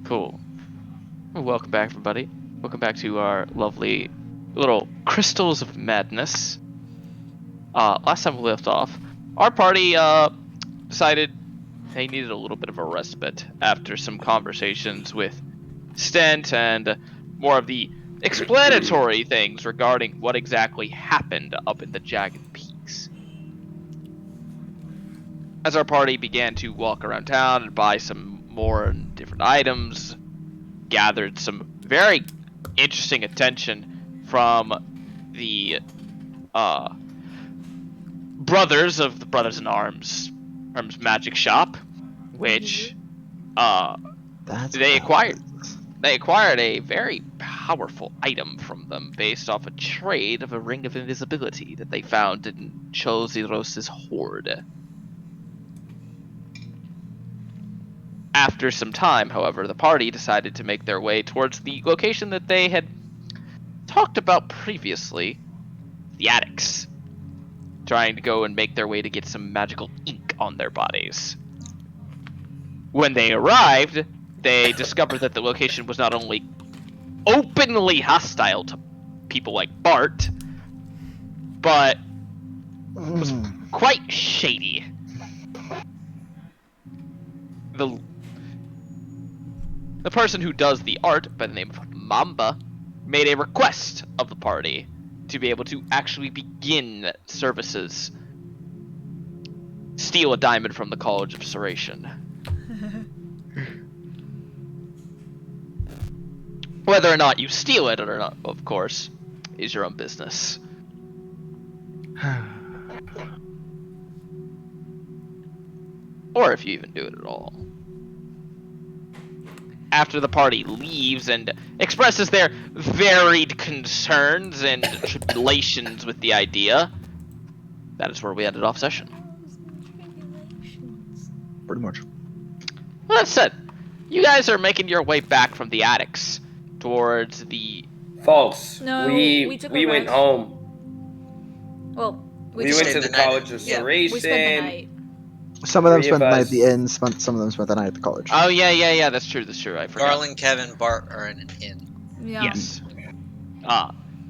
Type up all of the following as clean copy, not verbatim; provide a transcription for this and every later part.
Cool. Well, welcome back, everybody. Welcome back to our lovely little Crystals of Madness. Last time we left off, our party decided they needed a little bit of a respite after some conversations with Stent and more of the explanatory things regarding what exactly happened up in the Jagged Peaks. As our party began to walk around town and buy some more different items, gathered some very interesting attention from the brothers of the Brothers in Arms Magic Shop, which they acquired. They acquired a very powerful item from them based off a trade of a ring of invisibility that they found in Choziros's hoard. After some time, however, the party decided to make their way towards the location that they had talked about previously, the attics, trying to go and make their way to get some magical ink on their bodies. When they arrived, they discovered that the location was not only openly hostile to people like Bart, but was quite shady. The person who does the art, by the name of Mamba, made a request of the party to be able to actually begin services. Steal a diamond from the College of Serration. Whether or not you steal it or not, of course, is your own business. Or if you even do it at all. After the party leaves and expresses their varied concerns and tribulations with the idea, that is where we ended off session. Pretty much. Well, that said, you guys are making your way back from the attics towards the... False. No, we took we a went rest. home. Well, We went to the College of yeah, Serration. we spent the night. Some of them Three spent of the night us. at the inn, some of them spent the night at the college. Oh, yeah, that's true, I forgot. Garland, Kevin, Bart are in an inn. Yeah. Yes.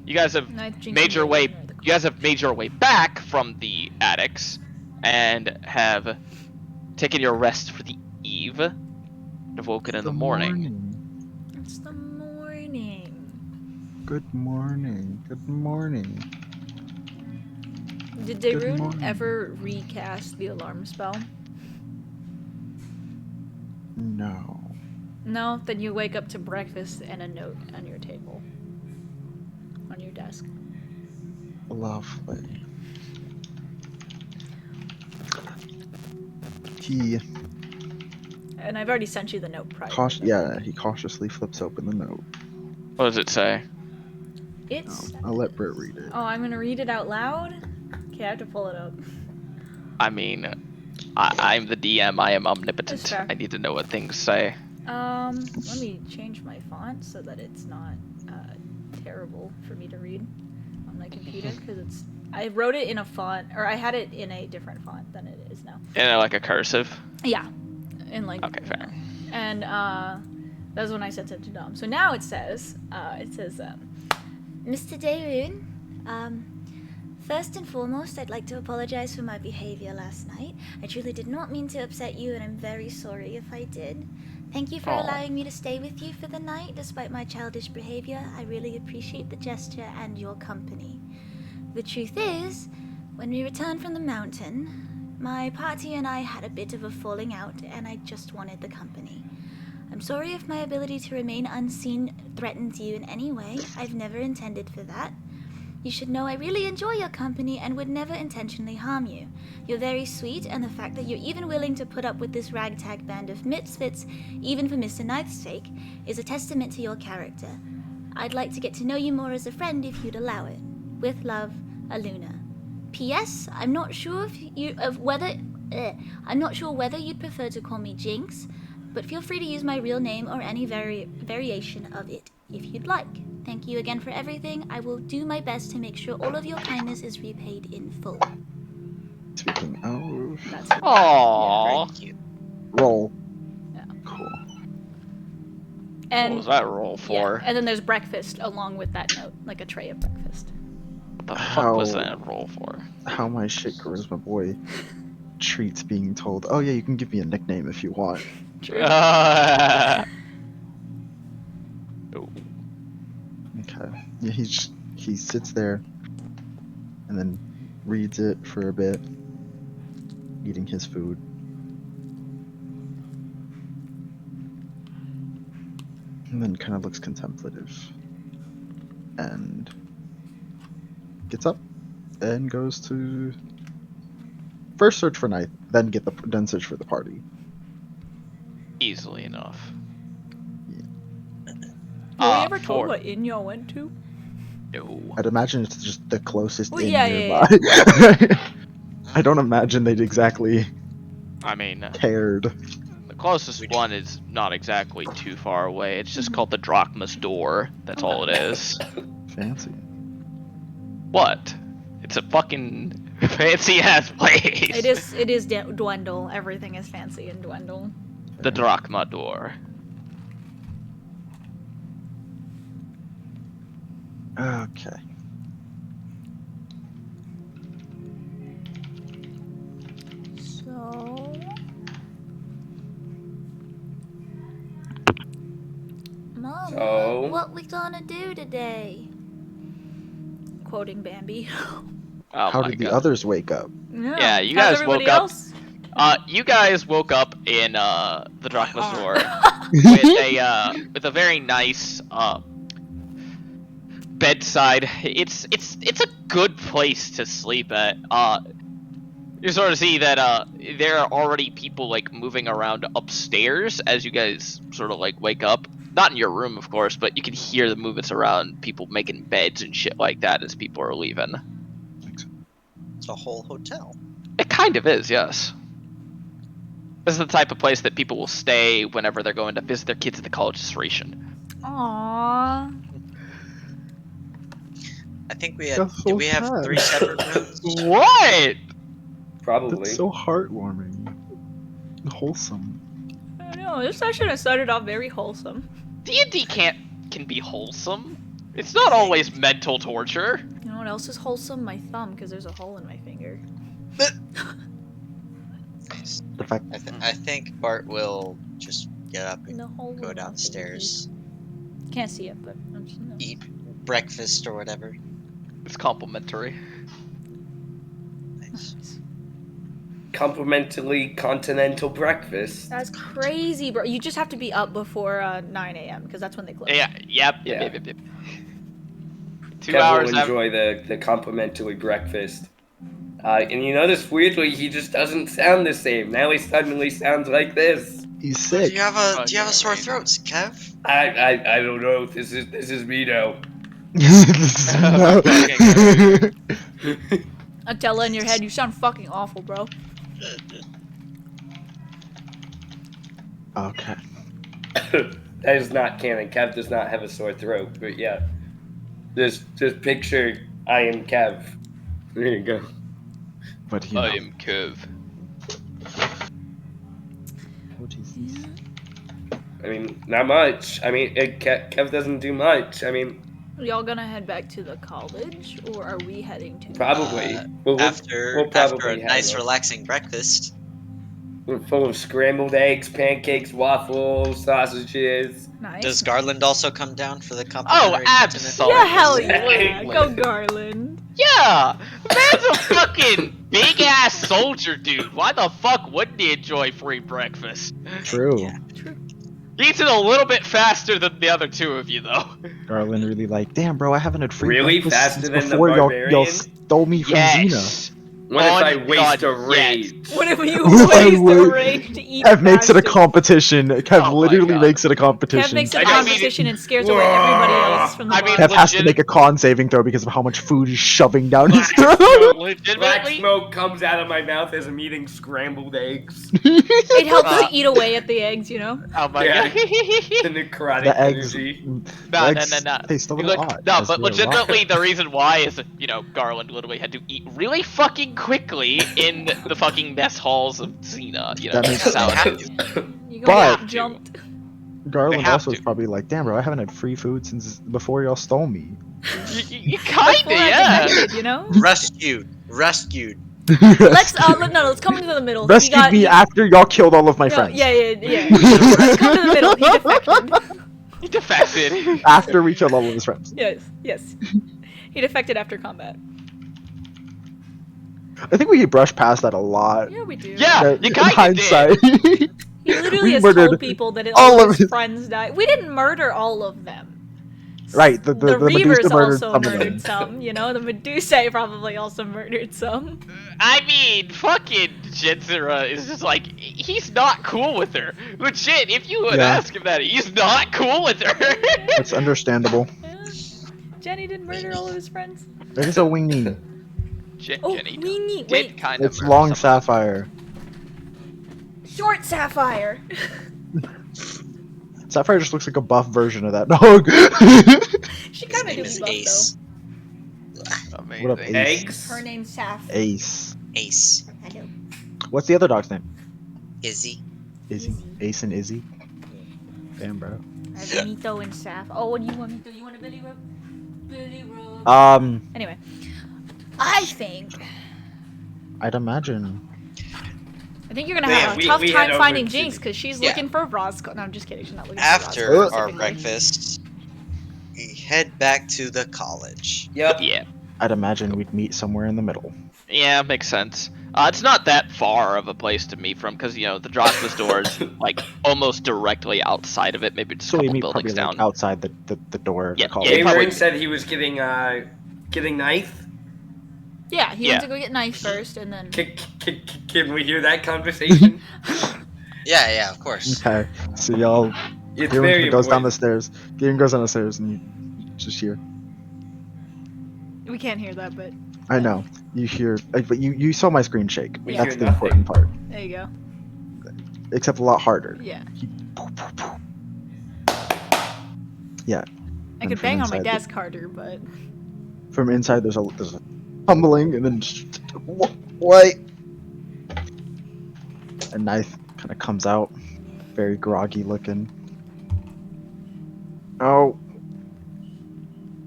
You guys have Night drinking made your way... dinner at the You guys have made your way back from the attics and have taken your rest for the eve and awoken in the morning. It's the morning. Good morning. Good morning. Did Good Darude morning. ever recast the alarm spell? No. No? Then you wake up to breakfast and a note on your table. On your desk. Lovely. He And I've already sent you the note prior. he cautiously flips open the note. What does it say? It's... I'll let Britt read it. Oh, I'm gonna read it out loud? Okay, I have to pull it up. I mean, I'm the DM. I am That's omnipotent. fair. I need to know what things say. Let me change my font so that it's not terrible for me to read on my computer, because I wrote it in a font, or I had it in a different font than it is now. And like a cursive. Yeah, in like. Okay, fair. And that's when I sent it to Dom. So now it says, Mr. Daroon, first and foremost, I'd like to apologize for my behavior last night. I truly did not mean to upset you, and I'm very sorry if I did. Thank you for Aw. allowing me to stay with you for the night, despite my childish behavior. I really appreciate the gesture and your company. The truth is, when we returned from the mountain, my party and I had a bit of a falling out, and I just wanted the company. I'm sorry if my ability to remain unseen threatens you in any way. I've never intended for that. You should know I really enjoy your company and would never intentionally harm you. You're very sweet, and the fact that you're even willing to put up with this ragtag band of misfits, even for Mr. Knight's sake, is a testament to your character. I'd like to get to know you more as a friend if you'd allow it. With love, Aluna. P.S. I'm not sure whether you'd prefer to call me Jinx, but feel free to use my real name or any variation of it if you'd like. Thank you again for everything. I will do my best to make sure all of your kindness is repaid in full. Speaking of, That's it. Aww. Very cute. roll. Yeah. Cool. And What was that roll yeah, for? and then there's breakfast along with that note, like a tray of breakfast. What the fuck was How- that roll for? How my shit charisma boy treats being told, oh yeah, you can give me a nickname if you want. True. Oh, Okay. Yeah, he sits there and then reads it for a bit, eating his food. And then kind of looks contemplative and gets up and goes to first search for night, then search for the party. easily enough. Were we ever told for- what inn y'all went to? No. I'd imagine it's just the closest Well, inn yeah, nearby. I don't imagine they'd exactly I mean, cared. the closest one is not exactly too far away. It's just called the Drachma's Door. That's all it is. Fancy. What? It's a fucking fancy ass place. It is Dwendal. Everything is fancy in Dwendal. The Drachma Door. Okay. So. Mom, So? what we gonna do today? Quoting Bambi. Oh How my did the God. others wake up? Yeah, you How's guys everybody woke up- else? You guys woke up in the Drachma's Door with a very nice bedside. It's a good place to sleep at. You sort of see that there are already people like moving around upstairs as you guys sort of like wake up. Not in your room, of course, but you can hear the movements around, people making beds and shit like that as people are leaving. It's a whole hotel. It kind of is, yes. This is the type of place that people will stay whenever they're going to visit their kids at the college station. Aww. I think we had. That's so Did we have sad. 3 separate rooms? What? Probably. That's so heartwarming. And wholesome. I don't know. This session has started off very wholesome. D&D can be wholesome. It's not always mental torture. You know what else is wholesome? My thumb, because there's a hole in my finger. Nice. The fact I think Bart will just get up and The hole in go my downstairs, finger. Can't see it, but I'm just no. eat breakfast or whatever. It's complimentary. Nice. Complimentary continental breakfast. That's crazy, bro. You just have to be up before 9 a.m. because that's when they close. Yeah, yep. Yeah. 2 Kev hours will enjoy the complimentary breakfast. And you notice weirdly he just doesn't sound the same. Now he suddenly sounds like this. he's Do sick. you have a Okay, sore right. throat, Kev? I don't know. This is me though. No. Attila in your head, you sound fucking awful, bro. Okay. That is not canon. Kev does not have a sore throat. But yeah, just picture I am Kev. There you go. But you know. I am Kev. Oh, Jesus. I mean, not much. I mean, Kev doesn't do much. I mean, Are y'all gonna head back to the college, or are we heading to? probably. Uh, We'll After we'll after a probably have nice a- relaxing breakfast. We're full of scrambled eggs, pancakes, waffles, sausages. Nice. Does Garland also come down for the Oh, complimentary absolutely. Yeah, hell yeah. Absolutely. Go Garland. Yeah! Man's a fucking big ass soldier dude. Why the fuck wouldn't he enjoy free breakfast? True. Yeah. He eats it a little bit faster than the other two of you, though. Garland really like, damn, bro, I haven't had free Really? breakfast Faster since than the before y'all barbarian? stole me from Yes. What if On I waste a God, yes. raid? What if you What waste I the would- rage to eat? Kev makes it a faster? competition. Kev Oh my literally God. makes it a Kev competition. makes it I a don't mean competition and scares away everybody else from the I mean, bar. Kev has to legit- make a con saving throw because of how much food he's shoving down his throat. Black Legitimately? smoke comes out of my mouth as I'm eating scrambled eggs. It helps to eat away at the eggs, you know? Oh my Yeah. god. The necrotic The eggs, energy. No, eggs no. taste a You little look- odd. no, as but they're legitimately raw. the reason why is that, Garland literally had to eat really fucking quickly in the fucking mess halls of Xena, That makes that's how it sense. is. You But- gonna get jumped. Garland have also is to. probably like, damn, bro, I haven't had free food since before y'all stole me. You Before kinda, I yeah. demanded, you know? Rescued. Let's let's come to the middle. Rescued me after y'all killed all of my No, friends. yeah. Let's come to the middle. He defected. He defected. After we killed all of his friends. Yes. He defected after combat. I think we brushed past that a lot. Yeah, we do. Yeah. you In kinda hindsight. He literally We has murdered told people that all all of of his his- friends died. We didn't murder all of them. Right, the Reavers Medusa murdered also some of them. murdered some, you know? The Medusa probably also murdered some. I mean, fucking Jetsura is just like, he's not cool with her. Legit, if you would Yeah. ask him that, he's not cool with her. That's understandable. Yeah. Jenny didn't murder all of his friends. It is a wingy. Oh, Jenny Weenie, did wait. kind of It's murder long some of them. Sapphire. Short Sapphire. Sapphire just looks like a buff version of that dog. She His kind of name do is be buff Ace. Amazing. What up, Ace? Eggs? though. Her name's Saph. Ace. Ace. Hello. What's the other dog's name? Izzy. Izzy. Ace and Izzy. Damn, bro. I have Mito and Saph. Oh, what do you want me to do? You want a Billy Rub? Billy Rub. Anyway. I think I'd imagine. you're gonna Yeah, have a we- tough we time head over finding to Jinx the- because she's Yeah. looking for Roscoe. No, I'm just kidding. She's not looking for After Roscoe our specifically. breakfast, we head back to the college. Yep. Yeah. I'd imagine we'd meet somewhere in the middle. Yeah, makes sense. It's not that far of a place to meet from, because, you know, the Droxus door is, like, almost directly outside of it, maybe just a So we couple meet buildings probably down. like outside the door of Yeah, the college. yeah, probably- Averin said he was getting knife. Yeah, he Yeah. went to go get knife first, and then. Can we hear that conversation? Yeah, of course. Okay, so y'all. It's Gideon very goes down the important. stairs. Gideon goes down the stairs, and you just hear. We can't hear that, but I know you hear, but you saw my screen shake. We That's hear the nothing. important part. there you go. Except a lot harder. Yeah. Yeah. I And could from bang on my inside the- desk harder, but. From inside, there's a tumbling, and then just, what? A knife kind of comes out, very groggy looking. Oh.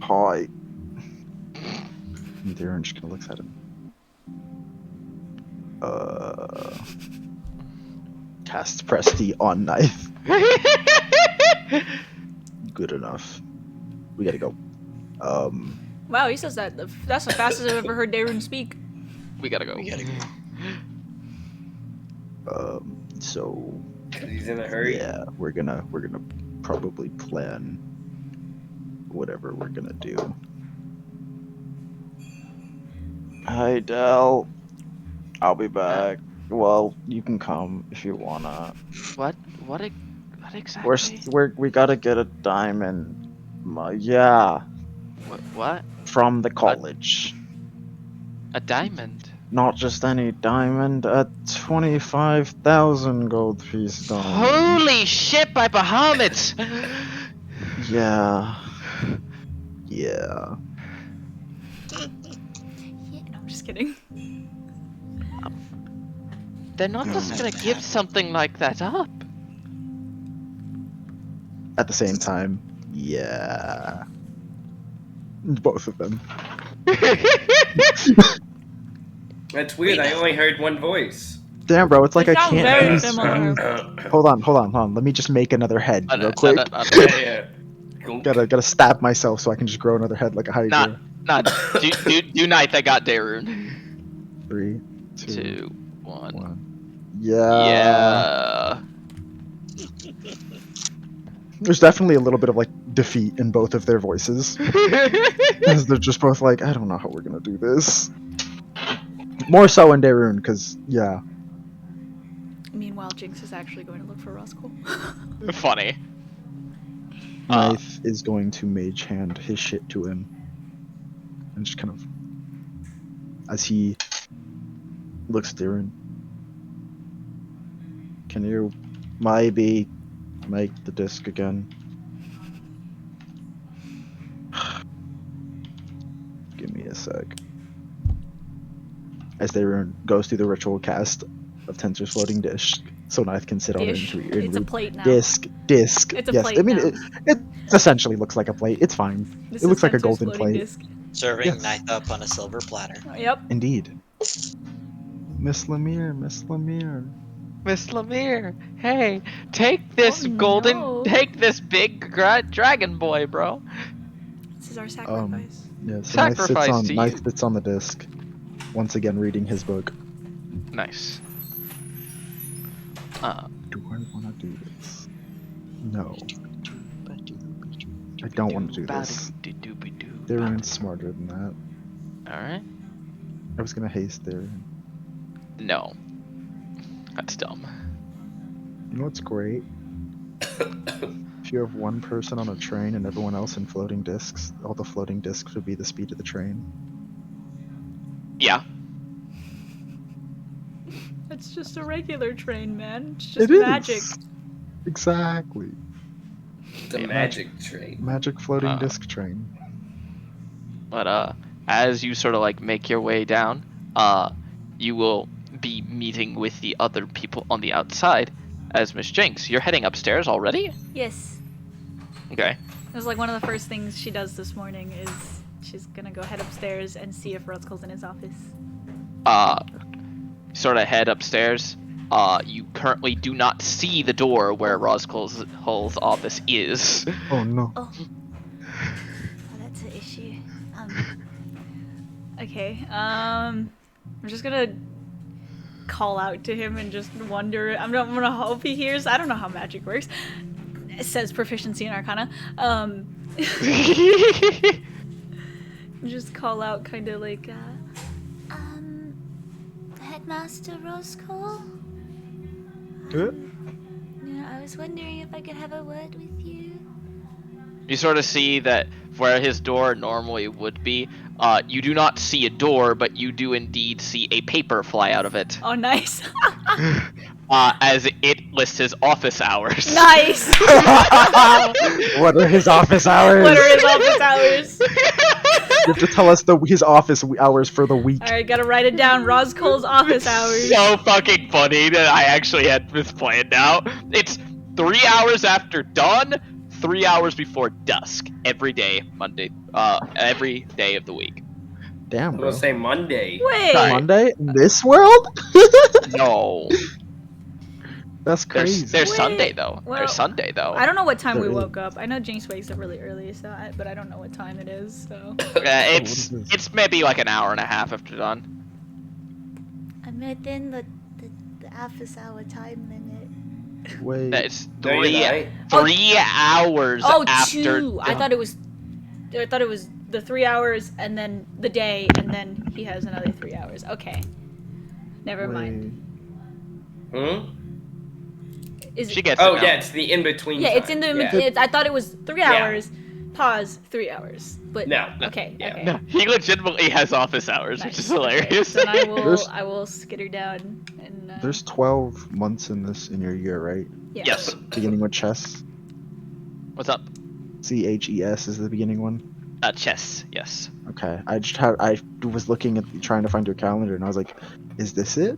Hi. And Darren just kind of looks at him. Cast press D on knife. Good enough. We gotta go. Wow, he says that. That's the fastest I've ever heard Darren speak. We gotta go. We gotta go. So He's in a hurry. yeah, we're gonna probably plan whatever we're gonna do. Hi, Del. I'll be back. Well, you can come if you wanna. What exactly? We gotta get a diamond. Yeah, What? from the college. A diamond? Not just any diamond, a 25,000 gold piece diamond. Holy shit, by Bahamut! Yeah. Yeah. Yeah, no, I'm just kidding. They're not just gonna give something like that up. At the same time, yeah. Both of them. That's weird. I only heard one voice. Damn, bro, it's like They I sound can't. very use- similar. Hold on. Let me just make another head No, real quick. Yeah. Gotta stab myself so I can just grow another head like a Hydra. Not do night that got Darude. 3, 2, 2, 1. 1. Yeah. Yeah. There's definitely a little bit of like defeat in both of their voices. 'Cause they're just both like, I don't know how we're gonna do this. More so in Darun, because yeah. Meanwhile, Jinx is actually going to look for Roscoe. Funny. Knife is going to mage hand his shit to him. And just kind of as he looks at Darun. Can you maybe make the disc again? Give me a sec. As Darun goes through the ritual cast of Tensor's floating dish. so Knife can sit on it Dish. and It's a read. plate now. Disc. It's a Yes, plate I mean now. it essentially looks like a plate. It's fine. This It is looks like a Spencer's golden floating plate. disc. Serving Yes. knife up on a silver platter. Yep. Indeed. Miss Lemire, Miss Lemire. Miss Lemire, hey, take this Oh, golden, no. take this big dragon boy, bro. This is our sacrifice. Yeah, so Sacrifice to Knife you. sits on the disc. Once again reading his book. Nice. Do I wanna do this? No. I don't want to do this. Therian's smarter than that. Alright. I was gonna haste Therian. No. That's dumb. You know what's great? If you have one person on a train and everyone else in floating discs, all the floating discs would be the speed of the train. Yeah. It's just a regular train, man. It's just It is. magic. Exactly. The magic train. Magic floating Uh. disc train. But as you sort of like make your way down, you will be meeting with the other people on the outside. As Miss Jinx, you're heading upstairs already? Yes. Okay. It was like one of the first things she does this morning is she's gonna go head upstairs and see if Rutzkel's in his office. Sort of head upstairs. You currently do not see the door where Roscoe's office is. Oh no. Oh, that's an issue. Okay, I'm just gonna call out to him and just wonder. I'm gonna hope he hears. I don't know how magic works. It says proficiency in Arcana. Just call out, kind of like, Headmaster Roscoe? Good. Yeah, I was wondering if I could have a word with you. You sort of see that where his door normally would be, you do not see a door, but you do indeed see a paper fly out of it. oh, nice, As it lists his office hours. nice. What are his office hours? What are his office hours? You have to tell us his office hours for the week. All right, gotta write it down. Roscoe's office hours. So fucking funny that I actually had this planned out. It's 3 hours after dawn, 3 hours before dusk, every day, every day of the week. Damn, I'm bro. gonna say Monday. Wait. Sorry. Monday in this world? No. That's crazy. There's Wait, Sunday though. well, There's Sunday though. I don't know what time we There is. woke up. I know Jinx wakes up really early, but I don't know what time it is. So It's What is this? it's maybe like an hour and a half after dawn. I'm within the office hour time limit. Wait. It's No, you're not. 3 hours oh, after. 2. I thought it was the 3 hours and then the day and then he has another 3 hours. Okay, never mind. Hmm? Is She it, gets Oh it now. yeah, it's the in between. yeah, it's in the. Yeah. I thought it was 3 hours. Pause. 3 hours. But No. Okay. Yeah. Okay. No, he legitimately has office hours, which Nice. is hilarious. Okay, then There's- I will skitter down and. There's 12 months in your year, right? Yeah. Yes. Beginning with chess. What's up? CHES is the beginning one. Chess. Yes. Okay. I was looking at trying to find your calendar and I was like, is this it?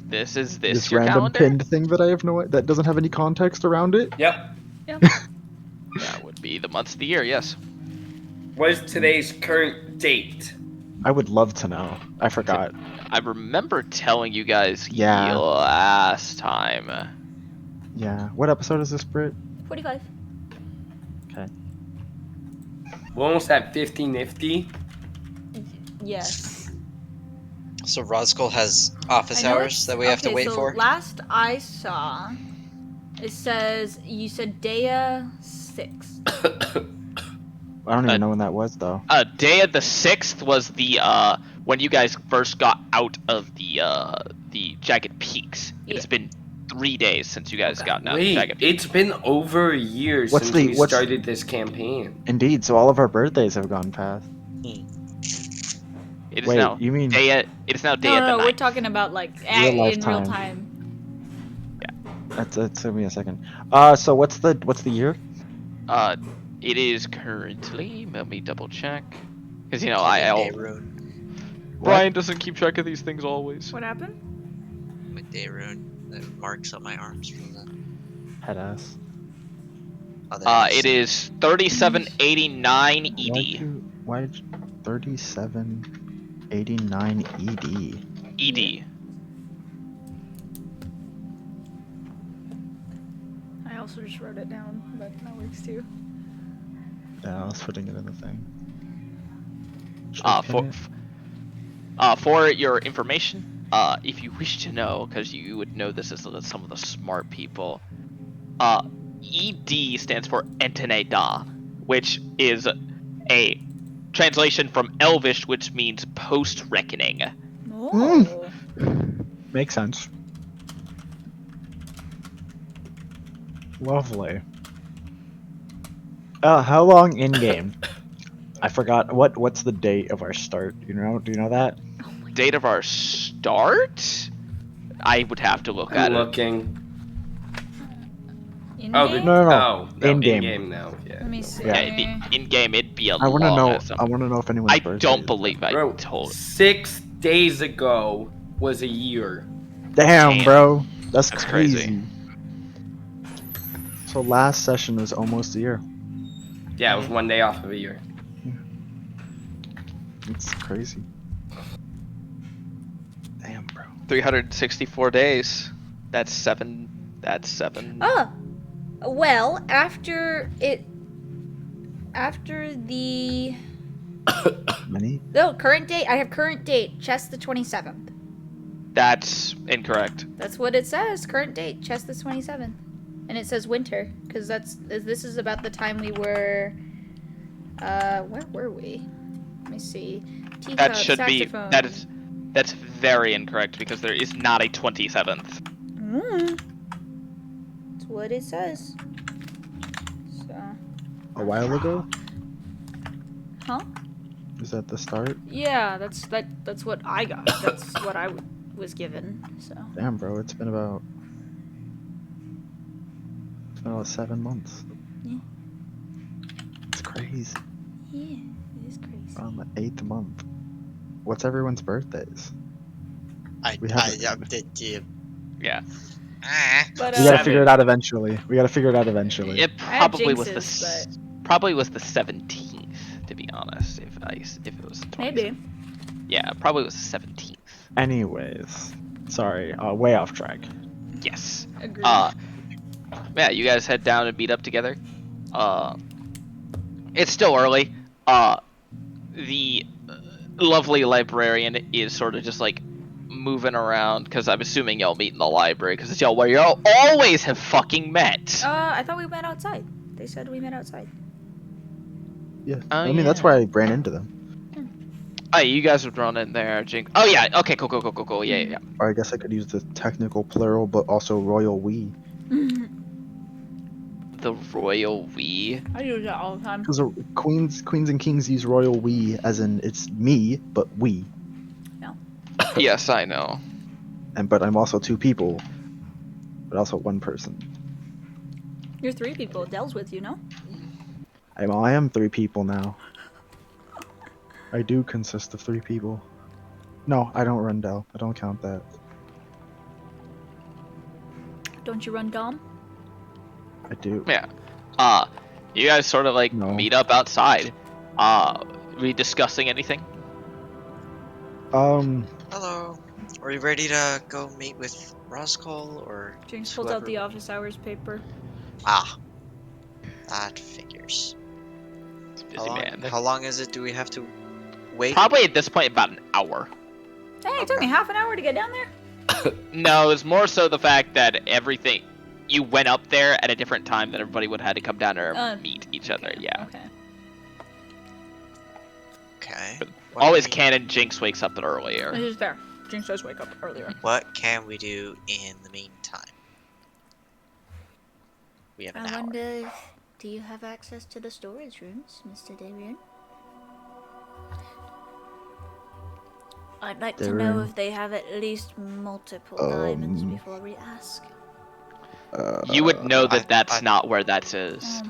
This is This your random calendar. pinned thing that I have that doesn't have any context around it? Yep. That would be the months of the year. Yes. What is today's current date? I would love to know. I forgot. I remember telling you guys Yeah. last time. Yeah. What episode is this, Britt? 45. Okay. We're almost at 50 nifty. Yes. So Roscoe has office I know hours that we have to okay, wait so for. Last I saw, it says you said Dea 6. I don't even know when that was, though. Day of the 6th was the when you guys first got out of the Jagged Peaks. It's Yeah. been 3 days since you guys Okay. got out of Jagged Wait, Peaks. it's been over a year What's since the- we what's- started this campaign. Indeed, so all of our birthdays have gone past. It is Wait, now you mean day. It is now day No, of the no, we're night. talking about like Real life in real time. time. That's give me a second. So what's the year? It is currently. Let me double check. Because you know Day I rune. Brian doesn't keep track of these things always. What happened? With day rune. marks on my arms for the Head ass. other. It is 3789 ED. Why did you 3789 ED? ED. I also just wrote it down, but that works too. Yeah, I was putting it in the thing. Should Uh, I pin for, it? for your information, if you wish to know, because you would know this as some of the smart people, ED stands for Enteneda, which is a translation from Elvish, which means post-reckoning. Oh. Makes sense. Lovely. How long in game? I forgot. What's the date of our start? Do you know that? Date of our start? I would have to look I'm at it. looking. In Oh, game? No. Oh, no, In-game. in-game now. Yeah. Let me see. Yeah, in-game it'd be a I want to long know. ass I time. want to know if anyone's I birthday don't is. believe I Bro, told. 6 days ago was a year. Damn, Damn. bro, that's That's crazy. crazy. So last session was almost a year. Yeah, it was 1 day off of a year. It's crazy. Damn, bro. 364 days. That's seven. Oh, well, after the Many? current date, I have current date, chest the 27th. That's incorrect. That's what it says. Current date, chest the 27th, and it says winter because this is about the time we were. Where were we? Let me see. Teacup, That should saxophone. be. That's very incorrect because there is not a 27th. That's what it says. So. A while ago? Huh? Is that the start? Yeah, that's what I got. That's what I was given. So. Damn, bro, it's been about 7 months. Yeah. It's crazy. Yeah, it is crazy. We're on the 8th month. What's everyone's birthdays? We Yeah. But We gotta Seven. figure it out eventually. It I had probably was the jinxes, probably was the 17th, to be honest. If it was the 20th. maybe. Yeah, probably was the 17th. Anyways, sorry, way off track. Yes. Agreed. Yeah, you guys head down and beat up together. It's still early. The lovely librarian is sort of just like moving around because I'm assuming y'all meet in the library because it's y'all where y'all always have fucking met. I thought we met outside. They said we met outside. Yeah, Oh, I mean that's yeah. where I ran into them. Oh, you guys have drawn in there, Jink. Oh yeah, okay, cool. Yeah. Or I guess I could use the technical plural, but also royal we. The royal we. I use that all the time. Because queens and kings use royal we, as in it's me, but we. Yes, I know. But I'm also 2 people, but also 1 person. You're 3 people. Dell's with you, no? I am 3 people now. I do consist of 3 people. No, I don't run Dell. I don't count that. Don't you run Dom? I do. Yeah. You guys sort of like No. meet up outside. We discussing anything? Hello. Are you ready to go meet with Roscoe or Jinx pulled out whoever? the office hours paper. Ah, that figures. It's a busy man. How long is it? Do we have to wait? Probably at this point about an hour. Hey, it took me half an hour to get down there. No, it's more so the fact that everything you went up there at a different time than everybody would have had to come down there and meet each other. Yeah. Okay. Okay. But always Canon Jinx wakes up earlier. This is fair. Jinx does wake up earlier. What can we do in the meantime? We have an I hour. wonder, do you have access to the storage rooms, Mr. Darian? I'd like to know if they have at least multiple diamonds before we ask. You would know that I- that's I- not where that is.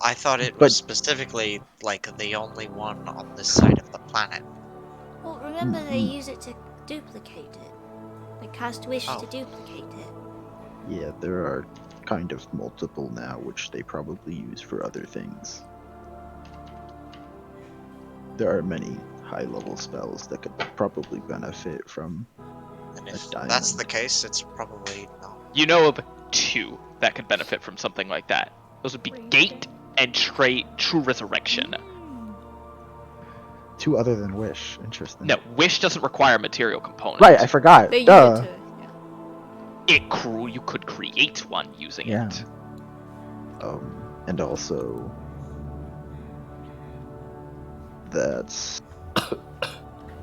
I thought it But- was specifically like the only one on this side of the planet. Well, remember they use it to duplicate it. I cast Wish Oh. to duplicate it. Yeah, there are kind of multiple now, which they probably use for other things. There are many high-level spells that could probably benefit from. And A if that's the diamond. case, it's probably not. You know of 2 that could benefit from something like that. Those would be Gate and True Resurrection. 2 other than Wish. Interesting. No, Wish doesn't require material components. Right, I forgot. They use Duh. it to. Yeah. You could create one using Yeah. it. And also that's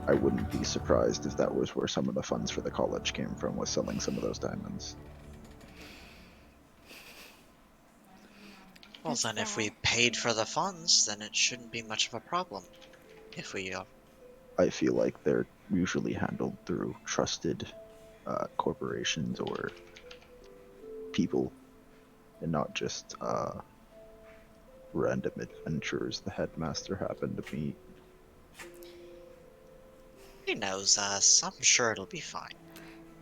I wouldn't be surprised if that was where some of the funds for the college came from, was selling some of those diamonds. Well, then if we paid for the funds, then it shouldn't be much of a problem. If we, I feel like they're usually handled through trusted corporations or people, and not just random adventurers the headmaster happened to meet. he knows us. I'm sure it'll be fine.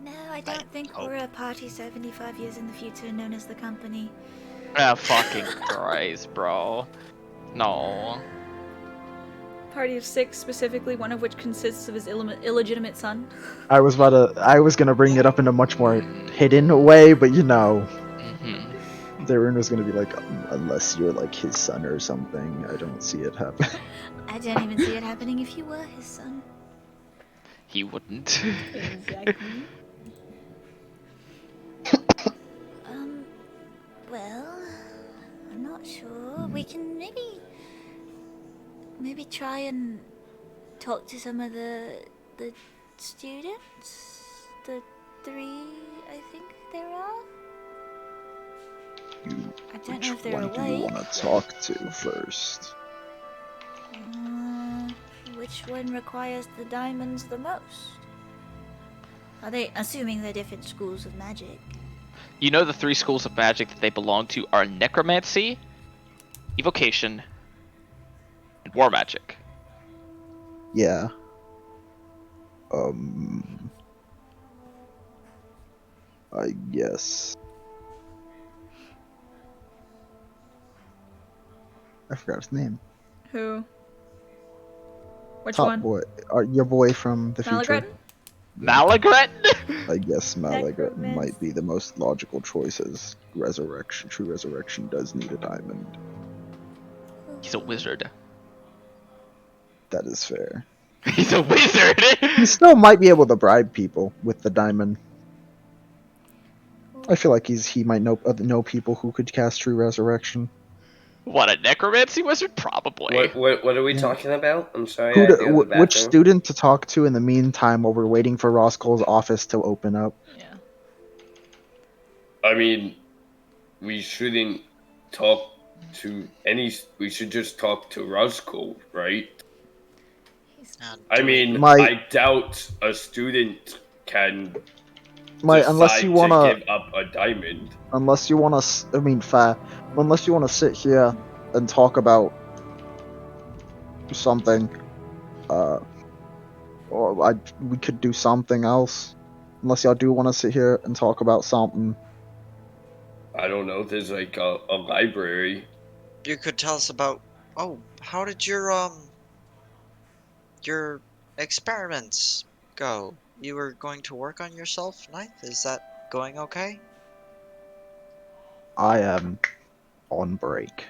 No, I don't think hope. we're a party 75 years in the future known as the company. Ah, fucking Christ, bro. No. Party of 6 specifically, one of which consists of his illegitimate son. I was gonna bring it up in a much more hidden way, but you know, Mm-hmm. Darren was gonna be like, unless you're like his son or something, I don't see it happen. I don't even see it happening if you were his son. He wouldn't. Exactly. Well, I'm not sure. We can maybe try and talk to some of the students. The 3, I think there are. I don't know if Which they're one do you awake. want to talk to first? Which one requires the diamonds the most? Are they assuming they're different schools of magic? You know the 3 schools of magic that they belong to are necromancy, evocation, and war magic. Yeah. I guess. I forgot his name. Who? Which Top one? boy. Your boy from the future. Malagret? Malagret? I guess Malagret Necromancy. might be the most logical choice, as True Resurrection does need a diamond. He's a wizard. That is fair. He's a wizard! He still might be able to bribe people with the diamond. I feel like he might know people who could cast True Resurrection. What, a necromancy wizard? Probably. What are we Yeah. talking about? I'm sorry. Who I to, had to go to the which bathroom. student to talk to in the meantime while we're waiting for Roscoe's office to open up? Yeah. I mean, we shouldn't talk to any. We should just talk to Roscoe, right? I mean, I doubt a student can Unless you decide wanna, to give up a diamond. unless you wanna, unless you wanna sit here and talk about something, we could do something else. Unless y'all do want to sit here and talk about something. I don't know. There's like a library. You could tell us about. Oh, how did your experiments go? You were going to work on yourself, Ninth? Is that going okay? I am on break.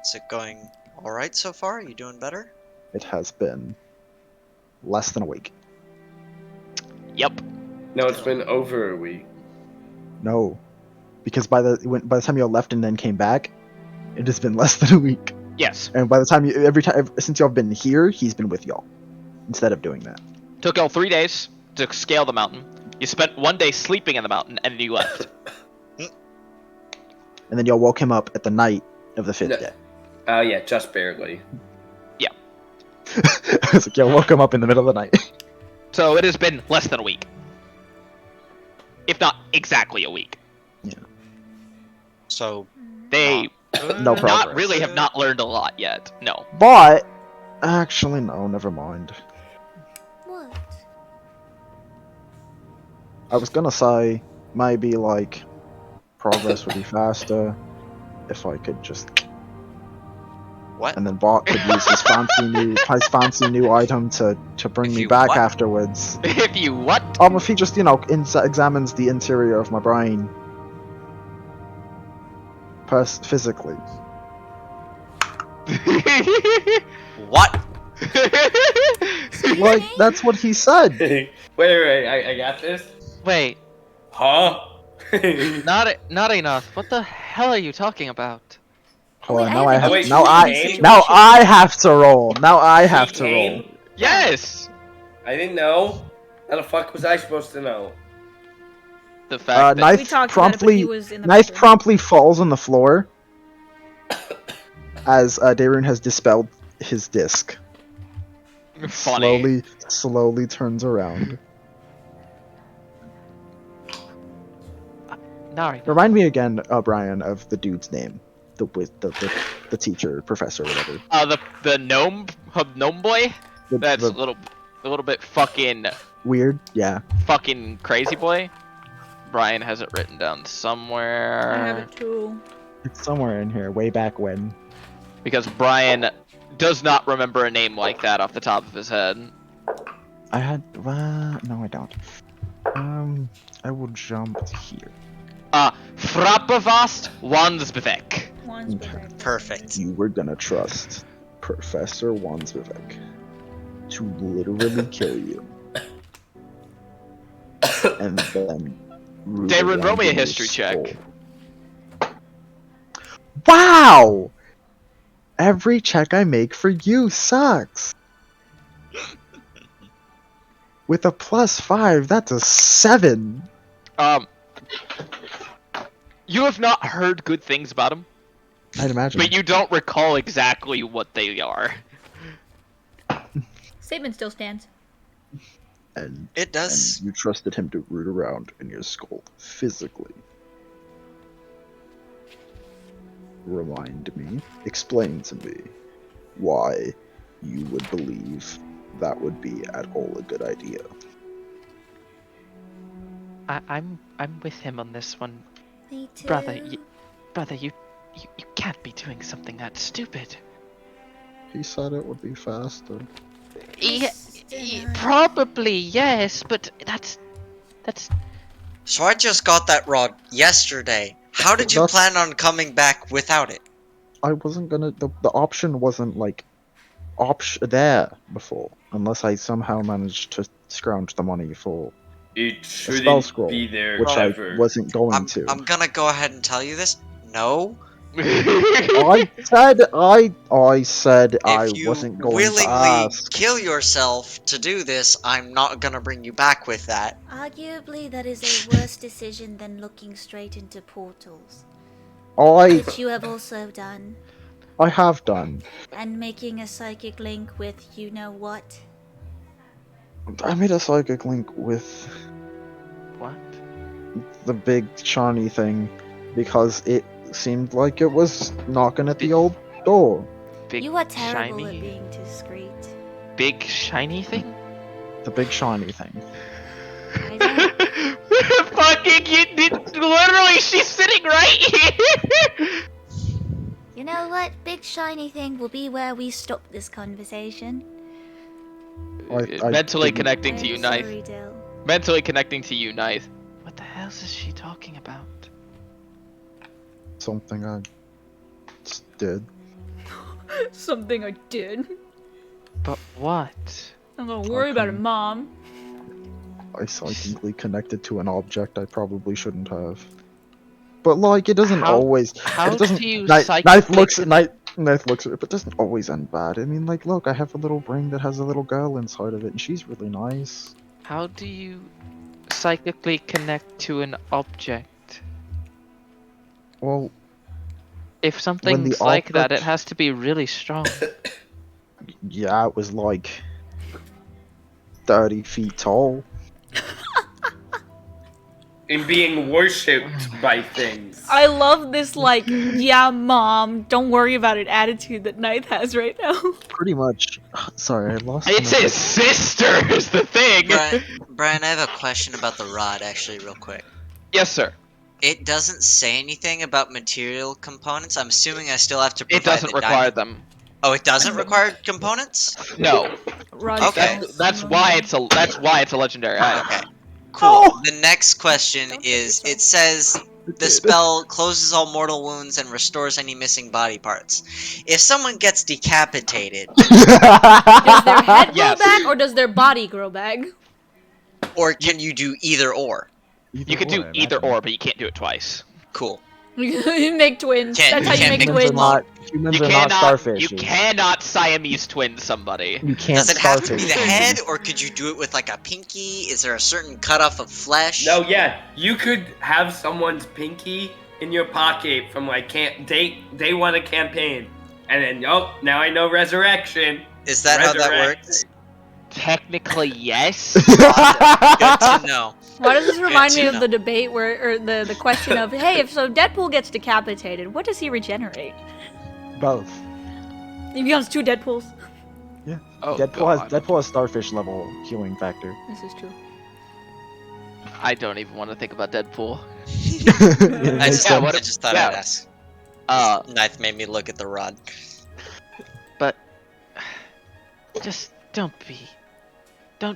Is it going alright so far? Are you doing better? It has been less than a week. Yep. No, it's been over a week. No, because by the time y'all left and then came back, it has been less than a week. Yes. And by the time since y'all been here, he's been with y'all instead of doing that. Took y'all 3 days to scale the mountain. You spent 1 day sleeping in the mountain, and then you left. And then y'all woke him up at the night of the 5th No. day. Yeah, just barely. I was like, y'all woke him up in the middle of the night. So it has been less than a week. If not exactly a week. So, They No not progress. really have not learned a lot yet. No. But actually, no, never mind. What? I was gonna say maybe like progress would be faster if I could just. What? And then Bart could use his fancy new item to bring If me you back what? afterwards. If you what? If he just examines the interior of my brain, physically. What? Like that's what he said. wait, I got this. Wait, Huh? not enough. What the hell are you talking about? Hold on, Wait, now I I have have a now situation. I have to roll. Now I have to roll. Kane? Yes. I didn't know. How the fuck was I supposed to know? The fact that We Knife talked about it, but he promptly was in the Knife bedroom. promptly falls on the floor as Dayrun has dispelled his disc. funny. Slowly turns around. Nari. Remind me again, Brian, of the dude's name. The teacher, professor, whatever. The gnome boy. That's The a little bit fucking weird, yeah. crazy boy. Brian has it written down somewhere. I have it too. It's somewhere in here, way back when. Because Brian does not remember a name like that off the top of his head. I had, no I don't. I will jump here. Frappavast Wansbevek. One's Okay. better. Perfect. You were gonna trust Professor Wansvivek to literally kill you. And then... Darren, roll me a history check. Wow! Every check I make for you sucks! With a +5, that's a 7! You have not heard good things about him, I'd imagine. but you don't recall exactly what they are. Statement still stands. And It does. you trusted him to root around in your skull physically. Remind me, explain to me why you would believe that would be at all a good idea. I'm with him on this one, Me too. brother. You can't be doing something that stupid. He said it would be faster. Probably yes, but that's So I just got that rod yesterday. How did you That's- plan on coming back without it? I wasn't gonna. The option wasn't like there before, unless I somehow managed to scrounge the money for It spell shouldn't scroll, be there which ever. I wasn't going I'm, to. I'm gonna go ahead and tell you this. No. I said I If you wasn't going willingly to ask. kill yourself to do this, I'm not gonna bring you back with that. Arguably, that is a worse decision than looking straight into portals, I which you have also done, have done. and making a psychic link with you know what. I made a psychic link with What? the big shiny thing because it seemed like it was knocking at the old door. Big You are terrible shiny, at being discreet. big shiny thing. The big shiny thing. I don't- Fucking you did literally. She's sitting right here. You know what? Big shiny thing will be where we stop this conversation. I Mentally didn't- connecting to I'm you, Knife. sorry, Dill. Mentally connecting to you, Knife. What the hell is she talking about? Something I did. Something I did. But what? I'm gonna worry about it, Okay. Mom. I psychically connected to an object I probably shouldn't have. But like, it doesn't How- always. How it doesn't. do you Knife psychically looks at Knife looks at it, but it doesn't always end bad. I mean, like, look, I have a little ring that has a little girl inside of it, and she's really nice. How do you psychically connect to an object? Well, If the something's like that, object- it has to be really strong. yeah, it was like 30 feet tall. In being worshipped by things. I love this, like, yeah, Mom, don't worry about it attitude that Knight has right now. Pretty much. Sorry, I lost. It's my- his sister is the thing. Brian, I have a question about the rod, actually, real quick. Yes, sir. It doesn't say anything about material components. I'm assuming I still have to provide It doesn't the require diamond. them. Oh, it doesn't require components? No. Rod Okay. spells. That's why it's a legendary item. Okay. Cool. Oh! The next question Don't hurt is, yourself. it says the spell closes all mortal wounds and restores any missing body parts. If someone gets decapitated, Does their head Yes. grow back or does their body grow back? or can you do either or? You could do either or, but you can't do it twice. Cool. You make twins. Can't- That's how you can't make make twins. Humans are not starfish. You cannot Siamese twin somebody. You can't Does it have to be starfish. the head, or could you do it with like a pinky? Is there a certain cutoff of flesh? No, yeah, you could have someone's pinky in your pocket from like day one of campaign, and then now I know resurrection. Is that how that Resurrect. works? Technically, yes. Good to know. Why does this remind me to of know. the debate where, or the question of, hey, if Deadpool gets decapitated, what does he regenerate? Both. He becomes 2 Deadpools. Oh, Deadpool has starfish level healing factor. This is true. I don't even want to think about Deadpool. I just, Yeah, I what just thought yeah. I'd ask. Knife made me look at the rod. But just don't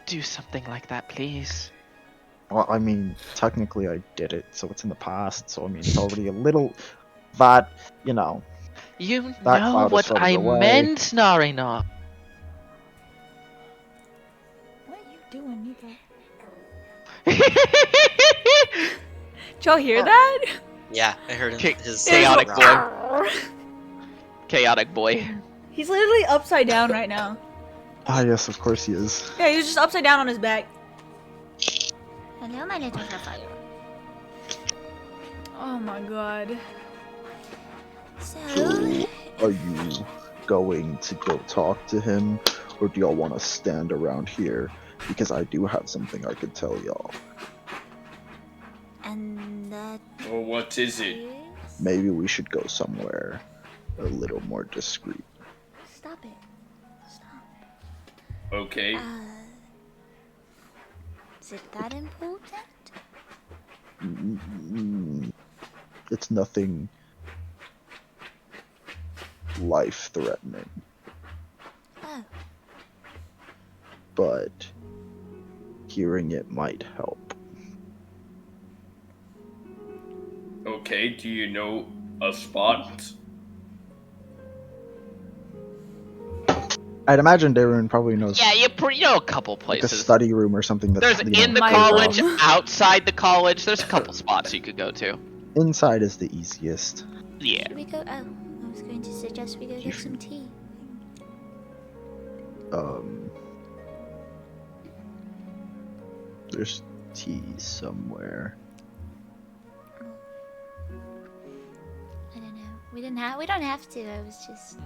do something like that, please. Well, I mean, technically I did it, so it's in the past, so I mean, it's already a little... But, you know, You That know cloud is what further I away. meant, Narina. What are you doing, Nika? Did y'all hear that? Yeah, I heard him. Cha- His chaotic rod. boy. Chaotic boy. He's literally upside down right now. ah yes, of course he is. Yeah, he's just upside down on his back. Hello, my little sapphire. Oh my god. So, Are you going to go talk to him, or do y'all want to stand around here? Because I do have something I could tell y'all. and that Well, what is it? is... Maybe we should go somewhere a little more discreet. Stop it. Stop. Okay. Is it that important? It's nothing life-threatening, Oh, but hearing it might help. Okay, do you know a spot? I'd imagine Darren probably knows Yeah, you know a couple like a places. study room or something that's There's you know, in the My college, God. outside the college. There's a couple spots you could go to. inside is the easiest. Yeah. should we go? Oh, I was going to suggest we go get some tea. There's tea somewhere. I don't know. We don't have to. I was just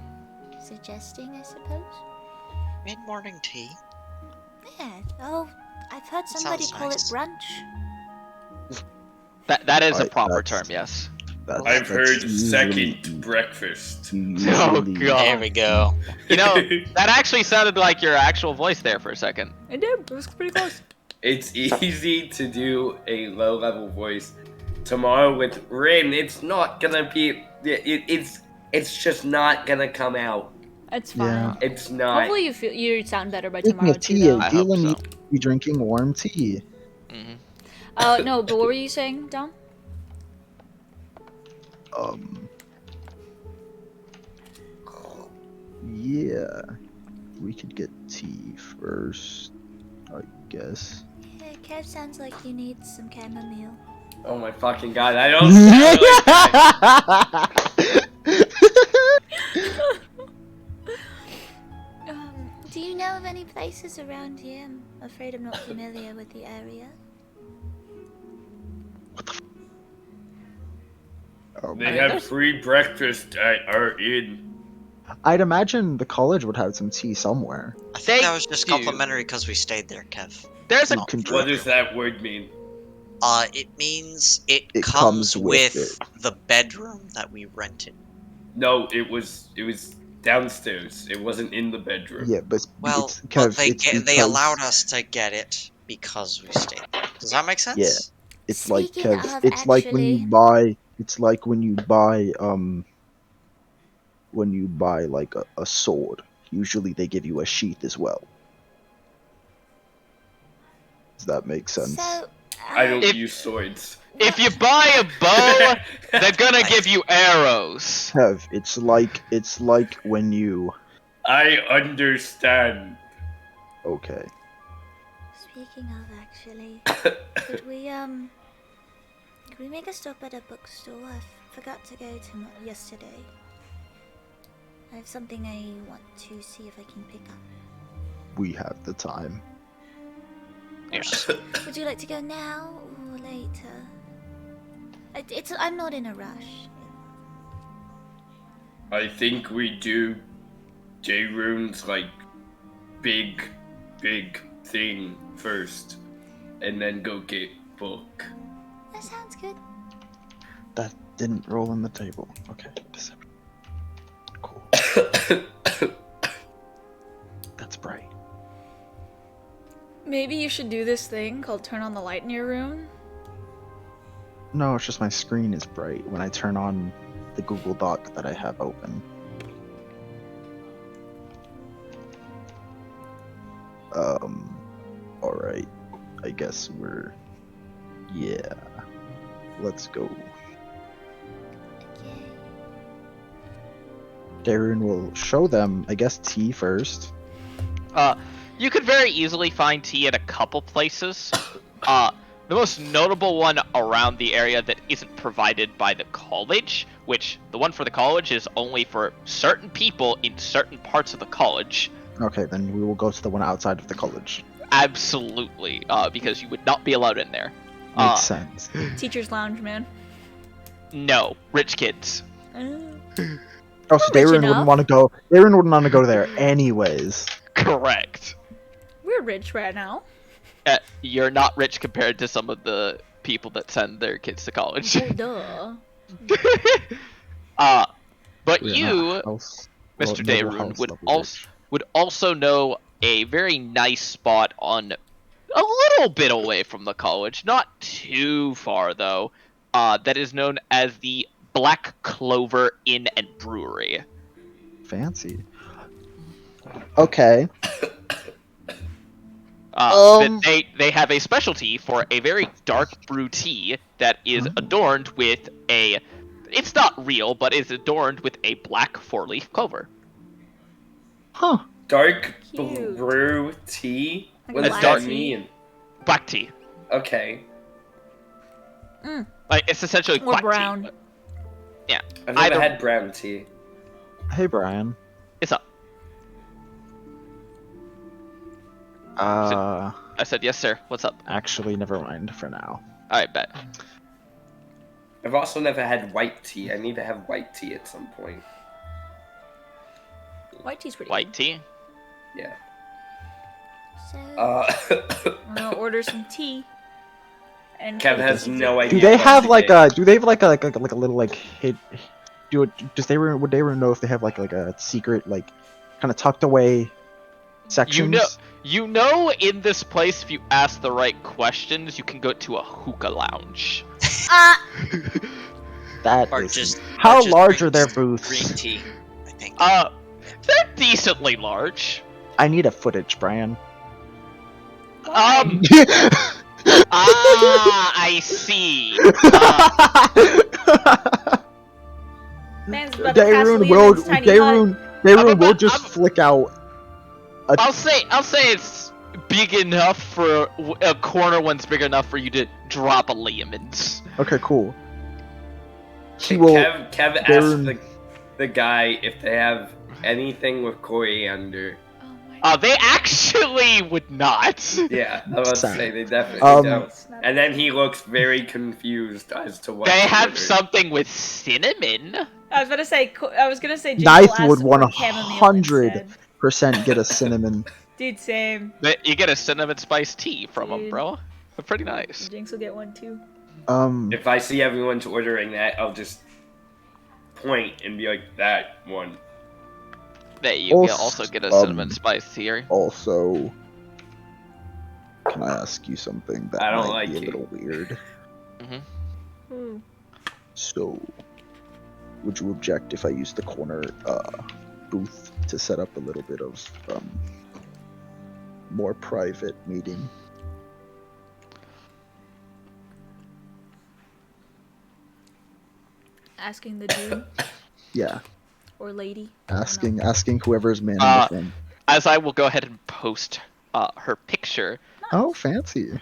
suggesting, I suppose. Mid-morning tea. Yeah. Oh, I've heard somebody Sounds call nice. it brunch. That is a Right, proper that's- term, yes. I've heard usually- second breakfast. Oh, usually- God. There we go. You know, that actually sounded like your actual voice there for a second. It did. It was pretty close. It's easy to do a low-level voice. Tomorrow with Rin, it's not gonna be. It's just not gonna come out. It's fine. Yeah. It's not. Hopefully you sound better by Speaking tomorrow of too. tea, Though. I hope Dylan so. needs to be drinking warm tea. hmm No, but what were you saying, Dom? Yeah, we could get tea first, I guess. Yeah, Kev sounds like you need some chamomile. Oh my fucking god! I don't. sound like Do you know of any places around here? I'm afraid I'm not familiar with the area. They have free breakfast at our inn. I'd imagine the college would have some tea somewhere. I think They that was just do. complimentary because we stayed there, Kev. There's a You can What drink does that word mean? It means it, It comes comes with with the bedroom that we rented. No, it was downstairs. It wasn't in the bedroom. Yeah, but Well, it's, but Kev, they it's they because- allowed us to get it because we stayed there. Does that make sense? Yeah. It's like Speaking Kev, of, it's like when you buy like a sword. Usually they give you a sheath as well. Does that make sense? So, I don't If- use swords. If you buy a bow, they're gonna give you arrows. Kev, it's like when you I understand. okay. speaking of, actually, could we make a stop at a bookstore? I forgot to go to yesterday. I have something I want to see if I can pick up. We have the time. Yes. Would you like to go now or later? I'm not in a rush. I think we do J Rune's like big thing first, and then go get book. That sounds good. That didn't roll on the table. Okay, deception. Cool. That's bright. Maybe you should do this thing called turn on the light in your room. No, it's just my screen is bright when I turn on the Google Doc that I have open. Alright. I guess we're... Yeah. Let's go. Okay. Darren will show them, I guess, tea first. You could very easily find tea at a couple places. The most notable one around the area that isn't provided by the college, which the one for the college is only for certain people in certain parts of the college. Okay, then we will go to the one outside of the college. Absolutely, because you would not be allowed in there. Makes sense. Teacher's lounge, man. No, rich kids. Oh, so rich Darren enough. wouldn't want to go. Darren wouldn't want to go there anyways. Correct. We're rich right now. You're not rich compared to some of the people that send their kids to college. Oh, duh. But We're you, not house- Mr. noble Dayrun, house would level rich. also know a very nice spot on a little bit away from the college, not too far though, that is known as the Black Clover Inn and Brewery. Fancy. Okay. They have a specialty for a very dark brew tea that is adorned with a... It's not real, but is adorned with a black four-leaf clover. Huh. Dark Cute. brew tea? Like What a does black that tea? mean? Black tea. Okay. Like, it's essentially Or black brown. tea. Yeah. I've I never don't- had brown tea. Hey, Brian. It's up. I said, yes, sir. What's up? Actually, never mind for now. Alright, bet. I've also never had white tea. I need to have white tea at some point. White tea's pretty White tea? Yeah. So, I'm gonna order some tea. And Kevin take has it no easy. idea. Do they what have to like get. a? Do they have like a little like hid? Would they know if they have like a secret like kind of tucked away sections? You know, in this place, if you ask the right questions, you can go to a hookah lounge. That Or is- just how or just large green- are their booths? Green tea, I think. They're decently large. I need a footage, Brian. I see. Man's about to cast Dayrun Liam will. in his tiny hut. Dayrun will just I'm- flick out. I'll say it's big enough for a corner one's big enough for you to drop a Lehman's. Okay, cool. He will. Kev asked Darren- the guy if they have anything with coriander. Oh my They actually would not. Yeah, I was about to Sad. say they definitely Um, don't. And then he looks very confused as to what They to have order. something with cinnamon. I was gonna say Jingle Knife asked would for 100 chamomile instead. % get a cinnamon. Dude, same. But you get a cinnamon spice tea from them, Dude. bro. They're pretty nice. Jinx will get one too. If I see everyone's ordering that, I'll just point and be like, that one. That you can also get a cinnamon spice tea. Also, Can I ask you something that I don't might like be a it. little weird? So, would you object if I use the corner booth to set up a little bit of more private meeting? Asking the dude Yeah, or lady. I don't know. asking whoever's man in the front. As I will go ahead and post her picture. Oh, fancy.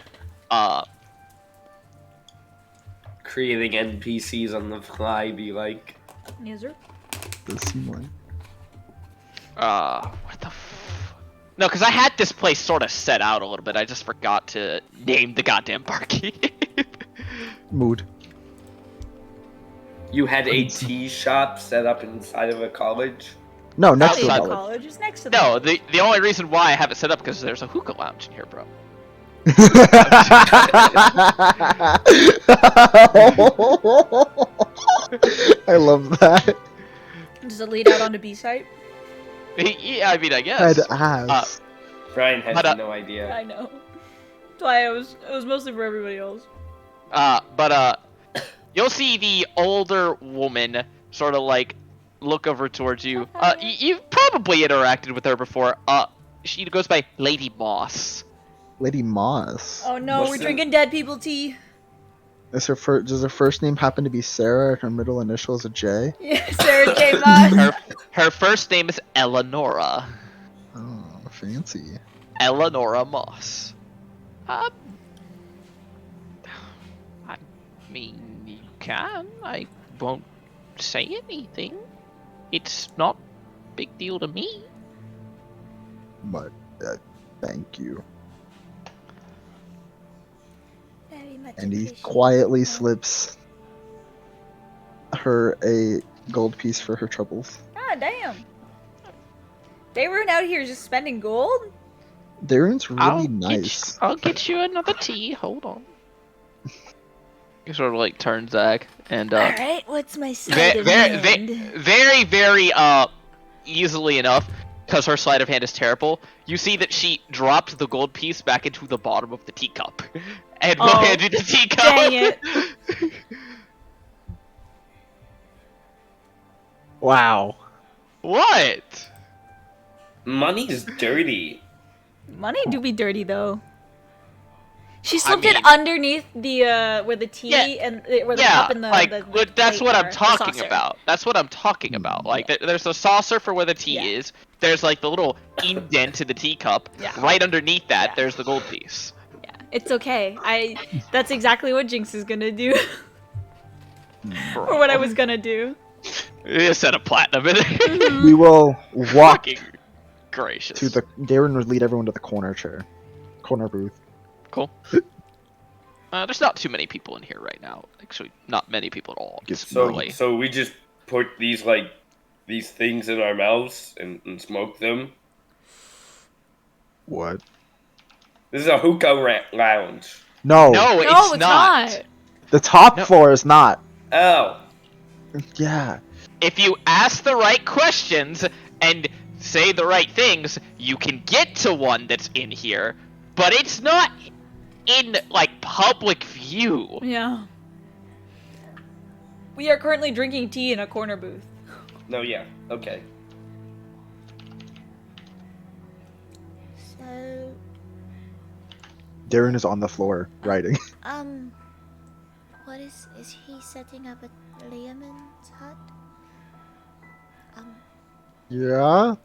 Creating NPCs on the fly, be like. Yes, sir. Does seem like. What the No, because I had this place sort of set out a little bit. I just forgot to name the goddamn barkeep. Mood. You had a tea shop set up inside of a college? No, next to the Outside college. College is next to the No, the only reason why I have it set up because there's a hookah lounge in here, bro. I love that. Does it lead out onto B site? Yeah, I mean, I guess. Head ass. Brian has But, no idea. I know. That's why it was mostly for everybody else. You'll see the older woman sort of like look over towards you. You've probably interacted with her before. She goes by Lady Moss. Lady Moss. Oh no, What's we're the- drinking dead people tea. Does her first name happen to be Sarah and her middle initial is a J? Yeah, Sarah J. Moss. Her first name is Eleonora. Oh, fancy. Eleonora Moss. I mean, you can. I won't say anything. It's not a big deal to me. But, thank you. Very much And he appreciated. quietly slips her a gold piece for her troubles. God damn. Dayrun out here just spending gold? Darren's really nice. I'll get you another tea. Hold on. He sort of like turns back and Alright, what's my sleight of hand? very easily enough, because her sleight of hand is terrible, you see that she dropped the gold piece back into the bottom of the teacup. And will Oh, hand you the teacup. dang it. Wow. What? Money's dirty. Money do be dirty though. She I slipped mean- it underneath the where the tea Yeah. and where the Yeah, cup and the like the that's plate what are, I'm the talking saucer. about. That's what I'm talking about. Like there's a saucer for where the tea Yeah. is. There's like the little indent to the teacup. Yeah. Right underneath that, Yeah. there's the gold piece. Yeah, it's okay. That's exactly what Jinx is gonna do, or what I was gonna do. You said a platinum in it. We will walk Fucking gracious. to the. Darren would lead everyone to the corner booth. Cool. There's not too many people in here right now. Actually, not many people at all. It's So early. so we just put these things in our mouths and smoke them. What? This is a hookah lounge. No. No, No, it's not. The top No. floor is not. Oh. Yeah. If you ask the right questions and say the right things, you can get to one that's in here, but it's not in like public view. Yeah. We are currently drinking tea in a corner booth. No, yeah. Okay. So, Darren is on the floor writing. what is he setting up at Liamon's hut? Yeah.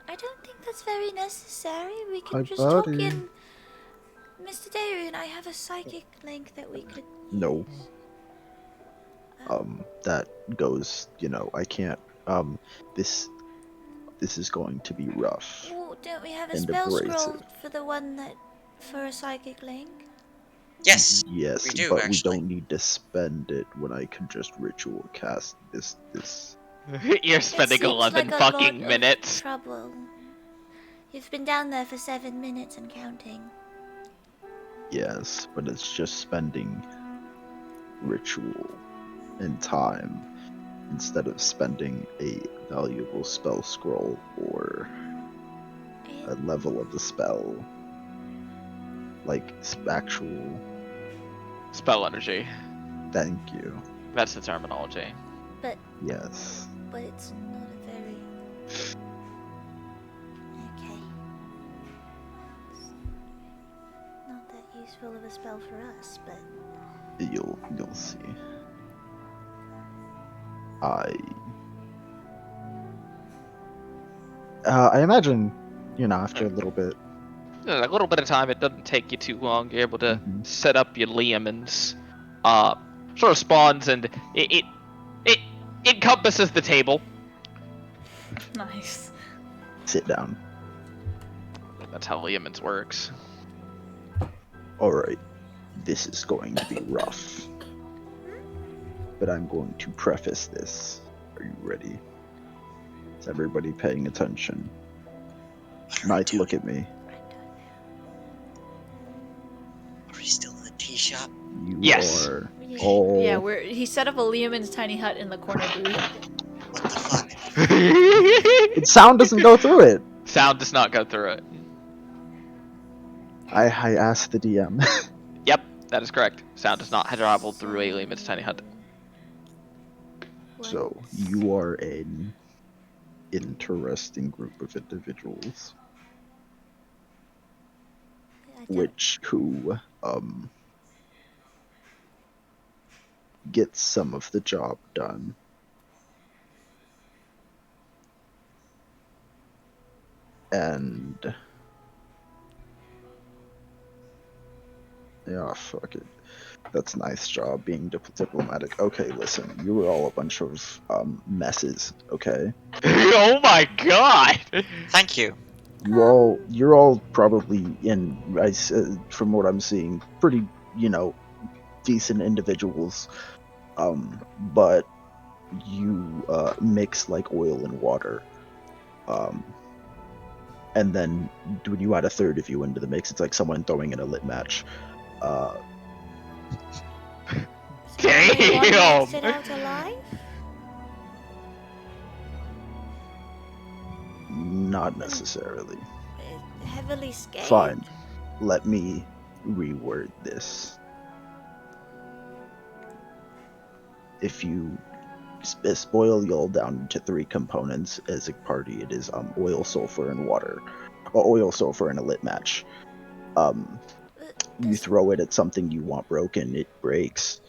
I don't think that's very necessary. We Hi, can just talk buddy. in. Mr. Darien, I have a psychic link that we could. No. use. That goes. I can't. This is going to be rough. Well, don't we have a And spell abrasive. scroll for a psychic link? Yes. Yes, We do, but actually. we don't need to spend it when I can just ritual cast this. You're It spending seems 11 like a fucking lot of minutes. Trouble. You've been down there for 7 minutes and counting. Yes, but it's just spending ritual and time instead of spending a valuable spell scroll or a It, level of the spell. like actual. Spell energy. Thank you. That's the terminology. Yes. But it's not a very. Okay. It's not that useful of a spell for us, but. You'll see. I imagine, after a little bit. A little bit of time. It doesn't take you too long. You're able to Mhm. set up your liamons. Sort of spawns, and it encompasses the table. Nice. Sit down. That's how liamons works. All right. This is going to be rough. But I'm going to preface this. Are you ready? Is everybody paying attention? Knight, look at me. Are we still in the tea shop? You Yes. are Yeah. all. Yeah, he set up a Liamon's tiny hut in the corner booth. What the fuck? Sound doesn't go through it. Sound does not go through it. I asked the DM. Yep, that is correct. Sound does not travel through a liamon's tiny hut. So you are an interesting group of individuals, who gets some of the job done. And yeah, fuck it. That's a nice job being diplomatic. Okay, listen, you were all a bunch of messes. Okay, Oh my god! Thank you. you're all probably from what I'm seeing, pretty decent individuals. But you mix like oil and water. And then when you add a third of you into the mix, it's like someone throwing in a lit match. Anyone Damn! makes it out alive? Not necessarily. Heavily scathed. Fine. Let me reword this. If you boil y'all down into 3 components as a party, it is oil, sulfur, and water. Or oil, sulfur, and a lit match. You throw it at something you want broken, it breaks.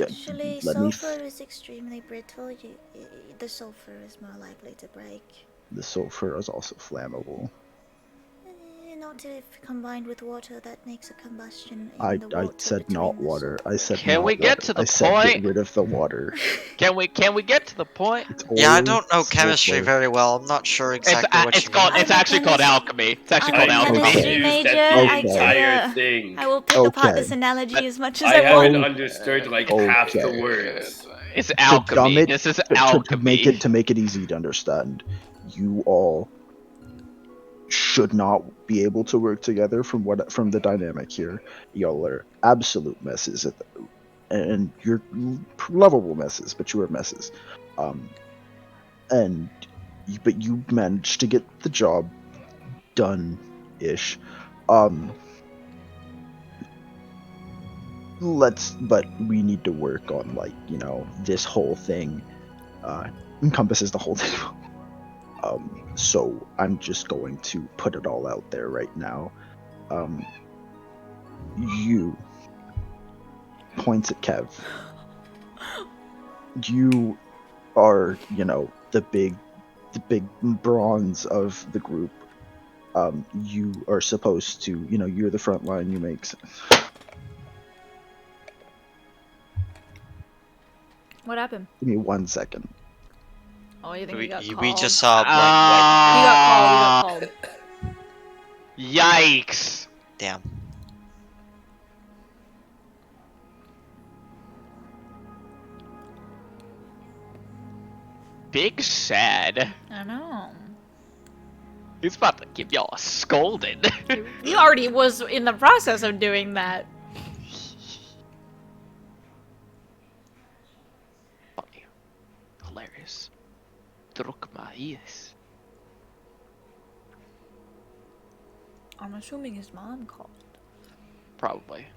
Actually, let me sulfur is extremely brittle. The sulfur is more likely to break. The sulfur is also flammable. Not if combined with water, that makes a combustion in I the water. said not water. I said Can not we get water. to the I said point? get rid of the water. Can we get to the point? It's Yeah, I oil, don't know chemistry sulfur. very well. I'm not sure exactly what It's you called. mean. It's I'm a actually called chemist. alchemy. It's actually I'm called a alchemy. chemistry confused major. at the I entire thing. I will pick apart Okay. this analogy as much as I I haven't want. understood like half the Okay. words. It's To dumb alchemy. it, This is to alchemy. make it easy to understand, you all should not be able to work together from the dynamic here. Y'all are absolute messes and you're lovable messes, but you are messes. But you managed to get the job done ish. But we need to work on this whole thing encompasses the whole thing. So I'm just going to put it all out there right now. You points at Kev. You are, the big bronze of the group. You are supposed to, you're the front line. You make sense. What happened? Give me 1 second. Oh, you think we got called? We just saw We got called. Yikes! Damn. Big sad. I know. He's about to give y'all a scolding. He already was in the process of doing that. Funny. Hilarious. Struck my ears. I'm assuming his mom called. Probably.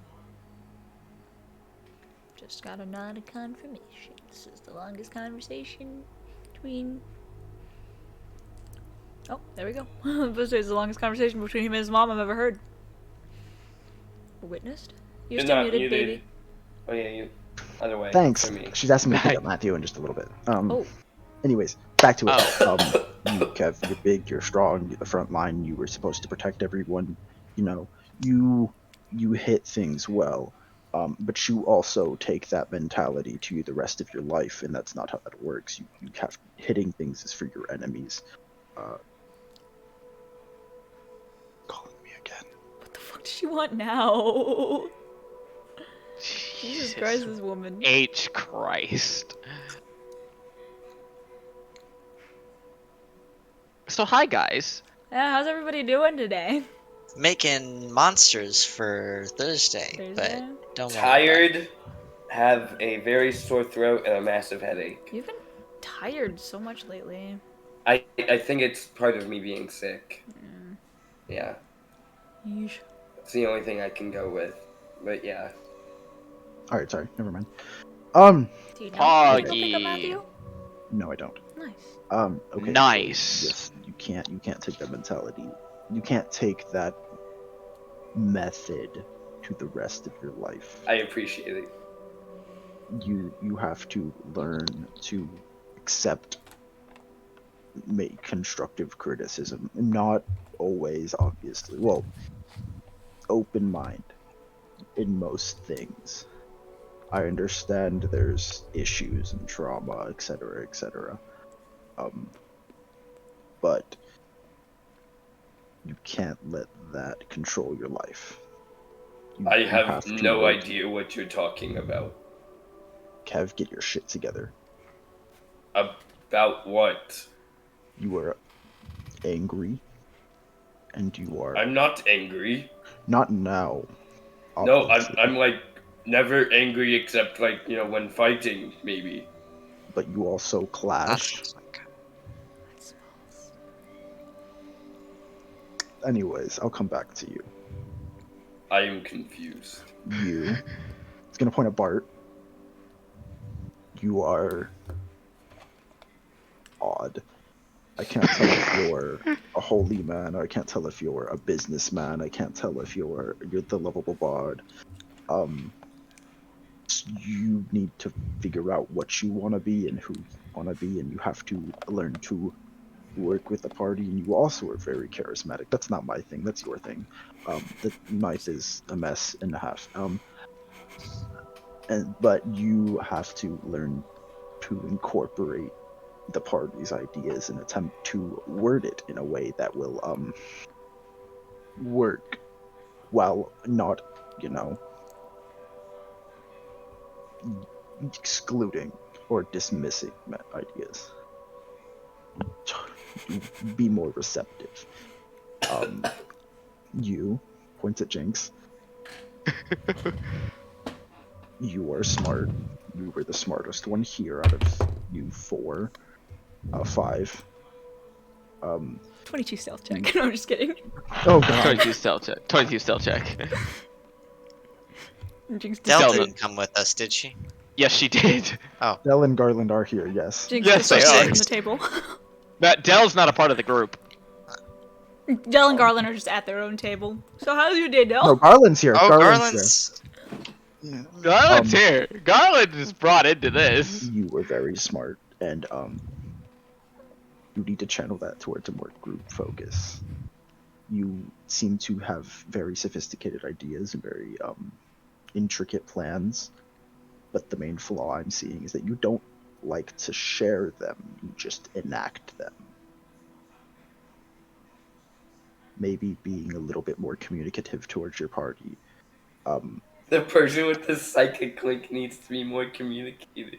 Just got a nod of confirmation. This is the longest conversation between. Oh, there we go. This is the longest conversation between him and his mom I've ever heard. Witnessed? You're still not muted, baby. Oh yeah, you. Other way. Thanks. For me. She's asking me to pick up Matthew in just a little bit. Oh. Anyways, back to it. Oh. You, Kev, you're big, you're strong, you're the front line. You were supposed to protect everyone. You know, you hit things well. But you also take that mentality to the rest of your life, and that's not how that works. You have hitting things is for your enemies. Calling me again. What the fuck does she want now? Jesus Christ, this woman. H Christ. So hi guys. Yeah, how's everybody doing today? Making monsters for Thursday, but don't worry. Tired, have a very sore throat, and a massive headache. You've been tired so much lately. I think it's part of me being sick. Yeah. Yeesh. It's the only thing I can go with. But yeah. Alright, sorry, never mind. Do you know Poggy. you go pick up Matthew? No, I don't. Nice. Okay. Nice. Yes, you can't take that mentality. You can't take that method to the rest of your life. I appreciate it. You have to learn to accept make constructive criticism. Not always, obviously. Well, open mind in most things. I understand there's issues and trauma, etc., etc. But you can't let that control your life. I You have to no learn- idea what you're talking about. Kev, get your shit together. About what? You are angry, and you are I'm not angry. not now. No, obviously, I'm like never angry except like, you know, when fighting, maybe. But you also clash. Anyways, I'll come back to you. I am confused. You. It's gonna point at Bart. You are odd. I can't tell if you're a holy man. I can't tell if you're a businessman. I can't tell if you're the lovable bard. You need to figure out what you want to be and who you want to be, and you have to learn to work with the party. And you also are very charismatic. That's not my thing. That's your thing. The knife is a mess and a half. But you have to learn to incorporate the party's ideas and attempt to word it in a way that will work while not, you know, excluding or dismissing ideas. Be more receptive. You points at Jinx. You are smart. You were the smartest one here out of you 5. 22 stealth check. No, I'm just kidding. Oh god. 22 stealth check. 22 stealth check. Jinx, Del Delta. didn't come with us, did she? Yes, she did. Dell and Garland are here, yes. Jinx Yes, just they from are. the table. Dell's not a part of the group. Del and Garland are just at their own table. So how's your day, Del? No, Garland's here. Oh, Garland's Garland's Um, here. Garland is brought into this. here. You were very smart, and you need to channel that towards a more group focus. You seem to have very sophisticated ideas and very intricate plans, but the main flaw I'm seeing is that you don't like to share them, you just enact them. Maybe being a little bit more communicative towards your party. The person with the psychic link needs to be more communicated.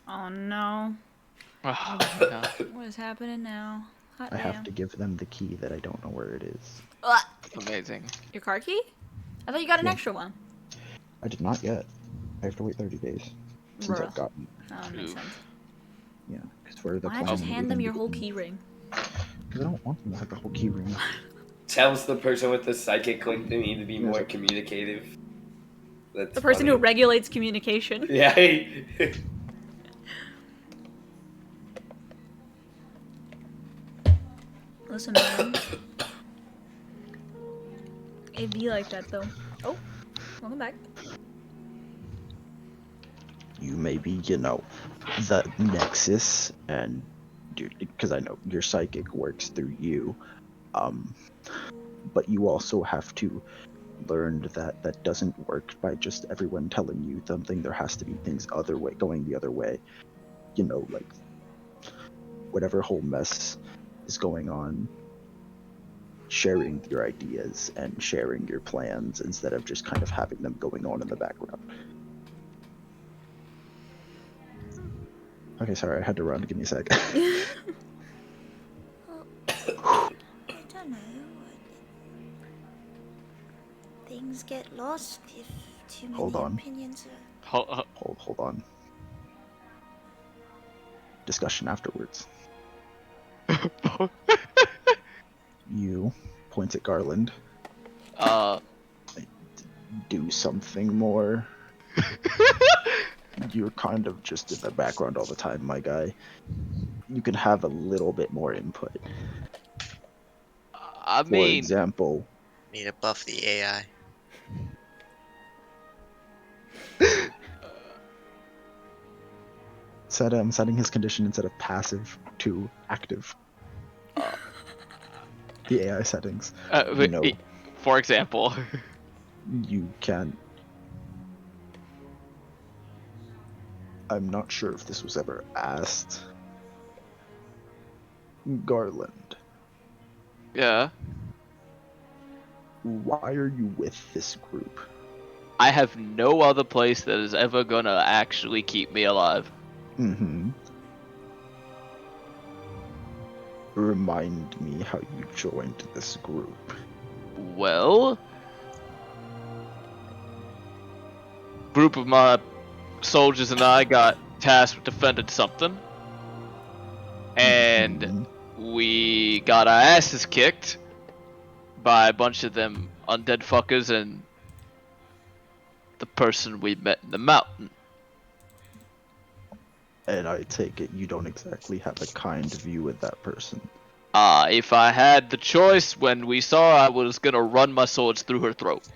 Oh no. Oh, no. What is happening now? Hot I have damn. to give them the key that I don't know where it is. Ugh. Amazing. Your car key? I thought you got an Yeah. extra one. I did not yet. I have to wait 30 days since Bruh. I've gotten. Oh, that makes Oof. sense. Yeah, because we're the Why plan not just and hand them everything your whole begins. key ring? Because I don't want them to have the whole key ring. Tells the person with the psychic link they need to be more Yes. communicative. That's The person who funny. regulates communication. Yeah. Listen, man. It'd be like that, though. Oh, welcome back. You may be, the Nexus, and because I know your psychic works through you, but you also have to learn that that doesn't work by just everyone telling you something. There has to be things going the other way. Like whatever whole mess is going on, sharing your ideas and sharing your plans instead of just kind of having them going on in the background. Okay, sorry, I had to run. Give me a sec. I don't know. Things get lost if too many Hold on. opinions are... Hold on. Discussion afterwards. You point at Garland. Do something more. You're kind of just in the background all the time, my guy. You can have a little bit more input. I For mean, example, Need to buff the AI. setting his condition instead of passive to active. The AI settings. for example. You can. I'm not sure if this was ever asked. Garland, Yeah. why are you with this group? I have no other place that is ever gonna actually keep me alive. Mm-hmm. Remind me how you joined this group. Well, group of my soldiers and I got tasked with defending something, and Mhm. we got our asses kicked by a bunch of them undead fuckers and the person we met in the mountain. And I take it you don't exactly have a kind view with that person. If I had the choice, when we saw her, I was gonna run my swords through her throat.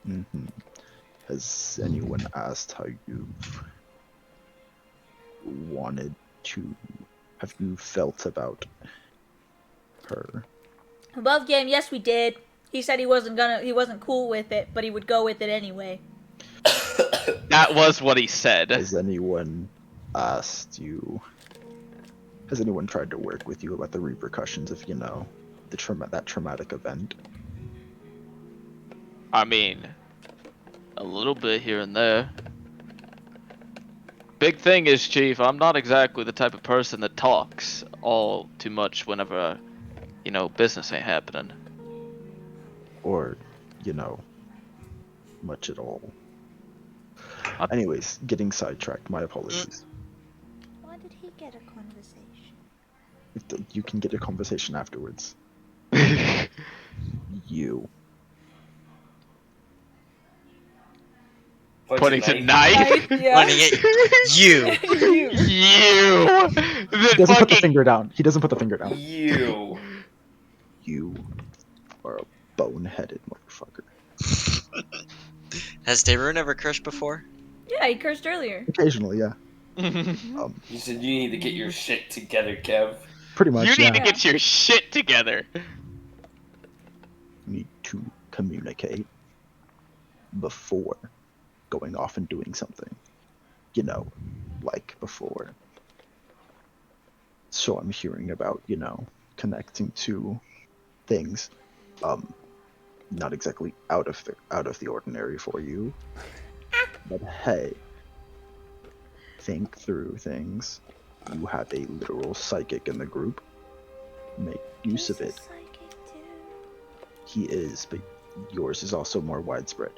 Mm-hmm. Has anyone asked how you've wanted to... Have you felt about her? Above game, yes, we did. He said he wasn't cool with it, but he would go with it anyway. That was what he said. Has anyone asked you... Has anyone tried to work with you about the repercussions of, that traumatic event? I mean, a little bit here and there. Big thing is, Chief, I'm not exactly the type of person that talks all too much whenever, business ain't happening. Or, much at all. Anyways, getting sidetracked. My apologies. Why did he get a conversation? You can get a conversation afterwards. You. Pointing to knife? Yeah. Pointing at you. You. You! He doesn't put the finger down. He doesn't put the finger down. You. You are a boneheaded motherfucker. Has Dayrun ever cursed before? Yeah, he cursed earlier. Occasionally, yeah. You said you need to get your shit together, Kev. Pretty much, You need yeah. to get your shit together. You need to communicate before going off and doing something. Like before. So I'm hearing about, connecting to things. Not exactly out of the ordinary for you. But hey, think through things. You have a literal psychic in the group. Make use of He's a it. psychic too. He is, but yours is also more widespread.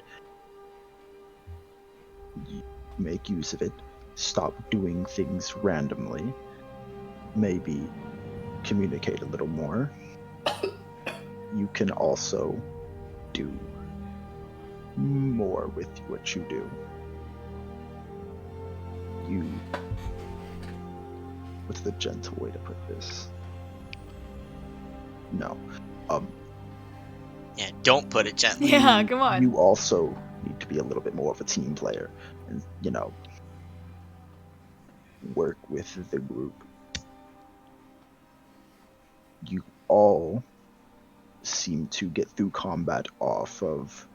Make use of it. Stop doing things randomly. Maybe communicate a little more, you can also do more with what you do. What's the gentle way to put this? No. Yeah, don't put it gently. Yeah, come on. You also need to be a little bit more of a team player and, work with the group. You all seem to get through combat off of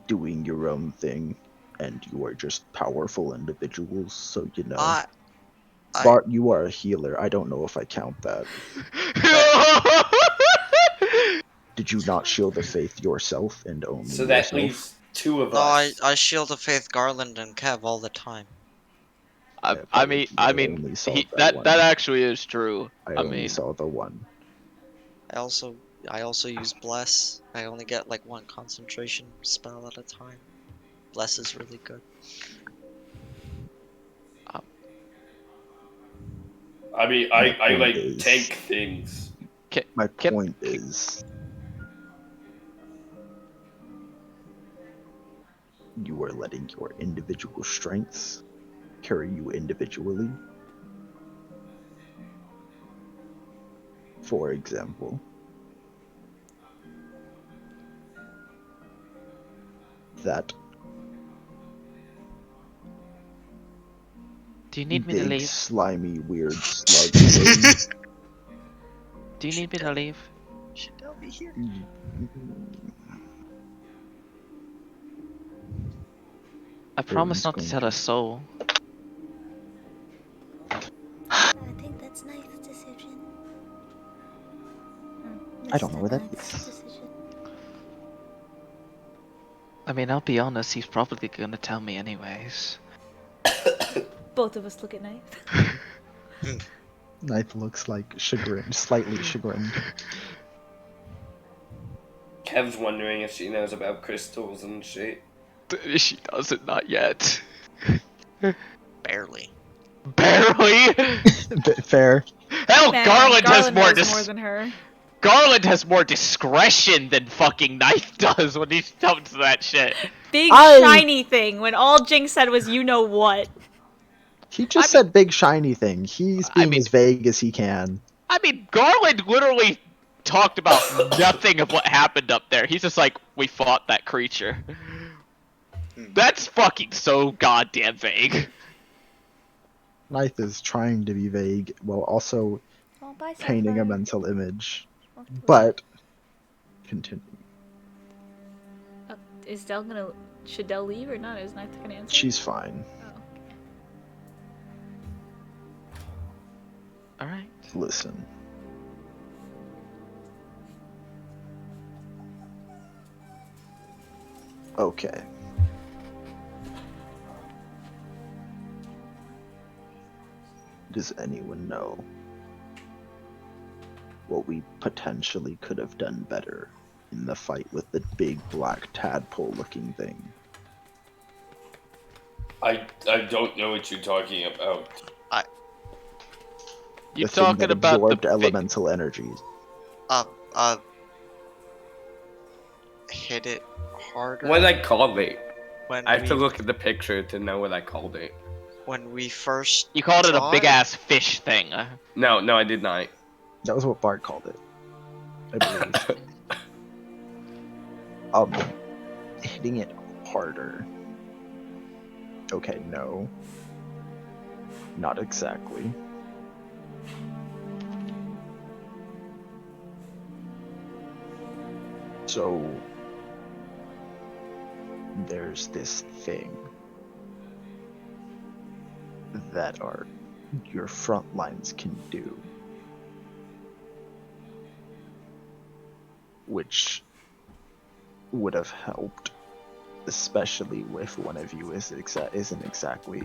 doing your own thing, and you are just powerful individuals, so Bart, you are a healer. I don't know if I count that. Did you not shield the faith yourself and only So that yourself? leaves 2 of No, us. I shield of faith Garland and Kev all the time. I mean, only saw that one. actually is true. I only saw the one. I also use bless. I only get like 1 concentration spell at a time. Bless is really good. I mean, I like tank things. My point is, you are letting your individual strengths carry you individually. For example, that Do you need me to big, leave? slimy, weird slug thing. Do you need me to leave? Should Del be here? I promise He's not to going tell a soul. I think that's Knife's decision. I don't know where that Knife's is. decision. I mean, I'll be honest, he's probably gonna tell me anyways. Both of us look at Knife. Knife looks like chagrined, slightly chagrined. Kev's wondering if she knows about crystals and shit. She doesn't, not yet. Barely. Barely? Fair. Hell, Man, Garland has more knows more than her. Garland has more discretion than fucking Knife does when he comes to that shit. Big I- shiny thing when all Jinx said was you know what. He just said big shiny thing. He's being as vague as he can. I mean, Garland literally talked about nothing of what happened up there. He's just like, we fought that creature. That's fucking so goddamn vague. Knife is trying to be vague while also Well, bye, painting a Sapphire. mental image. Walk away. But continue. Is Del gonna... Should Del leave or not? Is Knife gonna answer? She's fine. Oh. Alright. Listen. Okay. Does anyone know what we potentially could have done better in the fight with the big black tadpole looking thing? I don't know what you're talking about. You The thing talking that about absorbed the elemental energies. Hit it harder. What did I call it? When I have to we- look at the picture to know what I called it. When we first. You called it a saw big ass fish thing. No, I did not. That was what Bart called it, I believe. Hitting it harder. Okay, no. Not exactly. So, there's this thing that your front lines can do, which would have helped, especially if one of you isn't exactly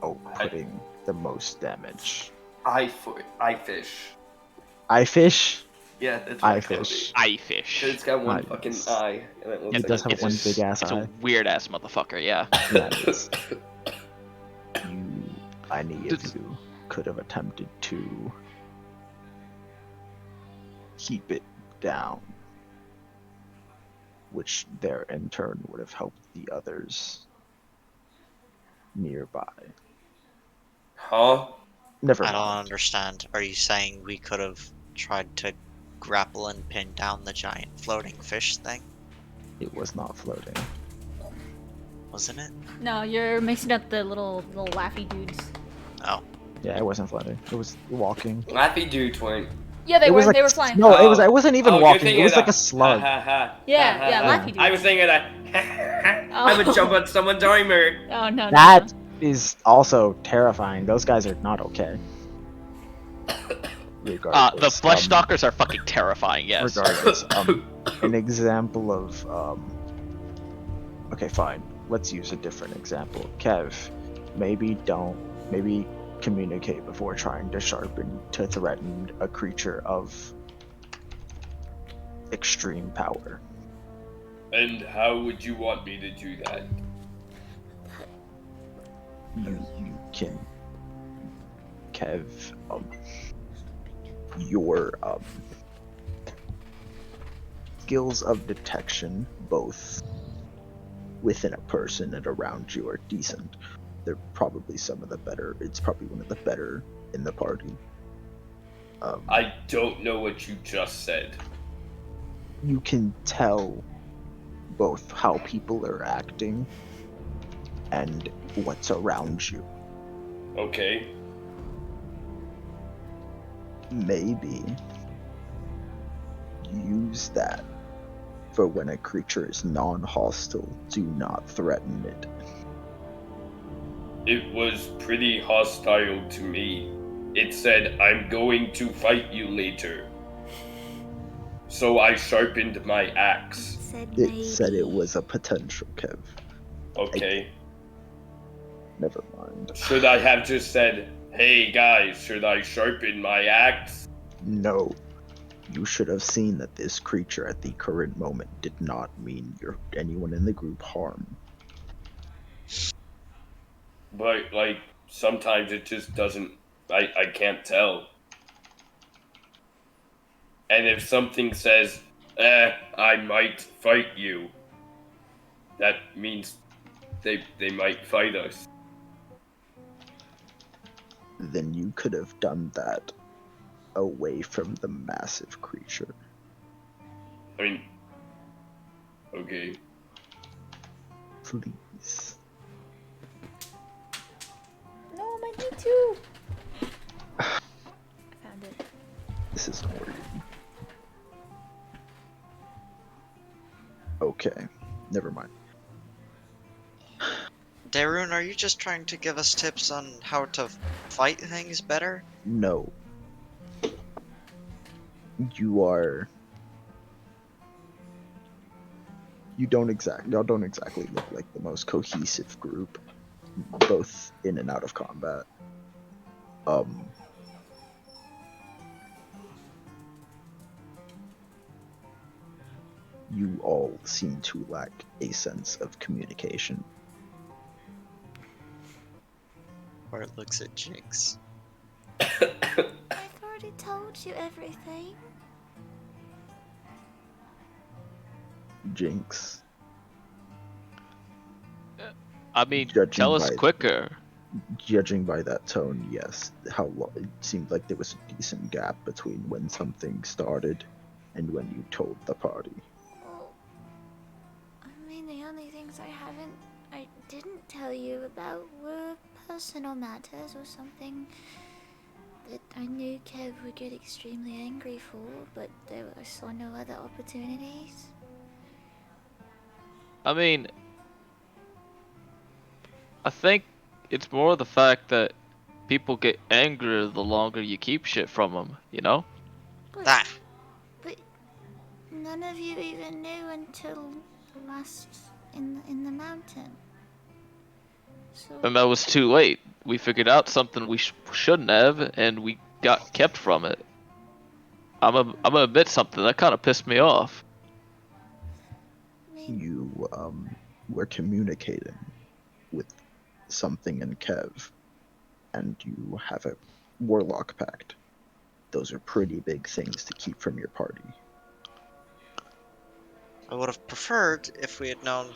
outputting the most damage. I fish. I fish. Yeah, that's what I I called fish. it. Eye fish. It's got one Nice. fucking eye, and it looks It like does a have one fish. big ass It's eye. a weird ass motherfucker, yeah. Yeah, it is. You any of you could have attempted to keep it down, which there in turn would have helped the others nearby. Huh? Never I don't mind. understand. Are you saying we could have tried to grapple and pin down the giant floating fish thing? It was not floating. Wasn't it? No, you're mixing up the little laughy dudes. Oh. Yeah, it wasn't floating. It was walking. Laffy dudes weren't. Yeah, they It were. was like, They were flying. No, it was. Oh. I wasn't even You're walking. It thinking was of like a the slug. Ha, ha, ha. Yeah, Ha, yeah, ha, Laffy ha. I dudes. was thinking that. I would Oh. jump on someone's armor. Oh no, no, That no. is also terrifying. Those guys are not okay. The Regardless, flesh stalkers are fucking terrifying. Yes. regardless, an example of okay, fine. Let's use a different example. Kev, maybe communicate before trying to threaten a creature of extreme power. And how would you want me to do that? You can, Kev, your skills of detection, both within a person and around you, are decent. They're probably some of the better. It's probably one of the better in the party. I don't know what you just said. You can tell both how people are acting and what's around you. Okay. Maybe use that for when a creature is non-hostile. Do not threaten it. It was pretty hostile to me. It said, I'm going to fight you later. So I sharpened my axe. It said it was a potential, Kev. Okay. Never mind. Should I have just said, hey guys, should I sharpen my axe? No. You should have seen that this creature at the current moment did not mean anyone in the group harm. But, like, sometimes it just doesn't. I can't tell. And if something says, I might fight you, that means they might fight us. Then you could have done that away from the massive creature. I mean, okay. Please. No, my D2. Found it. This is weird. Okay, never mind. Darun, are you just trying to give us tips on how to fight things better? No. Y'all don't exactly look like the most cohesive group, both in and out of combat. You all seem to lack a sense of communication. Or it looks at Jinx. I've already told you everything. Jinx. I mean, Judging tell us by- quicker. Judging by that tone, yes. It seemed like there was a decent gap between when something started and when you told the party. Well, I mean, the only things I didn't tell you about were personal matters or something that I knew Kev would get extremely angry for, but I saw no other opportunities. I mean, I think it's more the fact that people get angrier the longer you keep shit from them, you know? That. But none of you even knew until last in the mountain. So And that was too late. We figured out something we shouldn't have, and we got kept from it. I'm gonna admit something that kind of pissed me off. I mean, You were communicating with something in Kev. and you have a warlock pact. Those are pretty big things to keep from your party. I would have preferred if we had known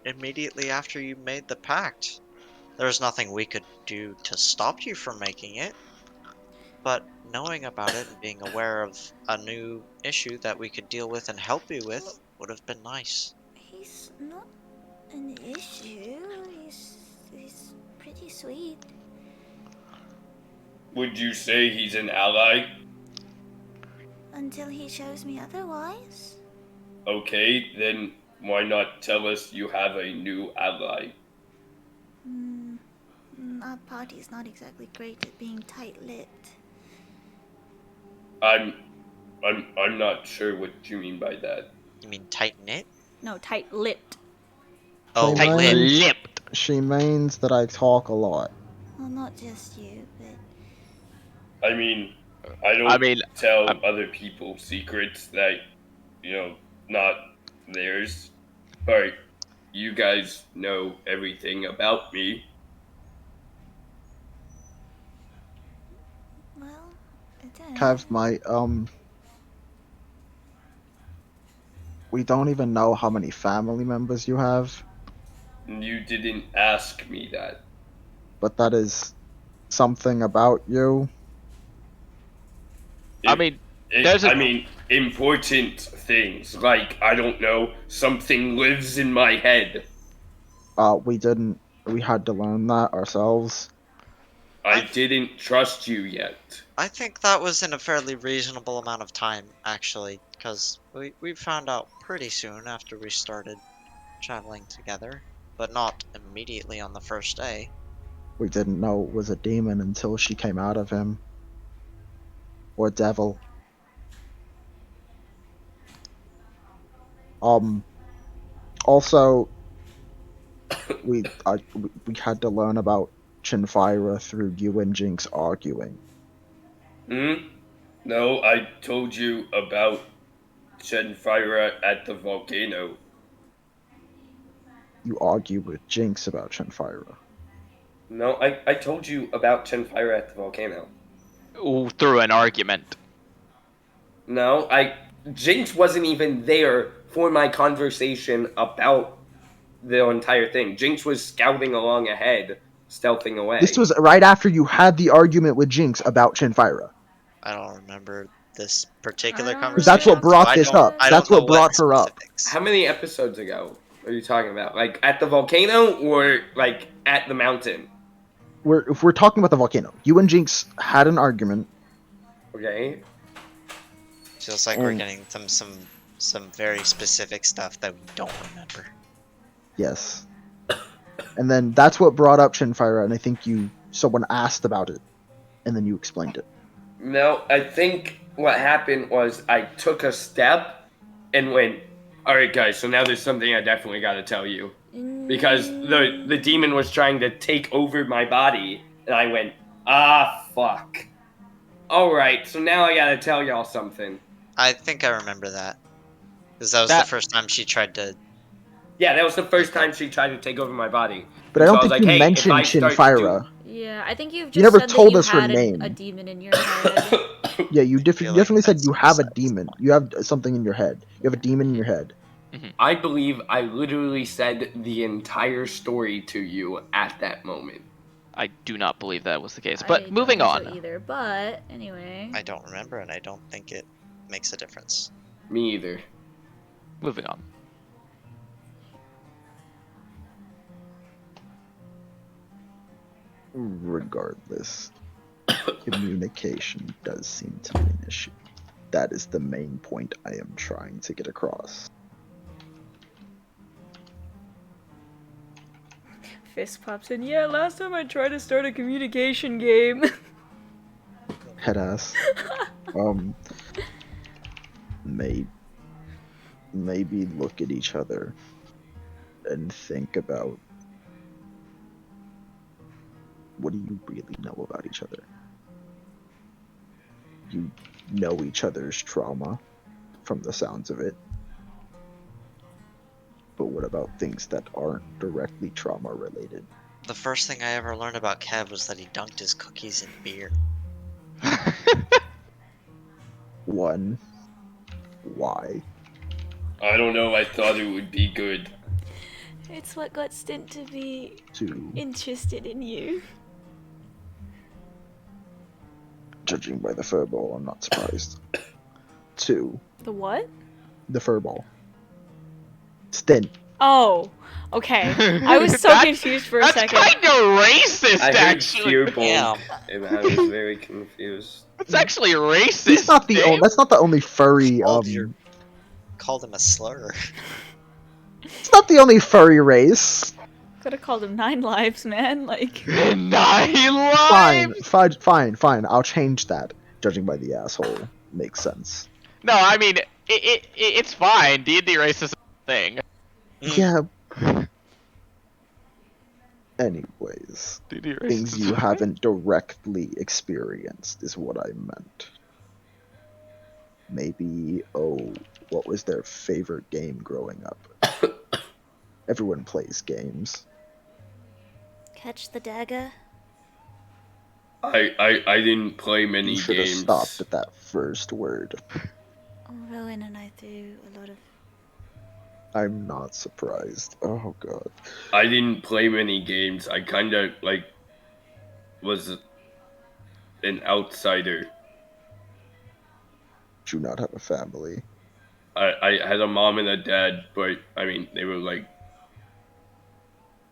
immediately after you made the pact. There was nothing we could do to stop you from making it. But knowing about it and being aware of a new issue that we could deal with and help you with would have been nice. He's not an issue. He's pretty sweet. Would you say he's an ally? Until he shows me otherwise. Okay, then why not tell us you have a new ally? Our party's not exactly great at being tight-lipped. I'm not sure what you mean by that. You mean tight-knit? No, tight-lipped. Oh, Tight lip. Lipped. She means that I talk a lot. Well, not just you, but I mean, I don't tell I'm- other people secrets that, not theirs. But you guys know everything about me. well, I don't know. Kev might, we don't even know how many family members you have, You didn't ask me that. but that is something about you. I mean, there's a- important things. Like, I don't know, something lives in my head. We had to learn that ourselves. I didn't trust you yet. I think that was in a fairly reasonable amount of time, actually, because we found out pretty soon after we started traveling together, but not immediately on the first day. We didn't know it was a demon until she came out of him. Or devil. Also, we had to learn about Chinfira through you and Jinx arguing. No, I told you about Chenfira at the volcano. You argued with Jinx about Chinfira. No, I told you about Chenfira at the volcano. Ooh, through an argument. No, Jinx wasn't even there for my conversation about the entire thing. Jinx was scouting along ahead, stealthing away. This was right after you had the argument with Jinx about Chinfira. I don't remember this particular I don't conversation. Because that's what brought so this I don't- up. I That's don't know what brought her up. specifics. How many episodes ago are you talking about? Like at the volcano or like at the mountain? If we're talking about the volcano, you and Jinx had an argument. Okay. Feels like we're getting some very specific stuff that we don't remember. Yes. And then that's what brought up Chinfira, and I think someone asked about it, and then you explained it. No, I think what happened was I took a step and went, alright guys, so now there's something I definitely gotta tell you. Because the demon was trying to take over my body, and I went, fuck. Alright, so now I gotta tell y'all something. I think I remember that. Because that was the first time she tried to... Yeah, that was the first time she tried to take over my body. But I So don't was think like, you hey, mentioned if I start Chinfira. Yeah, I think you've just You never said told that us you her had name. a demon in your head. Yeah, you feel like definitely said that's you have a what it demon. You have something in your head. You have a demon in your head. I believe I literally said the entire story to you at that moment. I do not believe that was the case. I But don't moving think on. so either, but anyway. I don't remember, and I don't think it makes a difference. Me either. Moving on. Regardless, communication does seem to be an issue. That is the main point I am trying to get across. Fist pops in. Yeah, last time I tried to start a communication game. Headass. Maybe look at each other and think about, what do you really know about each other? You know each other's trauma, from the sounds of it. But what about things that aren't directly trauma related? The first thing I ever learned about Kev was that he dunked his cookies in beer. One. Why? I don't know. I thought it would be good. It's what got Stint to be 2. interested in you. Judging by the furball, I'm not surprised. 2. The what? The furball. Stint. Oh, okay. I was so That's- confused for a That's second. kind of racist, I heard actually. furball, Yeah. and I was very confused. It's actually racist. He's not the Dave. only. That's not the only furry. Called him a slur. It's not the only furry race. Could have called him 9 lives, man. Like, 9 Fine, lives. fine. I'll change that. Judging by the asshole, makes sense. No, I mean it's fine. D&D racism is a thing. Yeah. Anyways, D&D things you haven't directly experienced is what I meant. Maybe, what was their favorite game growing up? Everyone plays games. Catch the dagger. I didn't play many You should have games. stopped at that first word. Oh, Rowan and I threw a lot of. I'm not surprised. Oh god. I didn't play many games. I kind of like was an outsider. Do not have a family. I had a mom and a dad, but I mean they were like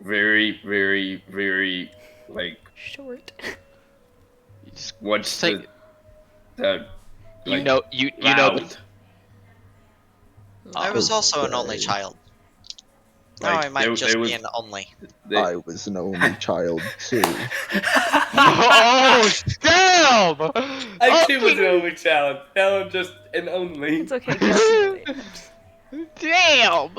very, very, very like short. what's Say- the You like, know you know loud. the, I was also an only Okay. child. Now Like, I might there just was- be an only. I was an only child too. Oh damn! I too was an only child. Now I'm just an only. It's okay. Justin. Damn!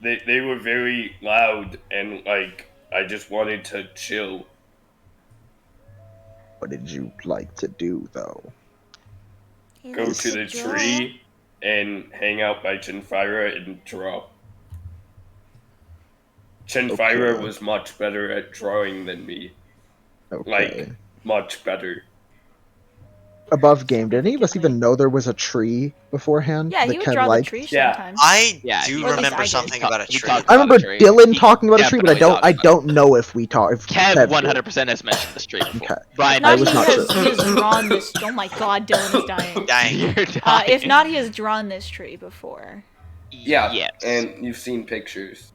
They were very loud and like I just wanted to chill. What did you like to do though? He Go likes to the draw. tree and hang out by Chinfira and draw. Chinfira Okay. was much better at drawing than me. Okay. Like, much better. Above game, did any of us even know there was a tree beforehand? Yeah, that he would Ken draw the liked? tree Yeah. sometimes. I Yeah, do or at least I remember did. something He about a talked- he tree. talked I remember about a tree. Dylan He talking about a tree, but definitely talked I about it. don't know if we talked. If Kev did. 100% has mentioned this tree before. Okay. Brian, Not I was he not has, sure. he has drawn this. Oh my god, Dylan is dying. Dang. You're If dying. not, he has drawn this tree before. Yeah, Yes. and you've seen pictures.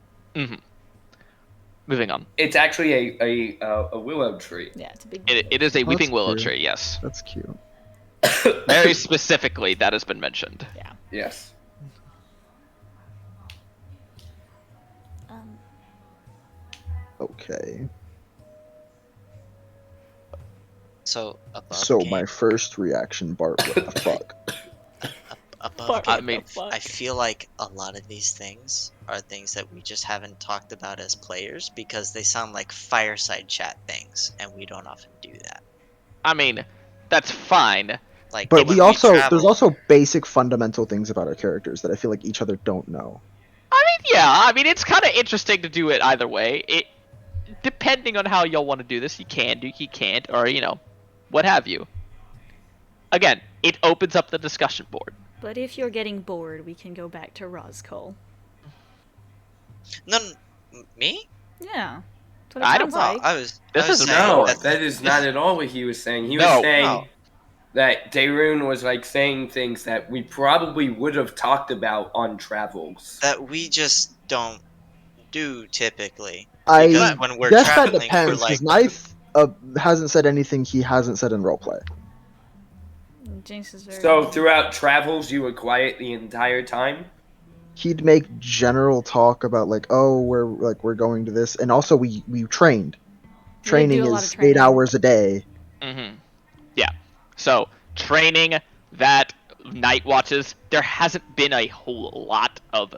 Moving on. It's actually a willow tree. Yeah, it's a big. It is a That's weeping willow cute. tree. Yes. That's cute. Very specifically, that has been mentioned. Yes. Um, Okay. So above So game, my first reaction, Bart, what the fuck? above Fuck, game, I mean, fuck? I feel like a lot of these things are things that we just haven't talked about as players because they sound like fireside chat things, and we don't often do that. I mean, that's fine. Like, But when we also travel- there's also basic fundamental things about our characters that I feel like each other don't know. I mean, yeah. I mean, it's kind of interesting to do it either way. It, depending on how y'all want to do this, you can do, you can't, or what have you. Again, it opens up the discussion board. But if you're getting bored, we can go back to Roscoe. No, me? Yeah. That's what it I don't sounds No, like. I was. This I was is saying No, that- that is not at all what he was saying. He No. was saying No. that Dayrun was like saying things that we probably would have talked about on travels. that we just don't do typically. I Because when we're guess that traveling, we're depends like, because Knife hasn't said anything he hasn't said in roleplay. Jinx is very. So throughout travels, you were quiet the entire time. He'd make general talk about like, oh, we're going to this, and also we trained. do Training a lot is of training. 8 hours a day. Yeah. So training, that, night watches. There hasn't been a whole lot of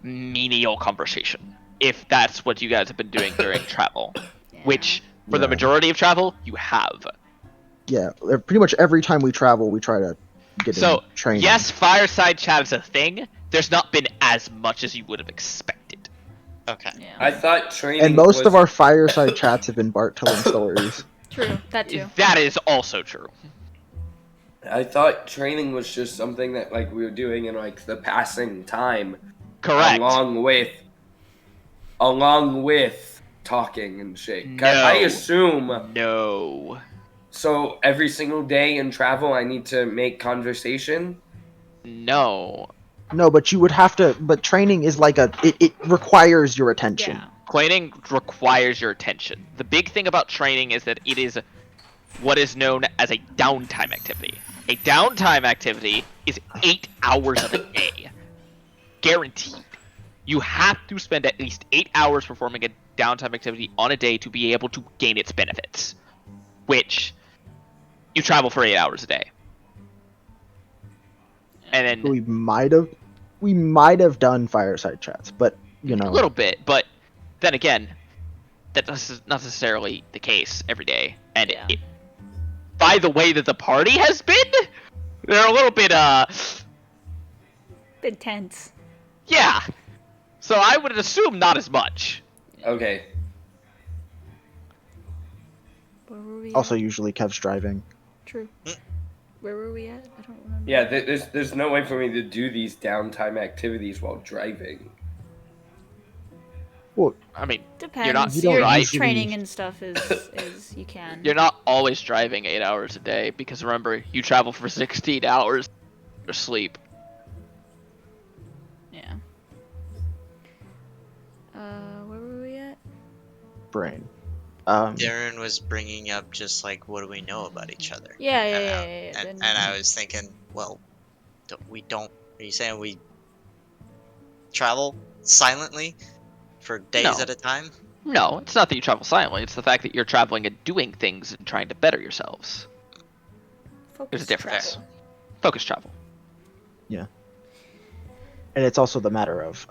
menial conversation, if that's what you guys have been doing during travel. Yeah. Which, for the Yeah. majority of travel, you have. Yeah, pretty much every time we travel, we try to get So, in training. yes, fireside chat is a thing. There's not been as much as you would have expected. Okay. Yeah. I thought training. And most was, of our fireside chats have been Bart telling stories. True. That too. That is also true. I thought training was just something that like we were doing in like the passing time, Correct. along with talking and shit. No. I assume No. so. Every single day in travel, I need to make conversation. No. No, but you would have to. But training is like it requires your attention. Yeah. Training requires your attention. The big thing about training is that it is what is known as a downtime activity. A downtime activity is 8 hours of a day. Guaranteed. You have to spend at least 8 hours performing a downtime activity on a day to be able to gain its benefits. Which, you travel for 8 hours a day. And then We might have done fireside chats, but you know, a little bit, but then again, that's not necessarily the case every day. And Yeah. by the way that the party has been, they're a little bit Bit tense. yeah. So I would assume not as much. Okay. Where were we? also at? usually Kev's driving. True. Where were we at? I don't remember. Yeah. There's no way for me to do these downtime activities while driving. Well, I mean, Depends. You're not- you don't Your usually- training and stuff is you can. you're not always driving 8 hours a day because remember, you travel for 16 hours to sleep. Yeah. Where were we at? brain. Darren was bringing up just like, what do we know about each other? Yeah, And, yeah. And I was thinking, well, we don't. Are you saying we travel silently for days No. at a time? No, it's not that you travel silently. It's the fact that you're traveling and doing things and trying to better yourselves. There's a difference. Focus travel. And it's also the matter of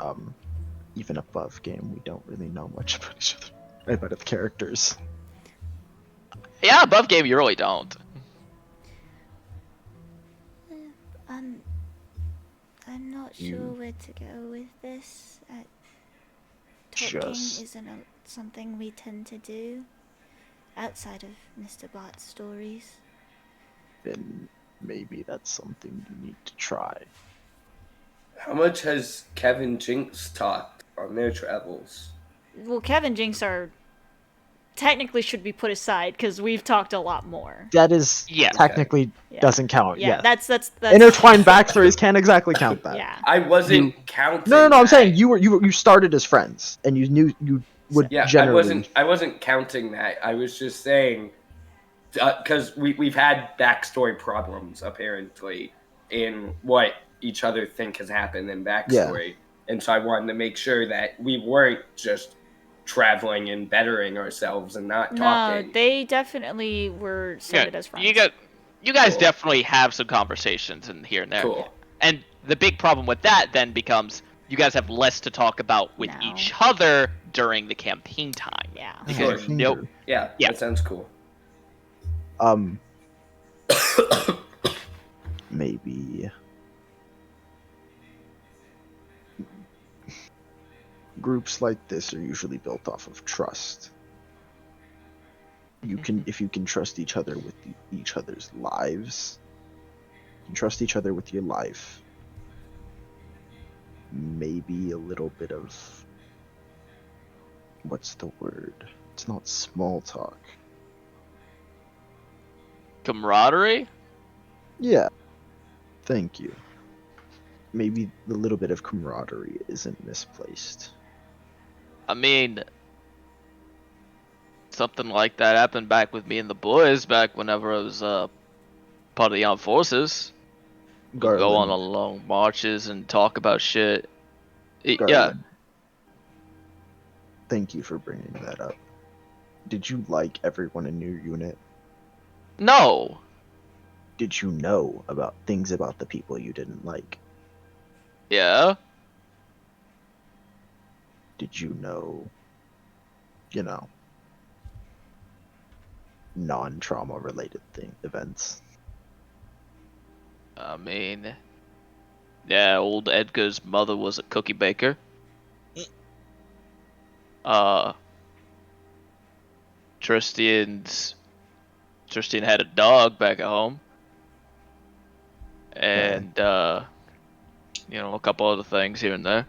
even above game, we don't really know much about each other, about the characters. Yeah, above game you really don't. I'm not You- sure where to go with this. Talking Just- isn't something we tend to do outside of Mr. Bart's stories. Then maybe that's something you need to try. How much has Kevin Jinx talked on their travels? Well, Kevin Jinx are technically should be put aside because we've talked a lot more. That is Yeah. technically Yeah. doesn't count. Yeah, Yeah, that's intertwined backstories can't exactly count that. Yeah. I wasn't counting. No, I'm that. saying you started as friends, and you knew you would Yeah, generally. I wasn't counting that. I was just saying because we've had backstory problems apparently in what each other think has happened in backstory, and so I wanted to make sure that we weren't just traveling and bettering ourselves and not No, talking. they definitely were started as friends. You guys Cool. definitely have some conversations in here and there. Cool. And the big problem with that then becomes you guys have less to talk about with No. each other during the campaign time. Yeah. Because Sure. no, Yeah, Yeah. that sounds cool. Maybe groups like this are usually built off of trust. If you can trust each other with each other's lives, you can trust each other with your life. Maybe a little bit of what's the word? It's not small talk. camaraderie? Yeah. Thank you. Maybe the little bit of camaraderie isn't misplaced. I mean, something like that happened back with me and the boys back whenever I was part of the armed forces. We'd go on Garland, long marches and talk about shit. Yeah, Garland, thank you for bringing that up. Did you like everyone in your unit? no. Did you know about things about the people you didn't like? Yeah. Did you know, non-trauma related events? I mean, yeah, old Edgar's mother was a cookie baker. Tristan had a dog back at home, and you know, a couple other things here and there.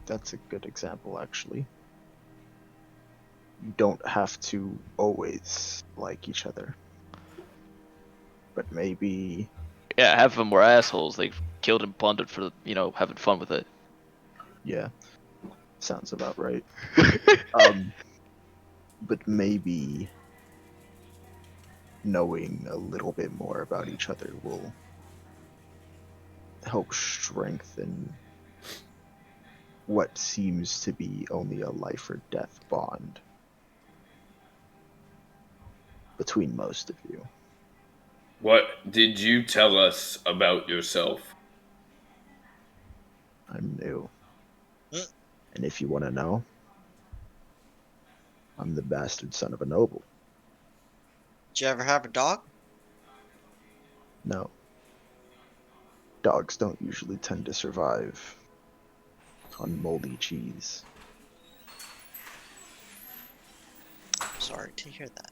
That's a good example, actually. You don't have to always like each other. But maybe... Yeah, half of them were assholes. They killed and plundered for, you know, having fun with it. Yeah. Sounds about right. But maybe knowing a little bit more about each other will help strengthen what seems to be only a life or death bond between most of you. What did you tell us about yourself? I'm new. Hmm. And if you want to know, I'm the bastard son of a noble. Did you ever have a dog? No. Dogs don't usually tend to survive on moldy cheese. I'm sorry to hear that.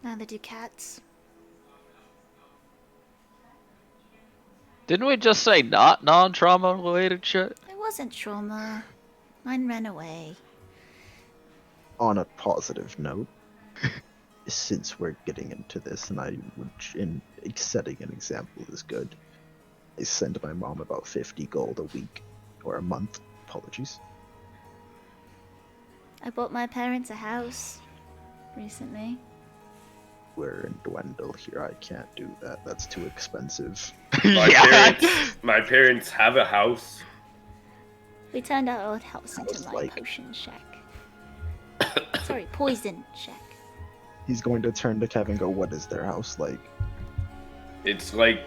Neither do cats. Didn't we just say not non-trauma related shit? It wasn't trauma. Mine ran away. On a positive note, since we're getting into this, and I would, in setting an example is good, I send my mom about 50 gold a week, or a month, apologies. I bought my parents a house recently. We're in Dwendal here, I can't do that, that's too expensive. My parents have a house. We turned our old house into House my like- potion shack. Sorry, poison shack. He's going to turn to Kevin and go, what is their house like? It's like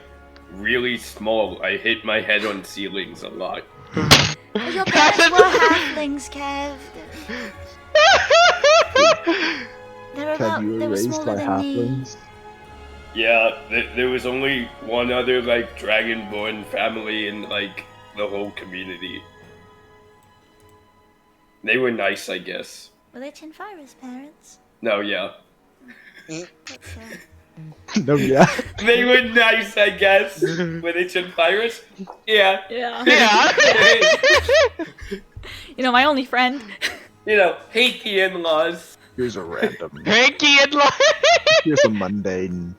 really small. I hit my head on ceilings a lot. Well, your parents were halflings, Kev. They were Kev, you they were were raised smaller by than me. halflings? Yeah, there was only one other like dragonborn family in like the whole community. They were nice, I guess. Were they Chinfira's parents? No, yeah. That's, No, yeah. They were nice, I guess. Were they Chinfires? Yeah. Yeah. Yeah. You know, my only friend. You know, hate the in-laws. Here's a random, Hanky and like. here's a mundane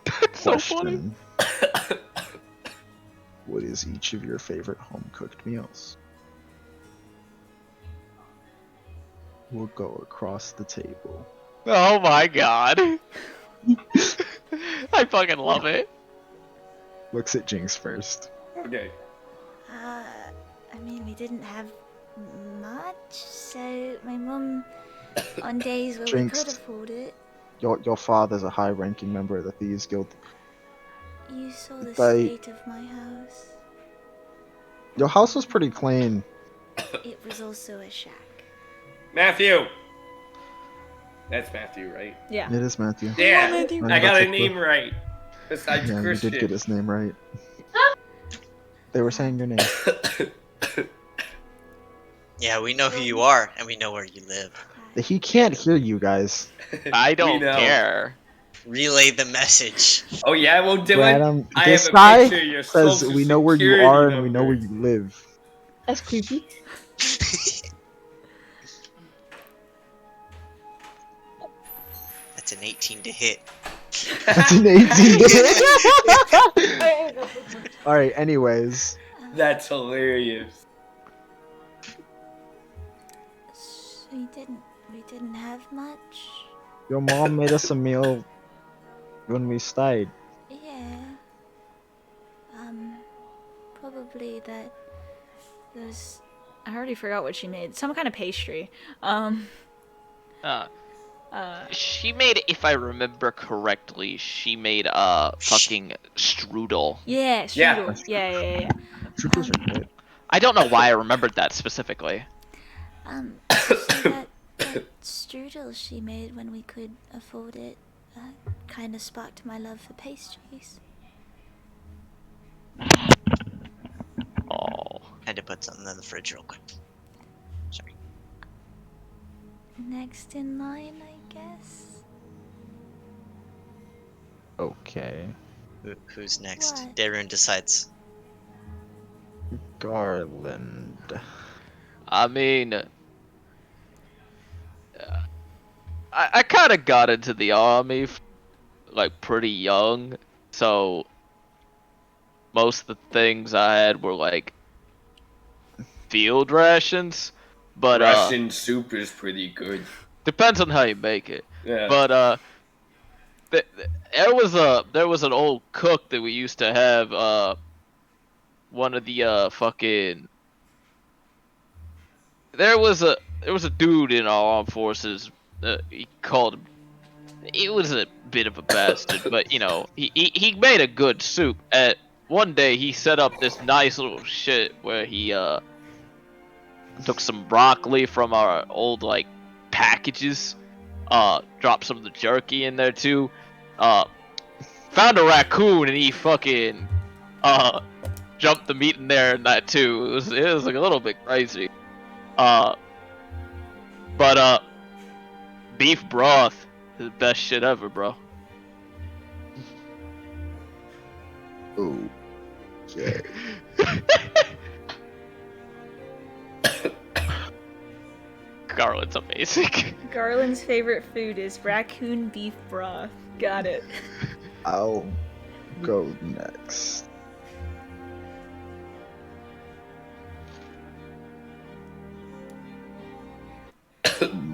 That's so funny. question. What is each of your favorite home-cooked meals? We'll go across the table. Oh my god. I fucking love it. Looks at Jinx first. Okay. I mean, we didn't have much, so my mum, on days where we Jinx. could afford it, Your father's a high-ranking member of the Thieves Guild. you saw the They- state of my house. Your house was pretty clean. It was also a shack. Matthew! That's Matthew, right? Yeah. It is Matthew. Yeah, Matthew. I got a That's a name right. Besides Yeah, you Christian. did get his name right. They were saying your name. Yeah, we know who you are, and we know where you live. He can't hear you guys. I We don't know. care. Relay the message. Oh yeah, well Dylan, Adam, I this have a guy picture of your says social we know where you security are and we know number." where you live. That's creepy. That's an 18 to hit. That's an 18. Alright, anyways. That's hilarious. So we didn't have much. Your mom made us a meal when we stayed. Yeah. Probably that those. I already forgot what she made. Some kind of pastry. She made, if I remember correctly, she made fucking strudel. Yeah, Yeah. strudel. Yeah. Strudels are good. I don't know why I remembered that specifically. So that strudel she made when we could afford it, kind of sparked my love for pastries. Oh. Had to put put something in the fridge real quick. Sorry. Next in line, I guess. Okay. Who's next? What? Darun decides. Garland. I mean, I kind of got into the army like pretty young, so most of the things I had were like field rations, but Russian soup is pretty good. depends on how you make it. Yeah. But there was an old cook that we used to have. One of the fucking there was a dude in our armed forces. He called him. He was a bit of a bastard, but you know he made a good soup. At one day he set up this nice little shit where he took some broccoli from our old like packages, dropped some of the jerky in there too, found a raccoon and he fucking jumped the meat in there and that too. It was like a little bit crazy. But beef broth is the best shit ever, bro. Okay. Garland's amazing. Garland's favorite food is raccoon beef broth. Got it. I'll go next.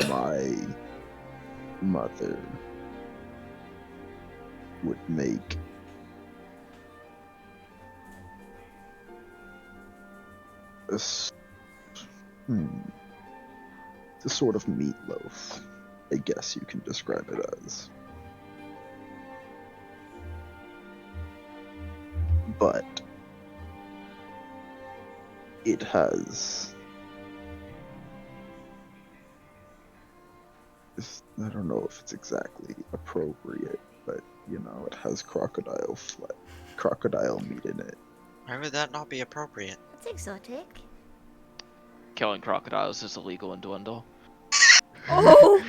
My mother would make a sort of meatloaf, I guess you can describe it as. But it has, I don't know if it's exactly appropriate, but you know, it has crocodile meat in it. Why would that not be appropriate? It's exotic. Killing crocodiles is illegal in Dwindle. Oh!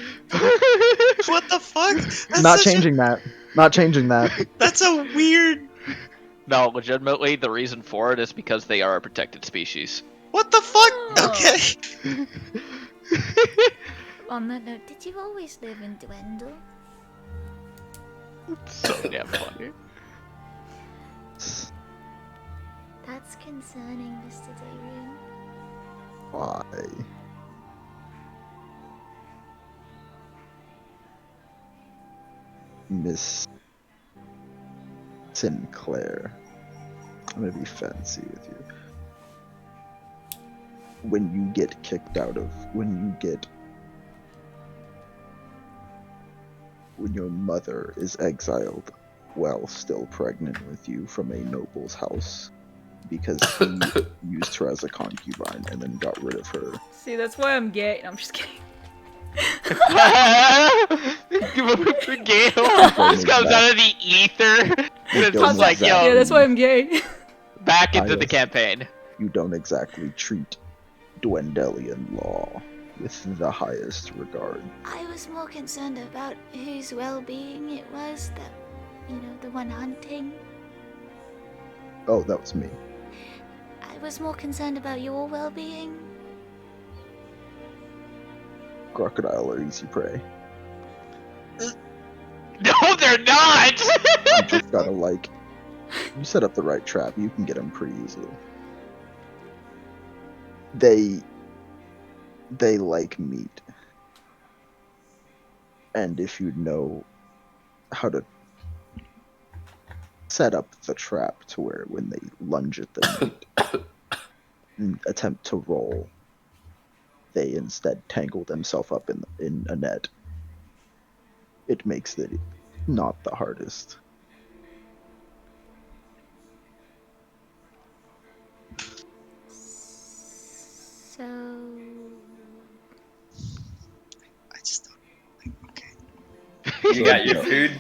What the fuck? That's Not such a- changing that. Not changing that. That's a weird. No, legitimately, the reason for it is because they are a protected species. What the fuck? Oh. Okay. On that note, did you always live in Dwindle? So damn funny. That's concerning, Mr. Darien. Why? Miss Sinclair. I'm gonna be fancy with you. When you get kicked out of, when your mother is exiled while still pregnant with you from a noble's house because he used her as a concubine and then got rid of her. See, that's why I'm gay. No, I'm just kidding. Gale just comes out of the ether. It's Don't just like, Yeah, yo, that's why I'm gay. back into the Yes. campaign. You don't exactly treat Dwendalian law with the highest regard. I was more concerned about whose well-being it was that, the one hunting. Oh, that was me. I was more concerned about your well-being. Crocodile are easy prey. No, they're not! You just gotta you set up the right trap, you can get them pretty easily. They like meat. And if you know how to set up the trap to where when they lunge at the meat and attempt to roll, they instead tangle themselves up in a net. It makes it not the hardest. So... I just don't. Okay. You got your food?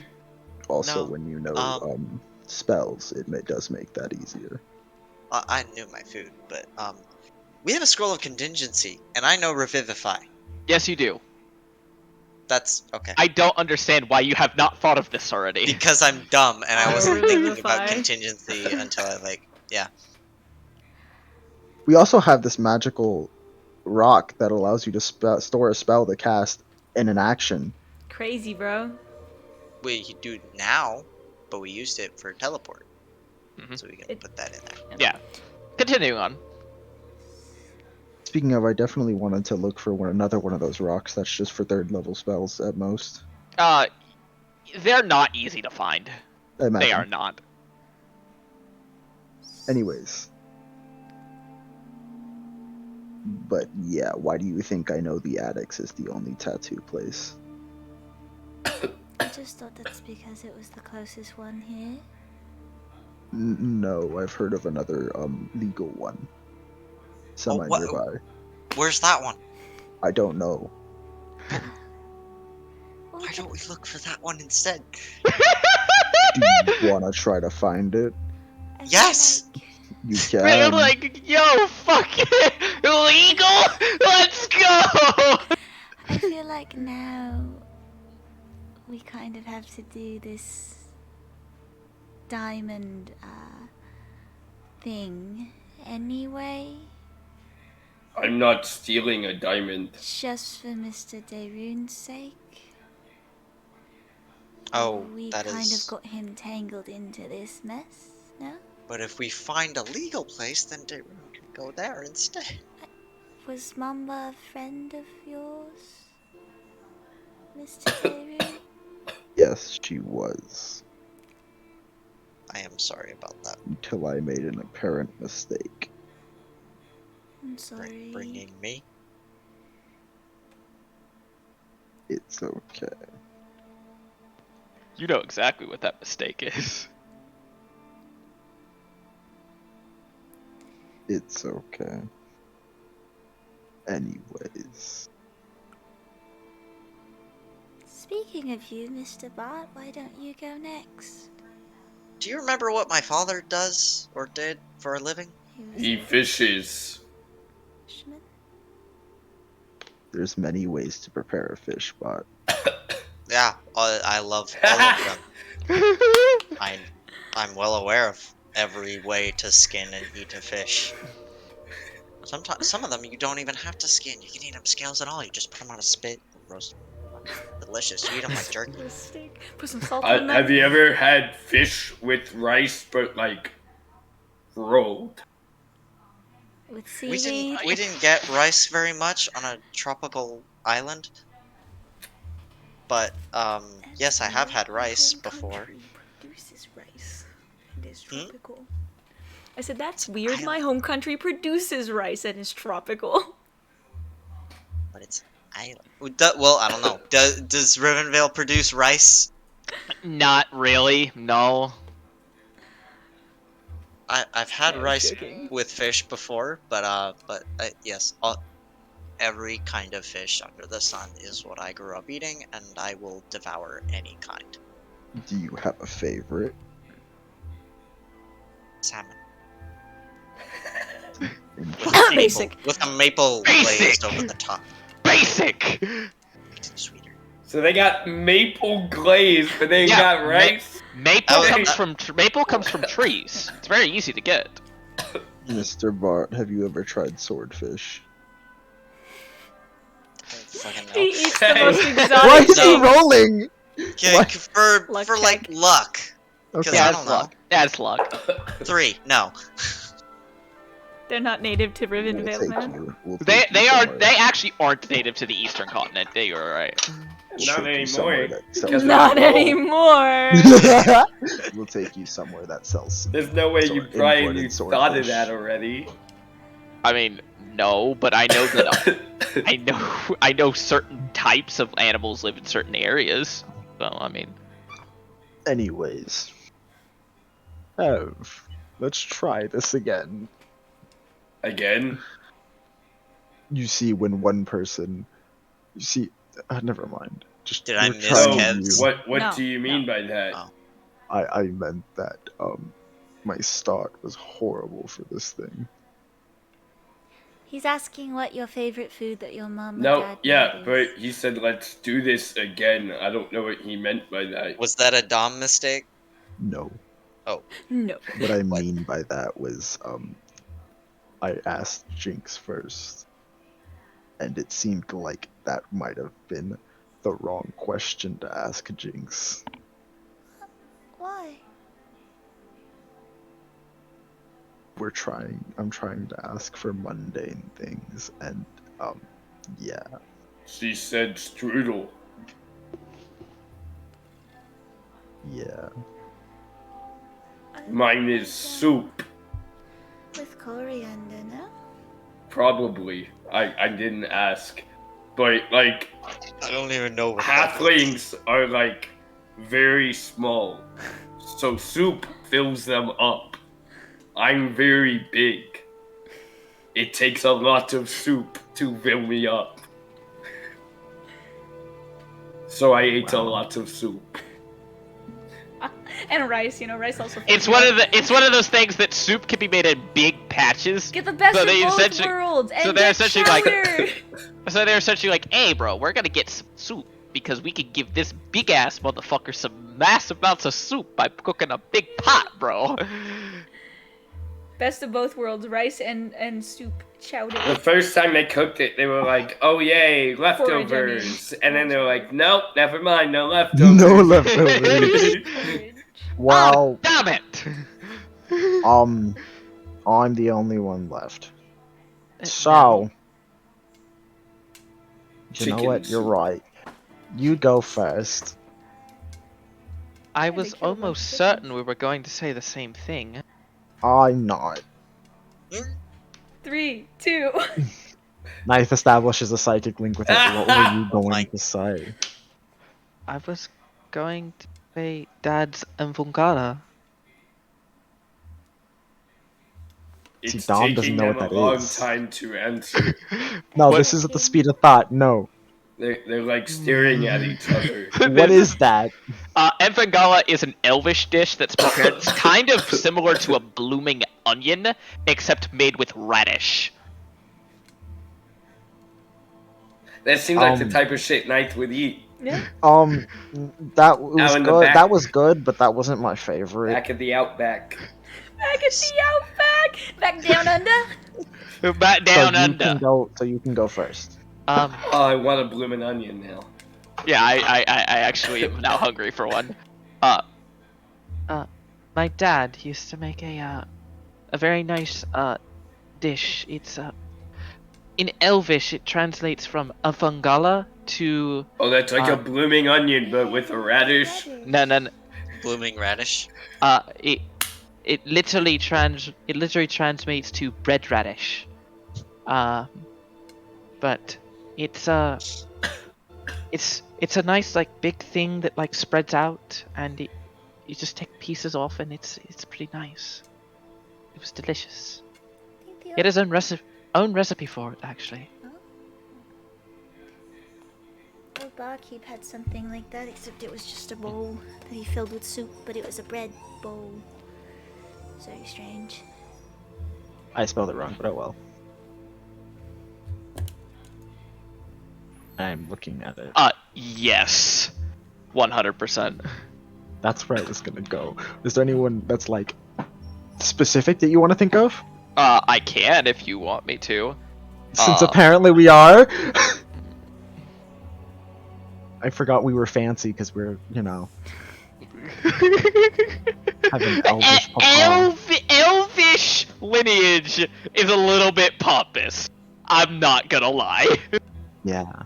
Also, No, when you know spells, does make that easier. I knew my food, but We have a scroll of contingency, and I know revivify. Yes, you do. That's okay. I don't understand why you have not thought of this already. Because I'm dumb and I wasn't thinking about Revivify. contingency until I yeah. We also have this magical rock that allows you to store a spell to cast in an action. Crazy, bro. We do it now, but we used it for teleport. Mhm. So we can put that in there. Yeah. Continuing on. Speaking of, I definitely wanted to look for another one of those rocks that's just for 3rd level spells at most. They're not easy to find. I imagine. They are not. Anyways. But yeah, why do you think I know the Addicts is the only tattoo place? I just thought that's because it was the closest one here. No, I've heard of another legal one. Semi nearby. Where's that one? I don't know. Well, Why don't we look for that one instead? Do you wanna try to find it? I feel Yes! like- You Man, can. like, yo, fuck it! Illegal? Let's go! I feel like now we kind of have to do this diamond thing anyway, I'm not stealing a diamond. just for Mr. Daeroon's sake. Oh, We that kind is. of got him tangled into this mess, no? But if we find a legal place, then we can go there instead. Was Mamba a friend of yours, Mr. Daeroon? Yes, she was. I am sorry about that. Until I made an apparent mistake. I'm sorry. Bringing me. It's okay. You know exactly what that mistake is. It's okay. Anyways. Speaking of you, Mr. Bart, why don't you go next? Do you remember what my father does or did for a living? was He a fishes. fisherman. There's many ways to prepare a fish, but Yeah, I love all of them. I'm well aware of every way to skin and eat a fish. Sometimes some of them you don't even have to skin. You can eat them scales and all. You just put them on a spit, roast them. Delicious. You eat them like jerky. Little steak. Put some salt on that. Have you ever had fish with rice, but like rolled? With We seaweed. didn't get rice very much on a tropical island. But yes, I have had rice before. Produces rice. It is Hmm? tropical. I said that's weird. I- My home country produces rice and is tropical. But it's island. Well, I don't know. Does Rivenvale produce rice? Not really, no. I've had I'm rice joking. with fish before, but yes, every kind of fish under the sun is what I grew up eating, and I will devour any kind. do you have a favorite? Salmon. Basic. With a maple Basic. glazed over the top. Basic! Makes it sweeter. So they got maple glaze, but they Yeah, got rice. Maple Oh, comes from trees. It's very easy to get. Mr. Bart, have you ever tried swordfish? I don't fucking He know. eats the most Why exotic is he No. rolling? Yeah, What? for Luck like check. luck. Okay. I Yeah, don't it's know. luck. Yeah, it's luck. 3. No. They're not native to We'll Rivenvale, take man. you. We'll They take you somewhere. they actually aren't native to the eastern continent. They are right. We'll Not take you somewhere anymore. that sells Because Not we know. anymore. We'll take you somewhere that sells. There's no way you Sword- Brian imported you swordfish. thought of that already. I mean, no, but I know that I know certain types of animals live in certain areas. So I mean, Anyways. Let's try this again. Again? You see, when one person. You see. Never mind. Just Did I we're miss trying Kev's? you- What No, do you mean no. by that? Oh. I meant that my start was horrible for this thing. He's asking what your favorite food that your mom or No, dad yeah, made is. but he said let's do this again. I don't know what he meant by that. Was that a Dom mistake? No. No. What I What? mean by that was, I asked Jinx first, and it seemed like that might have been the wrong question to ask Jinx. Why? I'm trying to ask for mundane things, and, yeah. She said strudel. Yeah. Mine is soup. With coriander, no? Probably. I didn't ask. But, like, I don't even know what that was. halflings are, like, very small. So soup fills them up. I'm very big. It takes a lot of soup to fill me up. So I ate a Wow. lot of soup. And rice, rice also. It's one of those things that soup can be made in big patches. Get the best So of they both essentially- worlds and so they're get essentially like- chowder. So they're essentially like, hey bro, we're gonna get some soup because we could give this big ass motherfucker some massive amounts of soup by cooking a big pot, bro. Best of both worlds, rice and soup chowder. The first time they cooked it, they were like, "Oh yay, leftovers!" And then they were like, "Nope, never mind, no leftovers." No leftovers. Porridge. Wow. Oh, damn it! I'm the only one left. So, you know Chicken what? You're soup. right. You go first. I they was killed almost most certain we were going to say the same thing. I'm not. 3, 2. Knife establishes a psychic link with it. What were you Oh my- going to say? I was going to say Dad's Mvungara. It's See, Dom doesn't taking know them what a that long is. time to answer. No, What- this is at the speed of thought. No. They're like staring at each other. What is that? Mvungara is an elvish dish that's prepared. It's kind of similar to a blooming onion, except made with radish. That seems like the Um, type of shit Knight would eat. Yeah. That was Out in the good. back. That was good, but that wasn't my favorite. Back at the outback. Back at the outback. Back down under. Back down so you under. Can go, so you can go first. Oh, I want a blooming onion now. Yeah, I actually am now hungry for one. My dad used to make a very nice dish. It's in Elvish it translates from Avangala to Oh, that's like a blooming onion, but with a radish. no. Blooming radish. It literally translates to bread radish. But it's a nice like big thing that like spreads out, and you just take pieces off, and it's pretty nice. It was delicious. He had his own recipe for it, actually. Our barkeep had something like that, except it was just a bowl that he filled with soup, but it was a bread bowl. It's very strange. I spelled it wrong, but oh well. I'm looking at it. Yes, 100%. That's where I was gonna go. Is there anyone that's like specific that you want to think of? I can if you want me to. Since apparently we are. I forgot we were fancy because we're, having elvish papa. Elvish lineage is a little bit pompous. I'm not gonna lie. Yeah.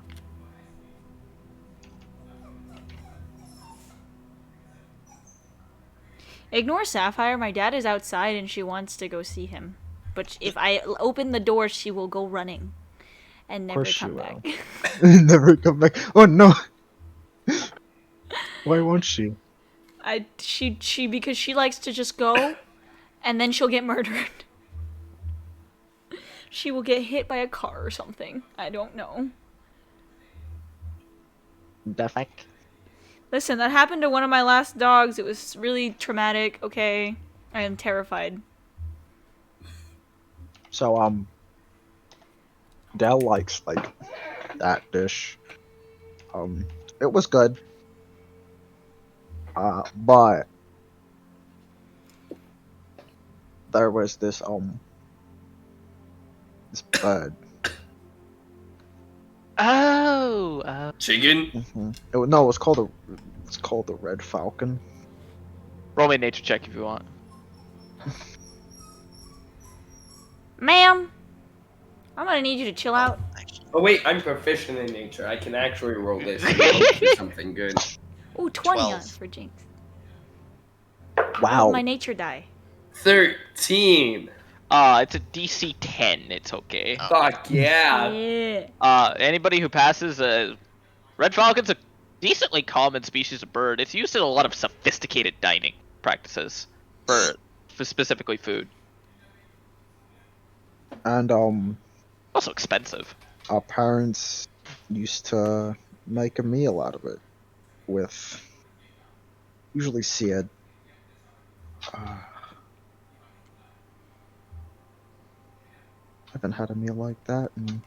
Ignore Sapphire. My dad is outside and she wants to go see him. But if I open the door, she will go running and never course she come will. back. Never come back. Oh no. Why won't she? She because she likes to just go and then she'll get murdered. She will get hit by a car or something. I don't know. The fuck? Listen, that happened to one of my last dogs. It was really traumatic, okay? I am terrified. So Dell likes like that dish. It was good. But there was this bird. Oh, Chicken? No, it's called the red falcon. roll me a nature check if you want. Ma'am, I'm gonna need you to chill out. Actually, Oh wait, I'm proficient in nature. I can actually roll this and hope for something good. Ooh, 20 on 12. for Jinx. Wow. My nature die. 13. It's a DC 10. It's okay. Fuck yeah. Yeah. Anybody who passes, red falcon's a decently common species of bird. It's used in a lot of sophisticated dining practices for specifically food. And Also expensive. our parents used to make a meal out of it with usually seared. Haven't had a meal like that in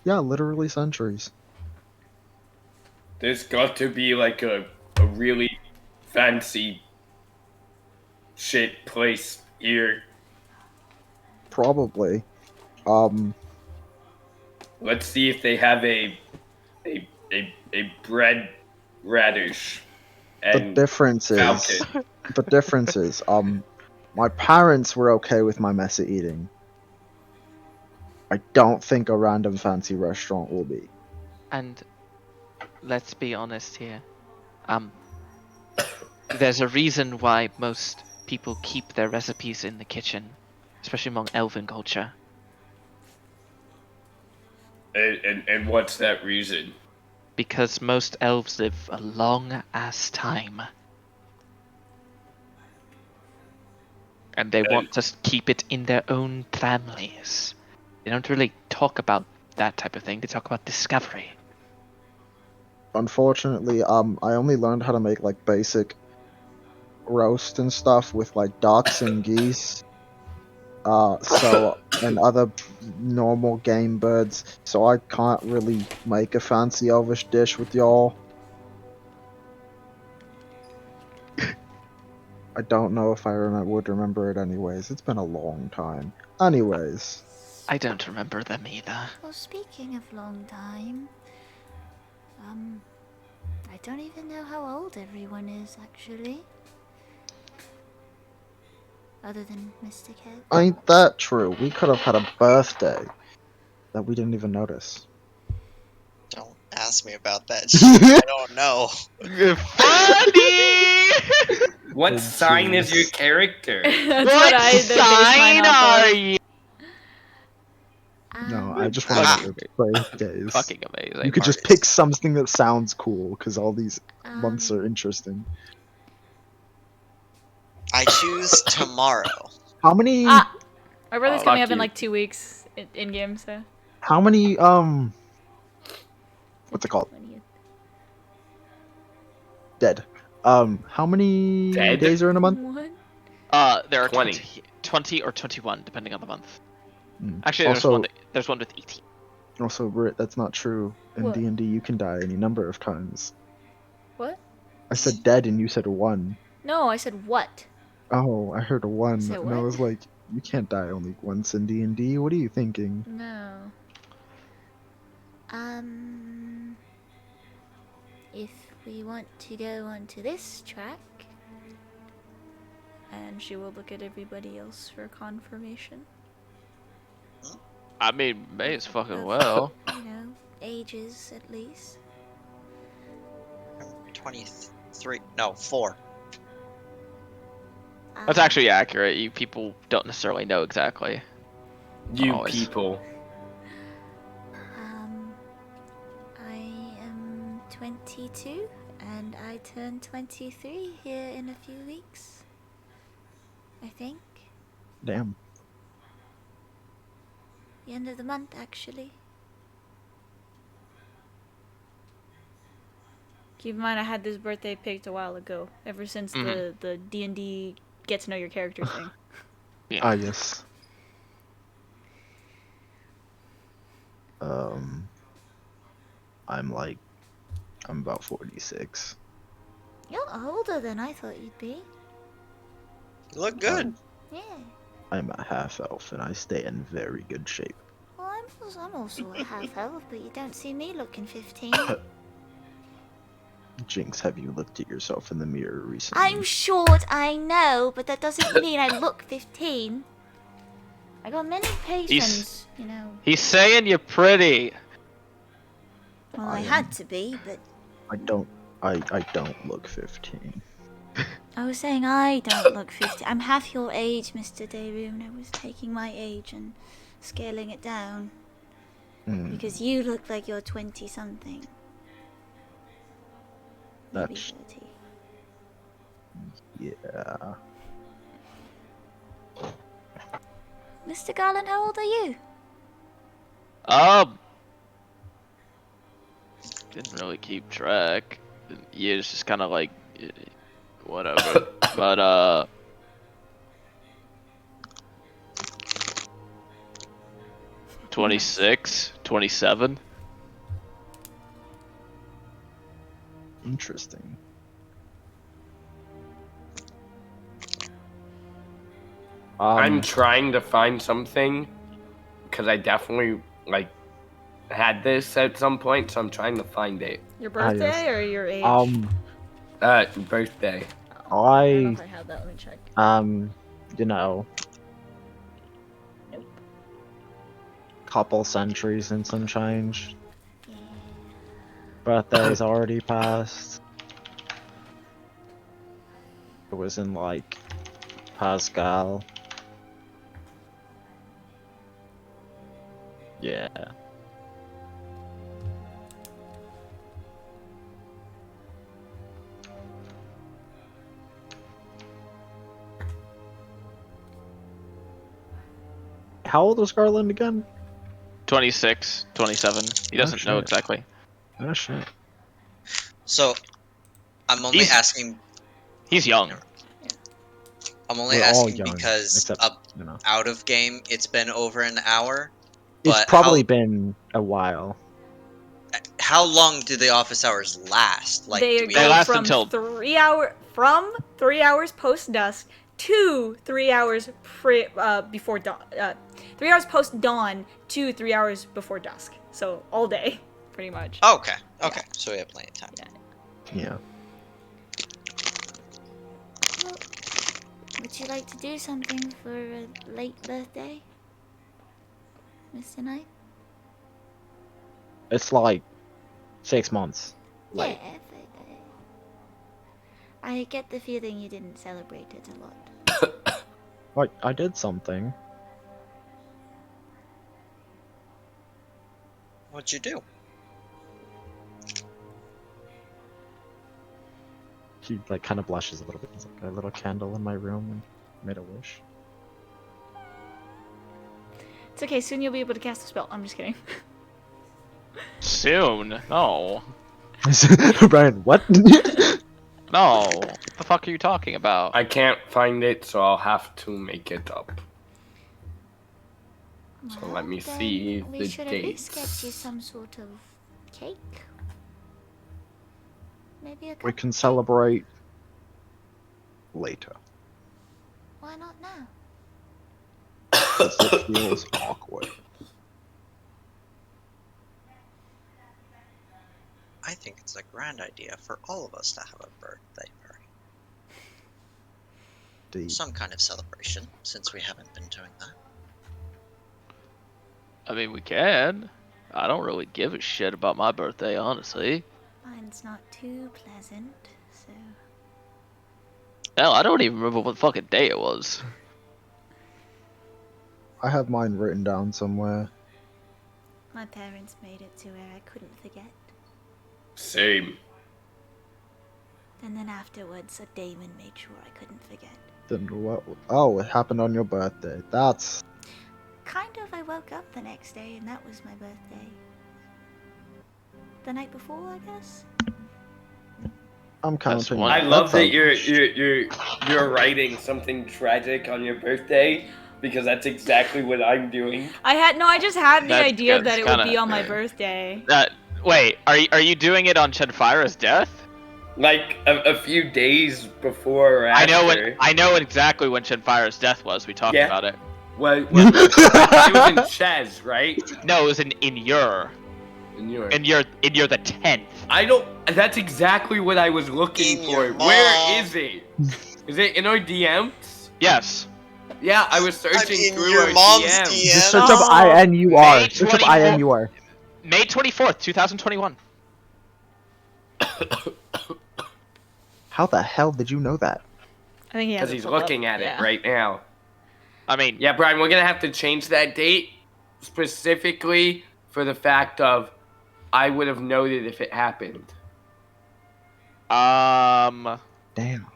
literally centuries. There's got to be like a really fancy shit place here. Probably. Let's see if they have a bread radish. The And difference is, my parents were okay with my messy eating. I don't think a random fancy restaurant will be. And let's be honest here. There's a reason why most people keep their recipes in the kitchen, especially among elven culture. and what's that reason? Because most elves live a long ass time. And they want to keep it in their own families. They don't really talk about that type of thing, they talk about discovery. Unfortunately, I only learned how to make like basic roast and stuff with like ducks and geese. And other normal game birds, so I can't really make a fancy elvish dish with y'all. I don't know if I would remember it anyways. It's been a long time. Anyways. I don't remember them either. Well, speaking of long time, I don't even know how old everyone is, actually. Other than Mystic Head. Ain't that true? We could have had a birthday that we didn't even notice. don't ask me about that shit. I don't know. Funny! What Oh, sign is jeez. your character? That's What I base mine sign off are of. you? No, I just want Fucking- to birthdays. Fucking amazing. You could just pick something that sounds cool, because all these months are interesting. I choose tomorrow. How many? My brother's Oh, coming fuck up in you. like 2 weeks in game, so. How many? What's it called? 20th. Dead. How many Dead? days are in a month? What? There are 20. 20 or 21, depending on the month. Hmm. Actually, there's one with 18. Also, Britt, that's not true. In What? D&D, you can die any number of times. What? I said dead, and you said one. No, I said what? Oh, I heard a one, Say and I what? was like, you can't die only once in D&D. What are you thinking? No. If we want to go onto this track, And she will look at everybody else for confirmation. I mean, may as fucking well. you know, ages at least. 23. No, 4. That's actually accurate. You people don't necessarily know exactly. You Always. people. I am 22, and I turn 23 here in a few weeks. I think. Damn. The end of the month, actually. Keep in mind, I had this birthday picked a while ago. Ever since the D&D get to know your character thing. Ah, yes. I'm about 46. You're older than I thought you'd be. You look good. Yeah. I'm a half elf and I stay in very good shape. Well, I'm also a half elf, but you don't see me looking 15. Jinx, have you looked at yourself in the mirror recently? I'm short, I know, but that doesn't mean I look 15. I got many patrons, you know. He's saying you're pretty. Well, I I am. had to be, but I don't look 15. I was saying I don't look 15. I'm half your age, Mr. Dayrune. I was taking my age and scaling it down. Because you look like you're 20-something. Maybe That's 30. yeah. Mr. Garland, how old are you? Didn't really keep track. Years just kind of like whatever. But 26, 27. Interesting. I'm trying to find something because I definitely like had this at some point, so I'm trying to find it. Your birthday yes. or your age? Birthday. I don't know I if I have that. Let me check. you know, Nope. couple centuries and some change. Birthday's already passed. It was in like Pascal. Yeah. How old is Garland again? 26, 27. He doesn't know shit. exactly. Oh shit. So, I'm only He's- asking. He's young. I'm only We're all asking young, because except, up you know. out of game, it's been over an hour. It's But probably been a while. how long do the office hours last? Like, They do we go last from until- 3 hours post dusk to 3 hours before dawn. 3 hours post dawn to 3 hours before dusk. So all day, pretty much. Oh, okay. Okay. So we have plenty of time. Yeah. Well, would you like to do something for a late birthday, Mr. Knight? It's like 6 months. Late. Yeah, but I get the feeling you didn't celebrate it a lot. I did something. What'd you do? He like kind of blushes a little bit. There's like a little candle in my room and made a wish. It's okay, soon you'll be able to cast a spell. I'm just kidding. Soon? No. Brian, what? No. What the fuck are you talking about? I can't find it, so I'll have to make it up. So let me Well, see then we the should at least get dates. you some sort of cake. Maybe a We cup. can celebrate later. Why not now? 'Cause it feels awkward. I think it's a grand idea for all of us to have a birthday party. Some kind of celebration, since we haven't been doing that. I mean, we can. I don't really give a shit about my birthday, honestly. Mine's not too pleasant, so. Hell, I don't even remember what fucking day it was. I have mine written down somewhere. My parents made it to where I couldn't forget. Same. And then afterwards, a daemon made sure I couldn't forget. Then what? Oh, it happened on your birthday. That's Kind of, I woke up the next day and that was my birthday. The night before, I guess? I'm counting. one- I That love that sounds- you're writing something tragic on your birthday because that's exactly what I'm doing. I just had the That's idea good. that It's it would kinda- be on my birthday. Wait, are you doing it on Shenfira's death? Like a few days before or after. I know exactly when Shenfira's death was. We talked Yeah. about it. Well, it was in Ches, right? No, it was in Ur. In your. In Ur the 10th. I don't. That's exactly what I was looking In for. your Where mom. is it? Is it in our DMs? Yes. Yeah, I was searching in through your our mom's DMs. DM. Just search up Oh. INUR. May Search up 24 INUR. May 24th, 2021. How the hell did you know that? I think he has Because it he's pulled up. looking at Yeah. it right now. I mean, Yeah, Brian, we're gonna have to change that date specifically for the fact of I would have noted if it happened. Damn.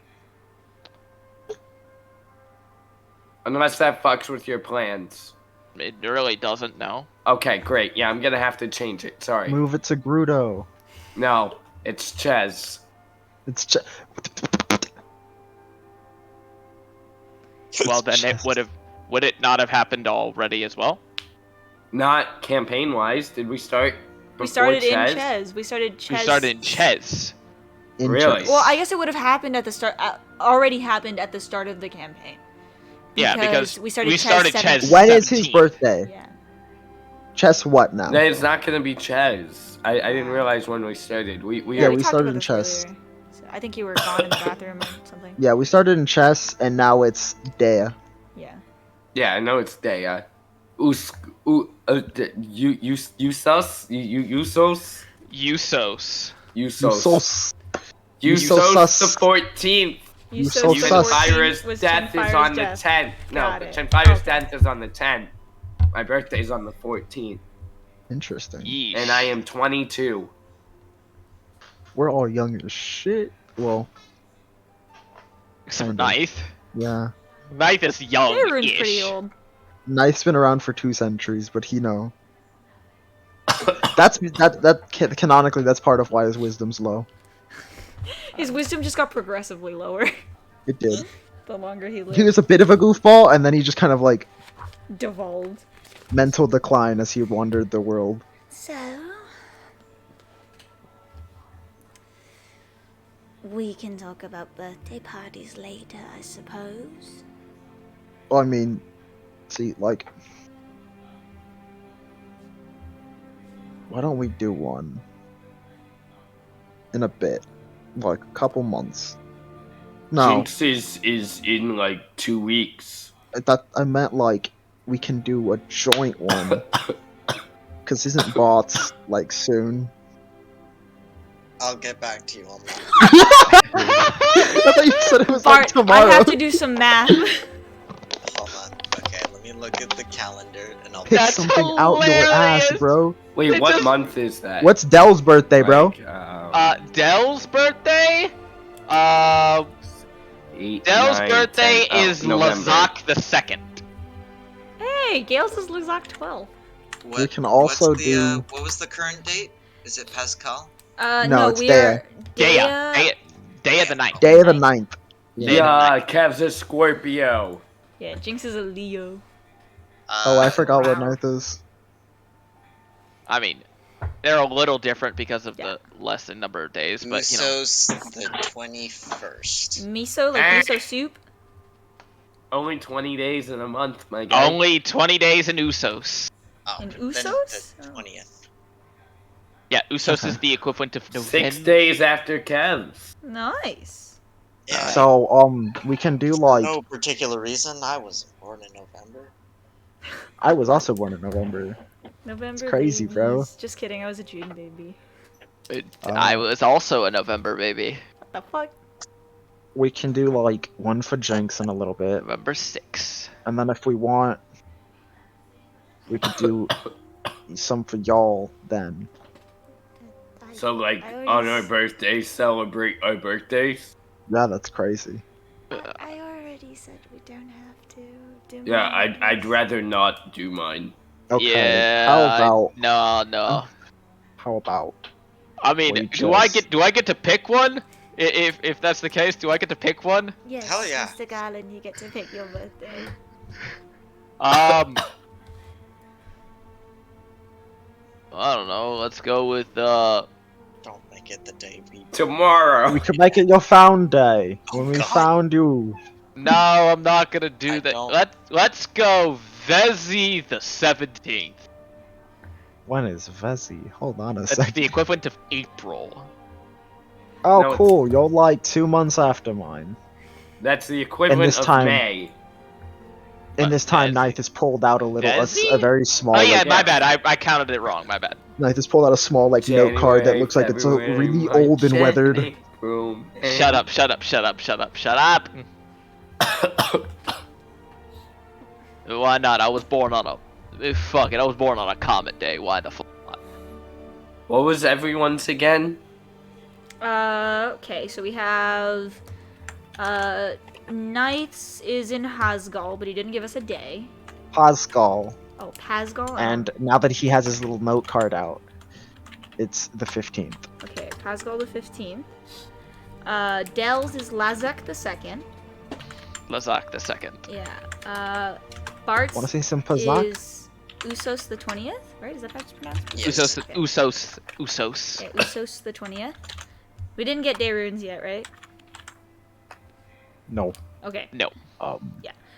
Unless that fucks with your plans. it really doesn't, no. Okay, great. Yeah, I'm gonna have to change it. Sorry. Move it to Grudo. No, it's Ches. It's Well, then it would it not have happened already as well? Not campaign wise. Did we start? We before started in Ches? Ches. We started Ches. We started in Ches. Really? Well, I guess it would have happened at the start. Already happened at the start of the campaign. Yeah, because we started Ches. Ches 17. When is his 17th. birthday? Yeah. Chess what now? Then it's not gonna be Ches. I didn't realize when we started. We Yeah, we talked started about in this chess. earlier. So I think you were gone in the bathroom or something. Yeah, we started in chess and now it's Dea. Yeah. Yeah, I know it's Dea. Usos? Usos. Usos. Usos Usos. the 14th. You said so the sus. 14th Chenfira's was death is Chenfira's on the death. 10th. No, Got it. Chenfira's Okay. death is on the 10th. My birthday's on the 14th. Interesting. Yeesh. And I am 22. We're all young as shit. Well, Except kinda. Ninth. yeah. Ninth is young. Aaron's pretty old. Knife's been around for 2 centuries, but he know. Canonically that's part of why his wisdom's low. His wisdom just got progressively lower It did. the longer he lived. He was a bit of a goofball and then he just kind of like Devolved. mental decline as he wandered the world. So, we can talk about birthday parties later, I suppose. Well, I mean, see, like, why don't we do one in a bit, like a couple months? No, Jinx is in like 2 weeks. I meant like we can do a joint one. Cause isn't bots like soon? I'll get back to you on that. I thought you said it was like Bart, tomorrow. I have to do some math. Hold on. Okay, let me look at the calendar and I'll. Pick That's something out your ass, hilarious. bro. Wait, It what just- month is that? What's Dell's birthday, bro? Like, Dell's birthday? eight, Dell's 9, birthday 10, is November. Lazak the 2nd. Hey, Gale's is Luzak 12. We can also what's the, do- what was the current date? Is it Pascal? No, No, it's we Dea. are Day of the 9th. Day of the 9th. Yeah, Kev's a Scorpio. Yeah, Jinx is a Leo. Oh, I forgot what ninth is. I mean, they're a little different because of Yeah. the less than number of days, but you know. Miso's the 21st. Miso, like Eh. miso soup. Only 20 days in a month, my guy. Only 20 days in Usos. Oh, And then Usos? The 20th. Yeah, Usos Okay. is the equivalent of 6 November. days after Kev's. Nice. Yeah. So, we can do like. no particular reason. I was born in November. I was also born in November. November. crazy, bro. babies. Just kidding, I was a June baby. I was also a November baby. What the fuck? We can do like one for Jinx in a little bit, November 6th. and then if we want, we could do some for y'all then. So, like, I on already our s- birthdays, celebrate our birthdays? Yeah, that's crazy. I already said we don't have to do Yeah, mine. I'd rather not do mine. Okay. Yeah. How about? No. How about? I mean, We do I just- get to pick one? If that's the case, do I get to pick one? Yes, Hell yeah. Mr. Garland, you get to pick your birthday. I don't know. Let's go with Don't make it the day we. Tomorrow. We could make it your found day when we God. found you. No, I'm not gonna do I that. don't- Let's go Vezi the 17th. When is Vezi? Hold on a That's second. the equivalent of April. Oh, No, it's- cool. You're like 2 months after mine. That's the equivalent this of time- May. In this time, Vezi? Knife has pulled out a little, a Vezi? very small. Oh yeah, like, my bad. I counted it wrong. My bad. Knife has pulled out a small like note card that looks like it's January, really February, old and March, weathered. April, May. Shut up! Shut up! Shut up! Shut up! Shut up! Why not? I was born on a. Fuck it! I was born on a comet day. Why the fuck? not? What was everyone's again? Okay, so we have Knights is in Hasgal, but he didn't give us a day. Pascal. Oh, Pasgal. And now that he has his little note card out, it's the 15th. Okay, Pascal the 15th. Dells is Lazek the 2nd. Lazak the second. Yeah. Bart's Want to say some Pazak? is Usos the 20th, right? Is that how it's pronounced? Yes. Usos. Yeah, Usos the 20th. We didn't get day runes yet, right? No. Okay. No,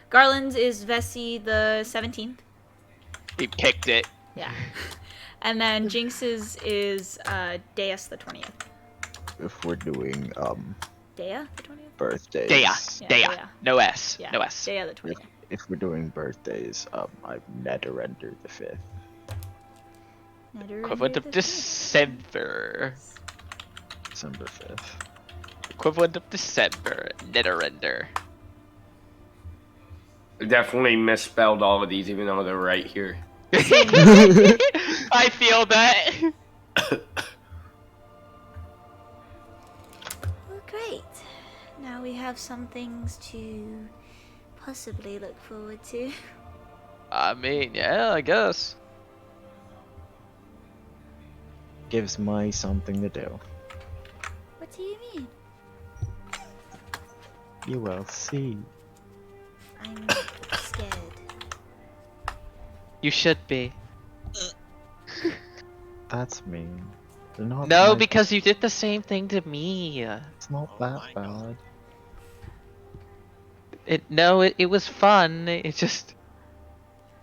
Garland's is Vessi the 17th. he picked it. Yeah. And then Jinx's is Deus the 20th. If we're doing Dea the 20th? birthdays. Dea. Yeah, Dea. Dea. No S. Yeah. No S. Dea the 20th. If we're doing birthdays, I'm Netherender the 5th. Equivalent of December. December 5th. Equivalent of December. Netherender. I definitely misspelled all of these, even though they're right here. I feel that. Well, great. Now we have some things to possibly look forward to. I mean, yeah, I guess. Gives me something to do. What do you mean? You will see. I'm scared. You should be. That's mean. They're not No, like- because you did the same thing to me. it's not Oh that my God. bad. It was fun. It's just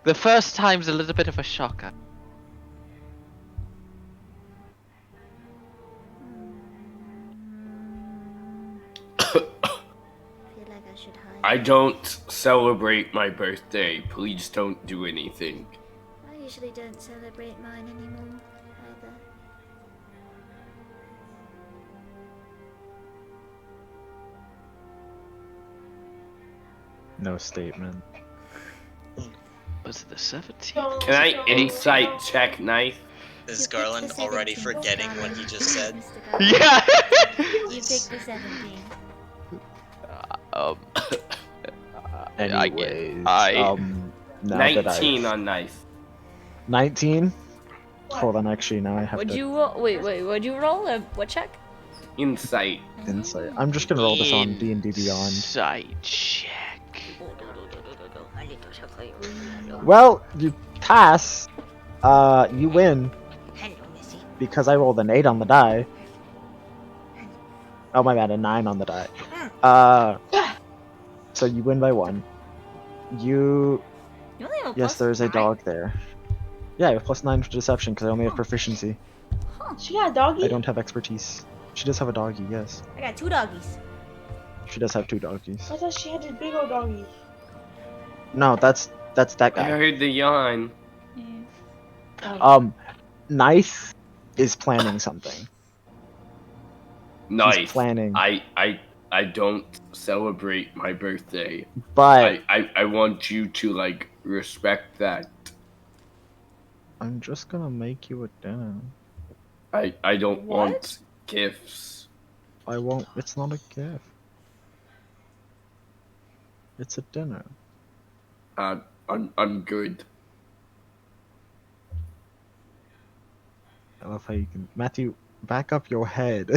the first time's a little bit of a shocker. Feel like I should hide. I don't celebrate my birthday. Please don't do anything. I usually don't celebrate mine anymore either. No statement. Was it the 17th? Can I insight check knife? Is You picked Garland the already 17th, forgetting what Garland. he just said? Mr. Garland. Yeah. You picked the 17th. um. Anyways, I- now that 19 I've... on knife. 19? Hold on, actually, now I have What'd to you roll? Wait, what'd you roll? What check? Insight. insight. I'm just gonna roll this on D&D Beyond. Insight check. Well, you pass. You win Hello, Missy. because I rolled an 8 on the die. Oh my bad, a 9 on the die. So you win by 1. You... You only have a Yes, plus there is a 9. dog there. Yeah, I have +9 for deception because I only have proficiency. She got a doggy? I don't have expertise. She does have a doggy, yes. I got 2 doggies. She does have 2 doggies. I thought she had this big old doggy. No, that's that I guy. heard the yawn. Nice is planning something. Nice. He's planning. I don't celebrate my birthday. But I want you to like respect that. I'm just gonna make you a dinner. I don't What? want gifts. I won't. It's not a gift. It's a dinner. I'm good. I love how you can. Matthew, back up your head.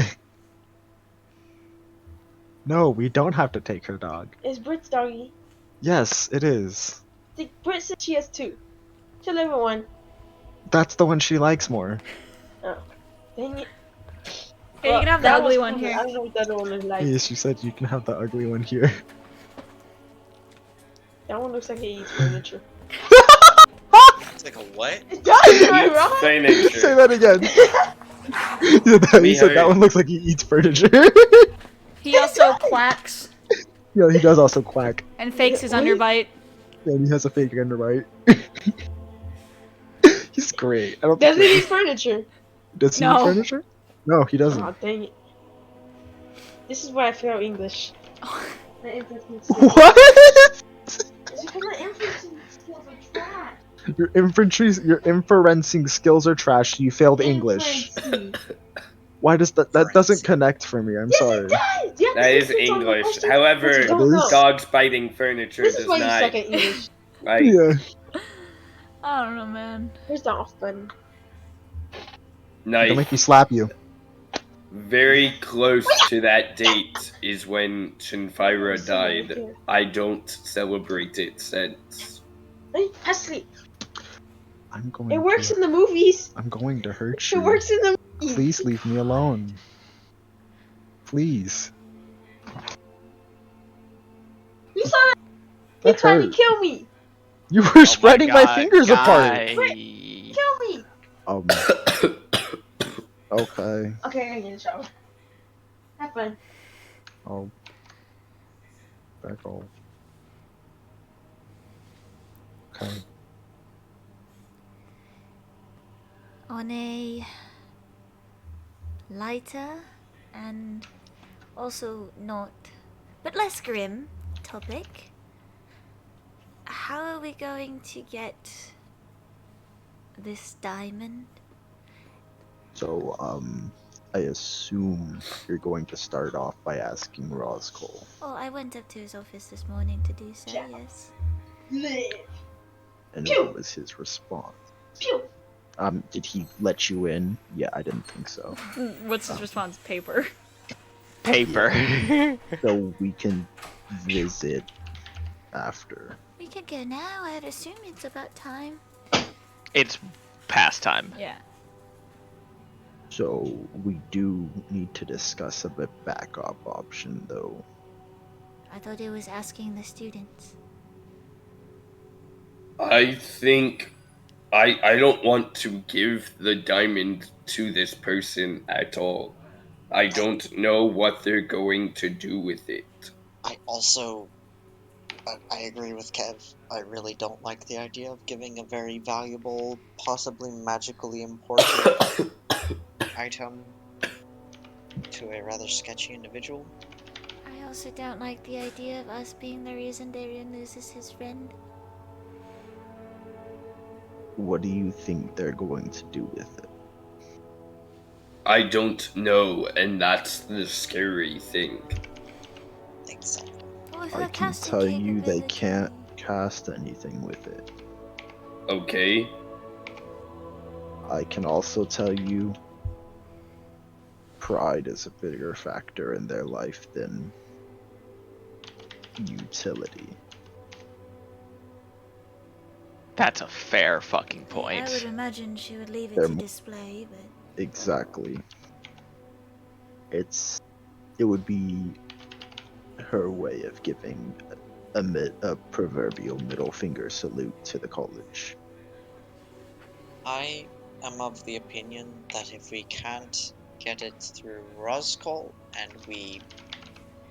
No, we don't have to take her dog. It's Brit's doggy. Yes, it is. The Brit said she has 2. She'll live with 1. That's the one she likes more. Dang it. Hey, you can have the that ugly one's one cool, here. I don't know what the other one is like. Yeah, she said you can have the ugly one here. That one looks like it eats furniture. It's like a what? It does, am I wrong? Furniture. Say that again. Yeah, We he said that heard. one looks like he eats furniture. He also quacks Yeah, he does also quack. and fakes his What? underbite. Yeah, he has a fake underbite. He's great. I don't Does think it eat furniture? does he No. eat furniture? No, he doesn't. Oh, dang it. This is why I fail English. My inferencing skills. What? It's because my inferencing skills are trash. Your inferencing skills are trash. You failed English. Inferencing. Why does that doesn't connect for me? I'm Yes, sorry. it does! You have That to is inference on the English. question, However, but you don't It know. is. dogs biting furniture This does is why you not. suck at English. Like, Yeah. I don't know, man. Where's the off button? Don't nice. make me slap you. Very close to that date is when Shinfira It's somewhere died. here. I don't celebrate it since. Hey, Hesley, I'm going. it works to, in the movies. I'm going to hurt It you. works in the movies. Please leave me alone. Please. You saw that? He That tried hurt. to kill me. You were Oh my spreading my God, fingers apart. guy. Kill me. Okay. Okay, I get a shower. Have fun. I'll back off. Okay. On a lighter and also not, but less grim topic, how are we going to get this diamond? So, I assume you're going to start off by asking Roscoe. Oh, I went up to his office this morning to do so, Yeah. yes. Live. And Pew! what was his response? Pew. Did he let you in? Yeah, I didn't think so. What's his response? Paper. Paper. So we can visit after. We could go now. I'd assume it's about time. It's past time. Yeah. So we do need to discuss a bit backup option though. I thought it was asking the students. I think I don't want to give the diamond to this person at all. I don't know what they're going to do with it. I also, I agree with Kev. I really don't like the idea of giving a very valuable, possibly magically important item to a rather sketchy individual. I also don't like the idea of us being the reason Darian loses his friend. What do you think they're going to do with it? I don't know, and that's the scary thing. Exactly. Or if I her can casting tell you they capability- can't cast anything with it. Okay? I can also tell you pride is a bigger factor in their life than utility. That's a fair fucking I would point. imagine she would leave it They're to mo- display, but Exactly. It would be her way of giving a proverbial middle finger salute to the college. I am of the opinion that if we can't get it through Roscoe and we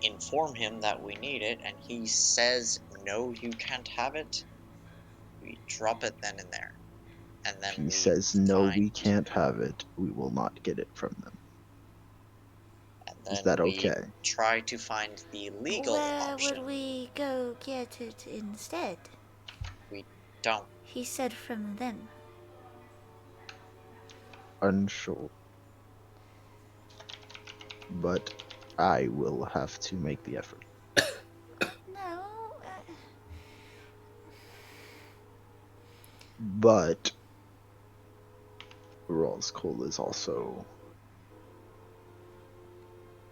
inform him that we need it and he says no, you can't have it, we drop it then and there. And then If he we says no, we find- can't have it, we will not get it from them. and then Is that we okay? try to find the legal where option. would we go get it instead? Don't. He said from them. Unsure. But I will have to make the effort. No, But Roscoe is also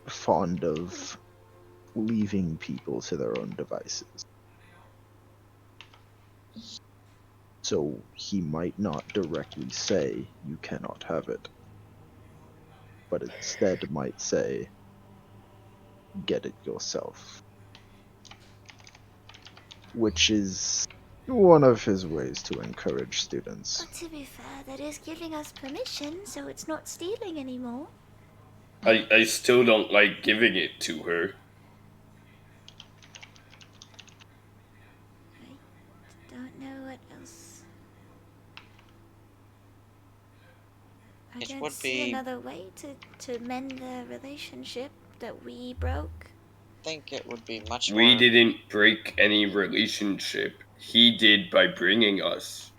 fond of leaving people to their own devices. So he might not directly say you cannot have it, but instead might say, get it yourself. Which is one of his ways to encourage students. But to be fair, that is giving us permission, so it's not stealing anymore. I still don't like giving it to her. I don't know what else. I It don't would see be- another way to mend the relationship that we broke. I think it would be much We more. didn't break any relationship. He did by bringing us.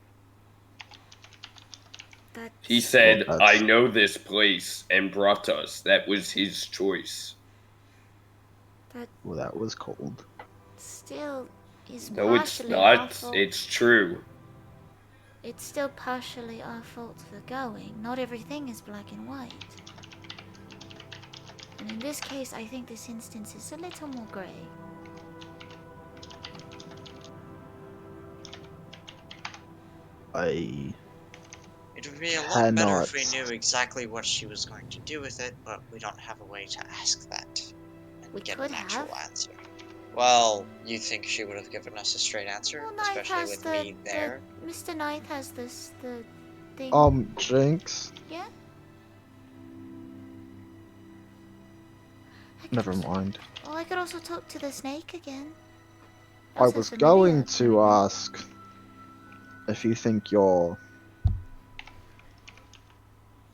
That's He said, Well, I that's- know this place, and brought us. That was his choice. Well, that was cold. still is No, it's partially our not. fault. It's true. It's still partially our fault for going. Not everything is black and white. And in this case, I think this instance is a little more grey. I It would be a lot better if we cannot- knew exactly what she was going to do with it, but we don't have a way to ask that and We get could an actual have. answer. Well, you think she would have given us a straight answer, Well, Knife especially has with the, me there? Mr. Knife has this, the thing. Jinx. Yeah? I could Never also- mind. Well, I could also talk to the snake again. I Also was familiar, going to maybe. ask if you think your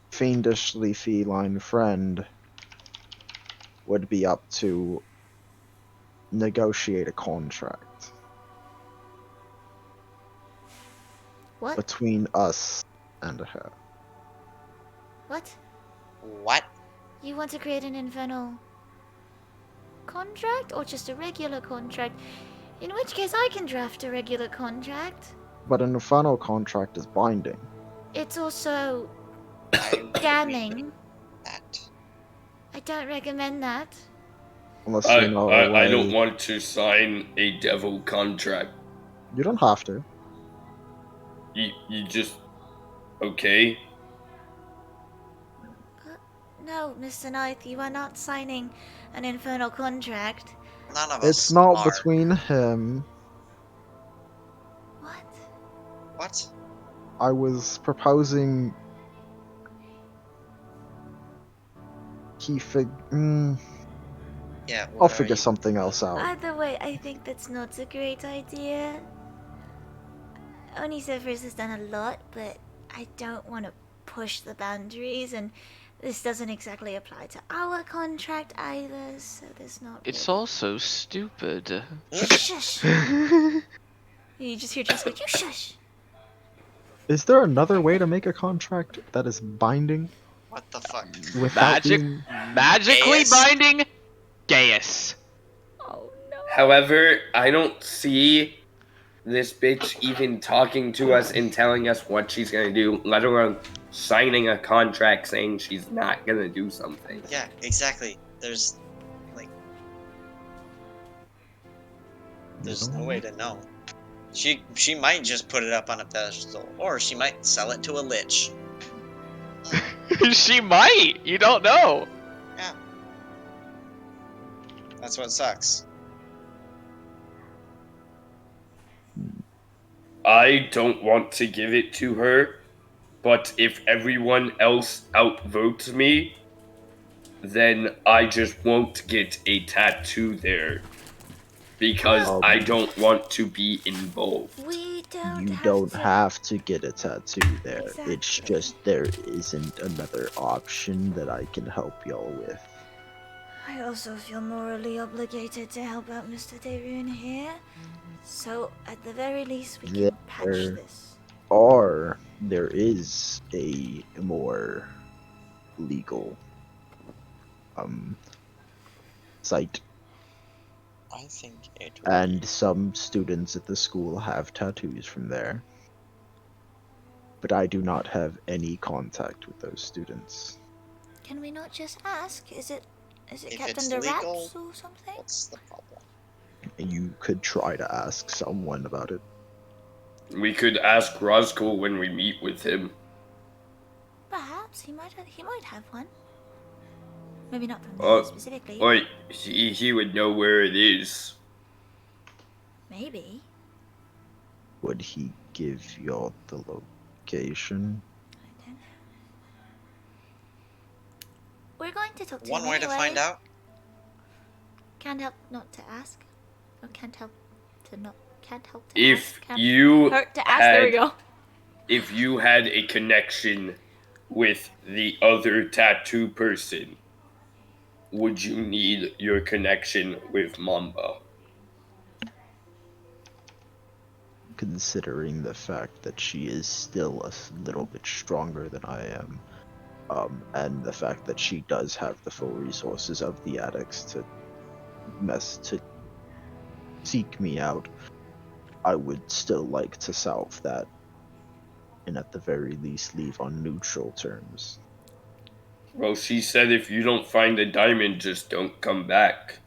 fiendishly feline friend would be up to negotiate a contract What? between us and her. What? What? You want to create an infernal contract or just a regular contract? In which case, I can draft a regular contract. But an infernal contract is binding. It's also I damning. that. I don't recommend that. Unless I, you know a I don't way- want to sign a devil contract. You don't have to. You just... Okay? No, Mr. Knight, you are not signing an infernal contract. None of us It's not are. between him. What? What? I was proposing. He Yeah, I'll what are figure you- something else out. Either way, I think that's not a great idea. Onicephorus has done a lot, but I don't want to push the boundaries, and this doesn't exactly apply to our contract either, so there's not. It's really... also stupid. Shush! You just hear Jessica, you shush! Is there another way to make a contract that is binding What the fuck? without Magic, being... magically Gaius? binding Gaius. Oh no. However, I don't see this bitch even talking to us and telling us what she's gonna do, let alone signing a contract saying she's not gonna do something. Yeah, exactly. There's no way to know. She might just put it up on a pedestal, or she might sell it to a lich. She might. You don't know. Yeah. That's what sucks. I don't want to give it to her, but if everyone else outvotes me, then I just won't get a tattoo there. Because I don't want to be involved. We don't You have don't to... have to get a tattoo there. It's Exactly. just there isn't another option that I can help y'all with. I also feel morally obligated to help out Mr. Darun here. So, at the very least, we can patch There- this. Or there is a more legal site, I think it would and some students at the school have tattoos from there. But I do not have any contact with those students. Can we not just ask? Is it If kept it's under legal- wraps or something? What's the problem? You could try to ask someone about it. We could ask Roscoe when we meet with him. Perhaps he might have one. Maybe not from Oh, there specifically. Or he would know where it is. Maybe. Would he give you the location? I don't know. We're going to talk to One him way to anyway. find out. Can't help not to ask. Or can't help to not. Can't help to If ask. Can't you Hurt to ask. There we go. if you had a connection with the other tattoo person, would you need your connection with Mamba? Considering the fact that she is still a little bit stronger than I am, and the fact that she does have the full resources of the addicts to seek me out, I would still like to solve that, and at the very least leave on neutral terms. Well, she said if you don't find the diamond, just don't come back.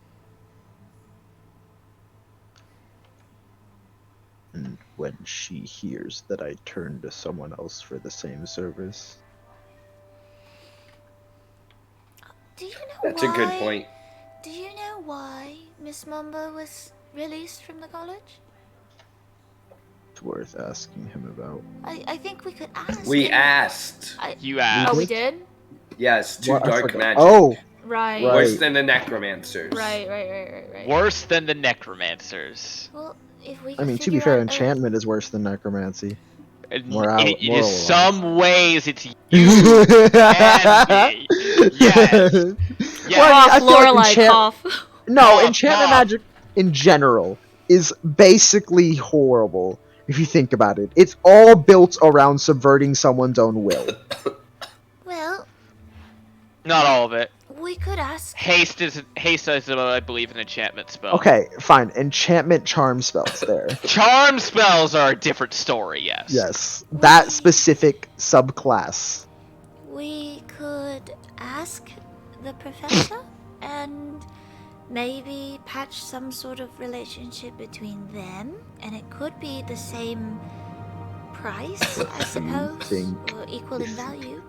And when she hears that I turn to someone else for the same service, Do you know That's why? a good point. Do you know why Miss Mamba was released from the college? it's worth asking him about. I think we could ask. We him. asked. You asked. Oh, we did? Yes, to What? I dark forgot. magic. Oh, Right. Right. Worse than the necromancers. Right. Worse than the necromancers. Well, if we I could mean, to be figure fair, out a- enchantment is worse than necromancy. In Moral- in moral some ways, it's you yeah. and me. Yes. Well, Yes. I Cough, feel like Lorelai, enchant- cough. No, Cough, enchantment cough. magic in general is basically horrible if you think about it. It's all built around subverting someone's own will. Well, Not all of it. we could ask. Haste is, I believe, an enchantment spell. Okay, fine. Enchantment charm spells there. Charm spells are a different story. Yes. Yes, that specific subclass. We could ask the professor and maybe patch some sort of relationship between them, and it could be the same price, I suppose, think or equal in value.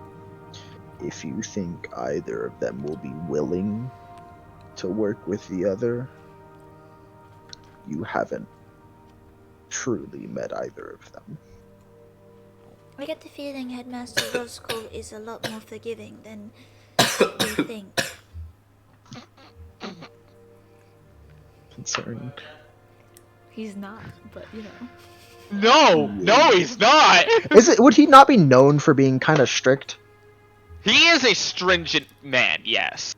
If you think either of them will be willing to work with the other, you haven't truly met either of them. I get the feeling Headmaster Roscoe is a lot more forgiving than we think. Concerned. He's not, but you know. No, he's not. Would he not be known for being kind of strict? He is a stringent man. Yes.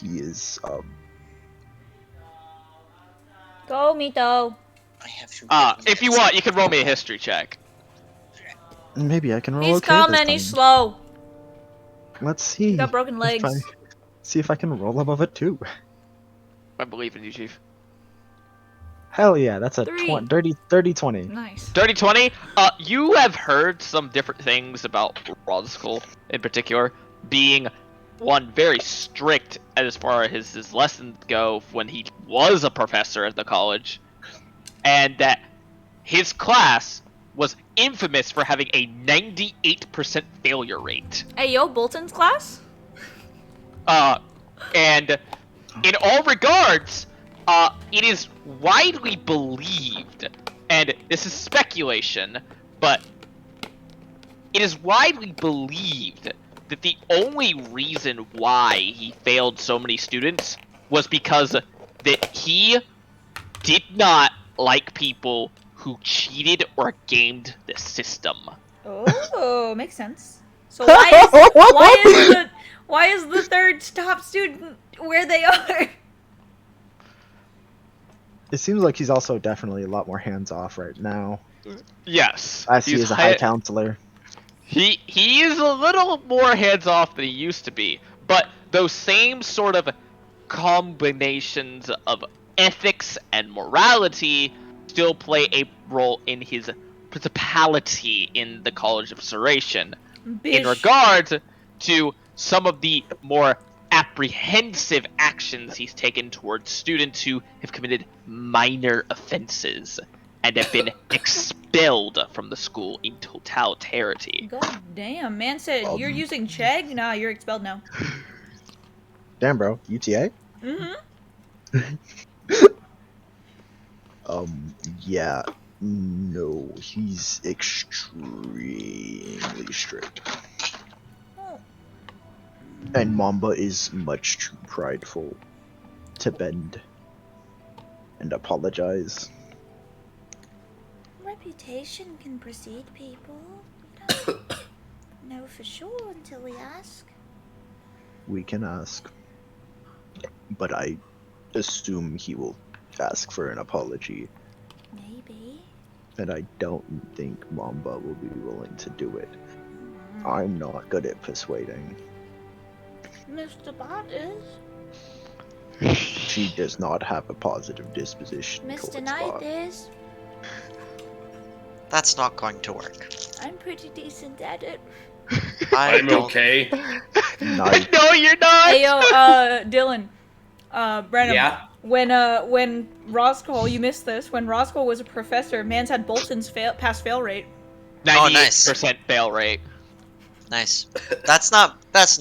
He is, Go, Mito. I have to. If you want, you can roll me a history check. maybe I can roll He's okay calm this and he's time. slow. Let's see. He got broken Let's legs. see if I can roll above it too. I believe in you, Chief. Hell yeah, that's a Three. dirty 20. Nice. Dirty 20. You have heard some different things about Roscoe in particular, being one very strict as far as his lessons go when he was a professor at the college, and that his class was infamous for having a 98% failure rate. Hey, yo, Bolton's class? And in all regards, it is widely believed, and this is speculation, but it is widely believed that the only reason why he failed so many students was because that he did not like people who cheated or gamed the system. Oh, makes sense. So why is the third top student where they are? It seems like he's also definitely a lot more hands off right now, Yes. as he he's is a high counselor. He is a little more hands off than he used to be, but those same sort of combinations of ethics and morality still play a role in his principality in the College of Serration. In Bish. regards to some of the more apprehensive actions he's taken towards students who have committed minor offenses and have been expelled expelled from the school in totality. God damn, man said you're using Chegg? Nah, you're expelled now. Damn, bro. UTA? Mm-hmm. Yeah. No, he's extremely strict. Oh. And Mamba is much too prideful to bend and apologize. Reputation can precede people. You don't know for sure until we ask. We can ask. But I assume he will ask for an apology. Maybe. And I don't think Mamba will be willing to do it. I'm not good at persuading. Mr. Bot is. She does not have a positive disposition Mr. towards Knight Bot. is. That's not going to work. I'm pretty decent at it. I'm don't- okay. Knight. No, you're not. Hey yo, Dylan. Brandon. Yeah. When Roscoe, you missed this. When Roscoe was a professor, Mans had Bolton's pass-fail rate. 98% fail rate. Nice. That's not. That's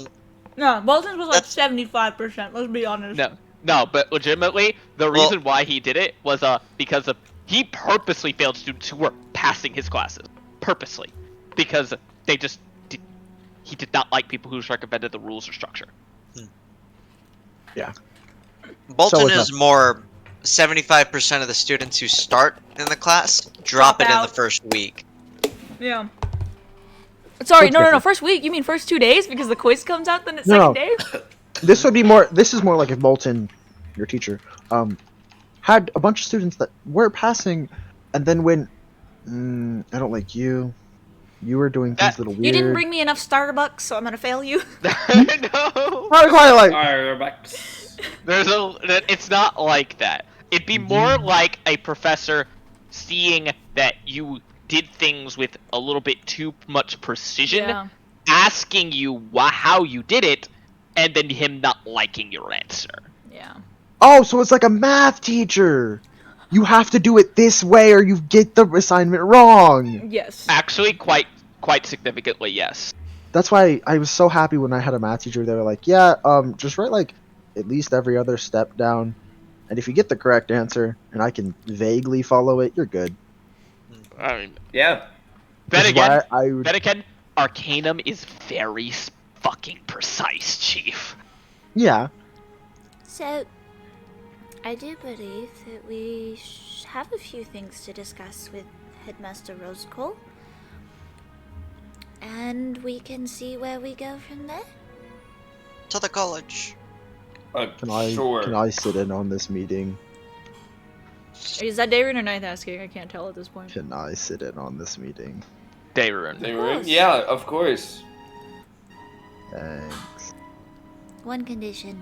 No, Bolton's was like That's- 75%. Let's be honest. No, but legitimately, the Well- reason why he did it was because of he purposely failed students who were passing his classes, purposely, because they just he did not like people who circumvented the rules or structure. Bolton So is is more. 75% of the students who start in the class drop Drop it in out. the first week. Yeah. Sorry, What's no. different? First week. You mean first 2 days because the quiz comes out the No. second day? This would be more. This is more like if Bolton, your teacher, had a bunch of students that were passing, and then when I don't like you, you were doing things a little weird. You didn't bring me enough Starbucks, so I'm gonna fail you. No, Quite like. Alright, we're back. it's not like that. It'd be more like a professor seeing that you did things with a little bit too much precision, Yeah. asking you how you did it, and then him not liking your answer. Yeah. Oh, so it's like a math teacher. You have to do it this way, or you get the assignment wrong. Yes. Actually, quite significantly, yes. That's why I was so happy when I had a math teacher. They were like, "Yeah, just write like at least every other step down, and if you get the correct answer, and I can vaguely follow it, you're good." I mean, Yeah. then Which is again, why I would- then again, Arcanum is very fucking precise, Chief. yeah. So, I do believe that we have a few things to discuss with Headmaster Rosecole. And we can see where we go from there. To the college. Can I sit in on this meeting? Is that David or Ninth asking? I can't tell at this point. Can I sit in on this meeting? Dayrun. They were in? course. Yeah, of course. Thanks. One condition.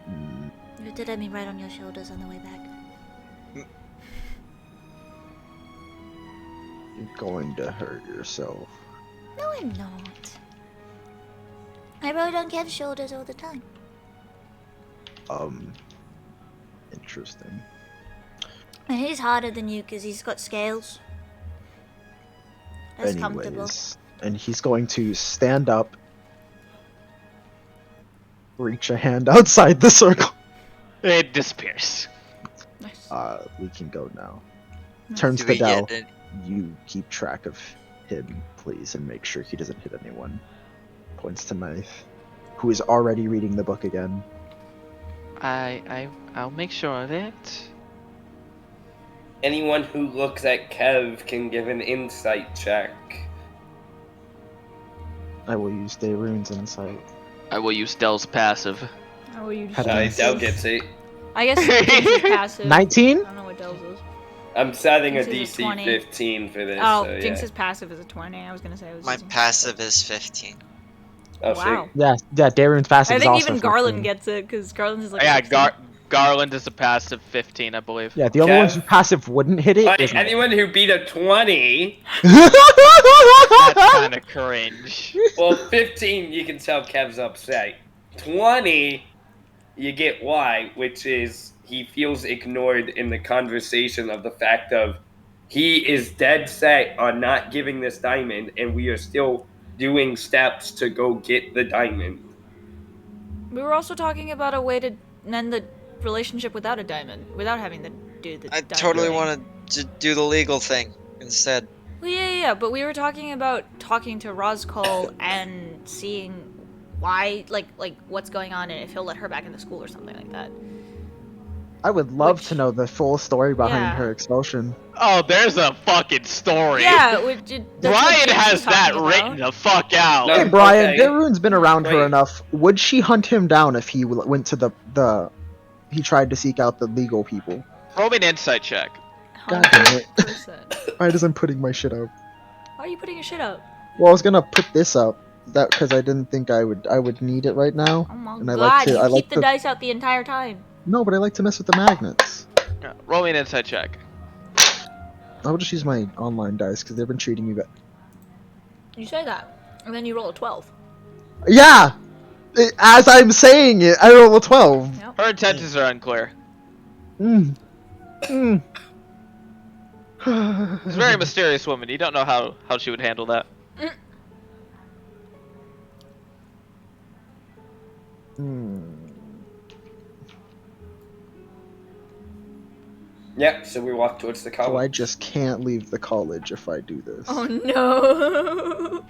Mm, You have to let me ride on your shoulders on the way back. you're going to hurt yourself. No, I'm not. I rode on Kev's shoulders all the time. Interesting. And he's harder than you because he's got scales. That's comfortable. Anyways, and he's going to stand up, reach a hand outside the circle. It disappears. Nice. We can go now. Nice. Turns Do to we Dell. get it? You keep track of him, please, and make sure he doesn't hit anyone. Points to Knife, who is already reading the book again. I'll make sure of it. Anyone who looks at Kev can give an insight check. I will use Dayrune's insight. I will use Dell's passive. How will you Had just I- Dell gets it. I guess Jinx is passive. 19? I don't know what Dell's is. I'm setting a Jinx is a DC 20. 15 for this. Oh, so Jinx yeah. is passive is a 20. I was gonna say it was My using- passive is 15. Oh, Wow. shit. Yeah, Dayrune's passive I is think also even Garland 15. gets it because Garland is like. Yeah, 16. Garland is a passive 15, I believe. Yeah, the only Kev? ones who passive wouldn't hit it Like, is anyone who beat a 20, That's kind of cringe. well, 15, you can tell Kev's upset. 20, you get why, which is he feels ignored in the conversation of the fact of he is dead set on not giving this diamond, and we are still doing steps to go get the diamond. We were also talking about a way to mend the relationship without a diamond, without having to do the I diamond totally thing. wanted to do the legal thing instead. Well, yeah, but we were talking about talking to Roscoe and seeing why, like what's going on and if he'll let her back into school or something like that. I would love Which- to know the full story behind Yeah. her expulsion. Oh, there's a fucking story. Yeah, Brian has that written the fuck out. No. Hey Brian, Okay. Darune's been around her Wait. enough. Would she hunt him down if he went to the he tried to seek out the legal people? Roll me an insight check. God damn it. 100%. Why I'm putting my shit up? Why are you putting your shit up? Well, I was gonna put this up that because I didn't think I would need it right now. Oh my And I god, like to- you I keep like the to- dice out the entire time. No, but I like to mess with the magnets. Roll me an insight check. I'll just use my online dice because they've been treating me bad. You say that, and then you roll a 12. Yeah, as I'm saying it, I roll a 12. Yep. Her intentions are unclear. Mm. Mm. She's a very mysterious woman. You don't know how she would handle that. Hmm. Yep, so we walk towards the So college. I just can't leave the college if I do this Oh no.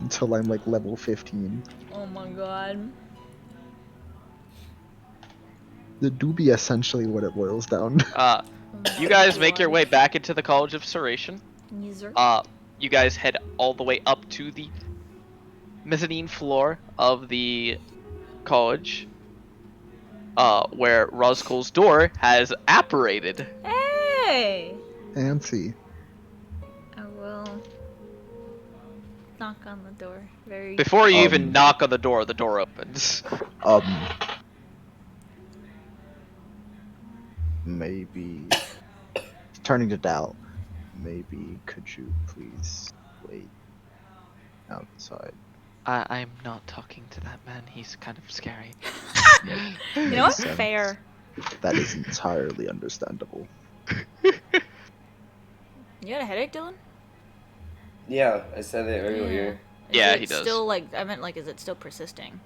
until I'm like level 15. Oh my god. The do be essentially what it boils down. Uh, you guys make your way back into the College of Serration. Yes, sir. You guys head all the way up to the mezzanine floor of the college, where Roscoe's door has apparated. Hey! Fancy. I will knock on the door. Very. Before you even Um, knock on the door opens. Maybe turning to doubt. Maybe could you please wait outside? I'm not talking to that man. He's kind of scary. You know what? Makes sense. Fair. That is entirely understandable. You got a headache, Dylan? Yeah, I said it earlier. Yeah, Is he it does. Still, like, I meant, like, is it still persisting?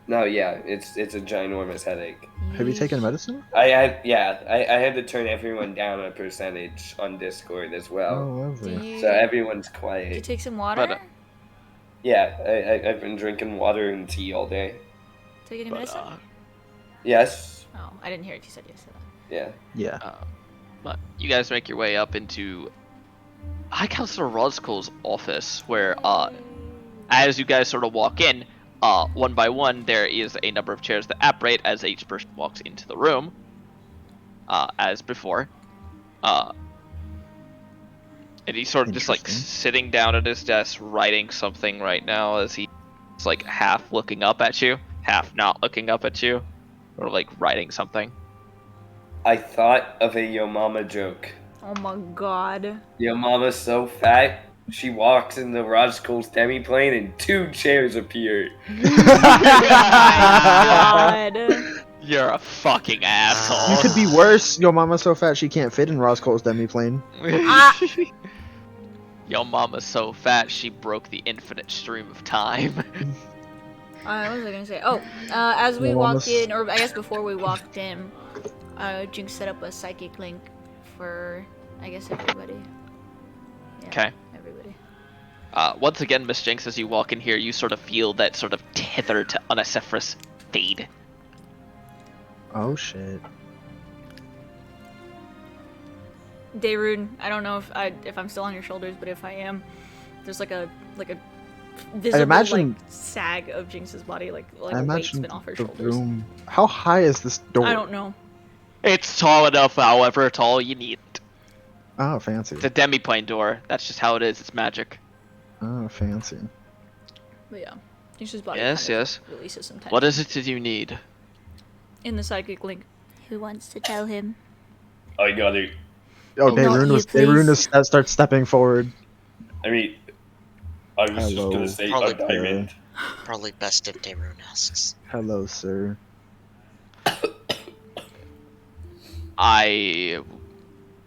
No, yeah, it's a ginormous headache. Have you taken Yeesh. medicine? I had to turn everyone down a percentage on Discord as well. Oh, Do lovely. you, So everyone's do you quiet. take some water? But, Yeah, I've been drinking water and tea all day. Take any But, medicine? Yes. Oh, I didn't hear it. You said yes to that. Yeah. Yeah. but you guys make your way up into High Counselor Roscoe's office, where as you guys sort of walk in, one by one, there is a number of chairs that apparate as each person walks into the room, as before. And he's sort of just like Interesting. sitting down at his desk, writing something right now as he's like half looking up at you, half not looking up at you, or like writing something. I thought of a Yo Mama joke. Oh my god. Yo Mama's so fat, she walks into Roscoe's demiplane and 2 chairs appear. God. You're a fucking asshole. You could be worse. Your mama's so fat she can't fit in Roscoe's demiplane. Ah. Yo mama's so fat she broke the infinite stream of time. What was I gonna say? Oh, as we Well, walked almost- in, or I guess before we walked in, Jinx set up a psychic link for, I guess, everybody. Yeah, 'Kay. Everybody. Once again, Miss Jinx, as you walk in here, you sort of feel that sort of tether to Unacephorus fade. Oh shit. Dayrune, I don't know if I'm still on your shoulders, but if I am, there's like a visible imagine- like sag of Jinx's body, like I a weight's imagine been off her the shoulders. room. How high is this door? I don't know. It's tall enough, however tall you need. Oh, fancy. It's a demiplane door. That's just how it is. It's magic. Oh, fancy. But yeah, Jinx's body Yes, kind of yes. releases some tension What is it that you need? in the psychic link. Who wants to tell him? I got it. Oh, Not Dayrune you, starts stepping forward. I mean, I was Hello. just gonna say Probably a diamond. Probably best if Dayrune asks. Hello, sir. I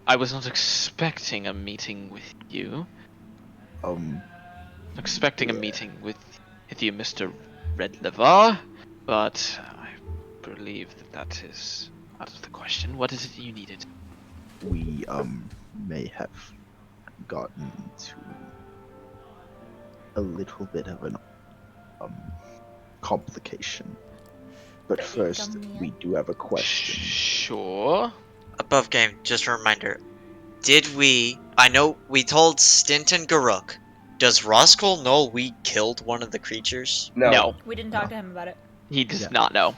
I was not expecting a meeting with you. Expecting a meeting with you, Mr. Red Levar, but I believe that is out of the question. What is it you needed? We may have gotten to a little bit of an complication. But first, we do have a question. Sure. Above game, just a reminder. I know we told Stint and Garuk. Does Roscoe know we killed one of the creatures? No. We didn't talk to him about it. He does not know.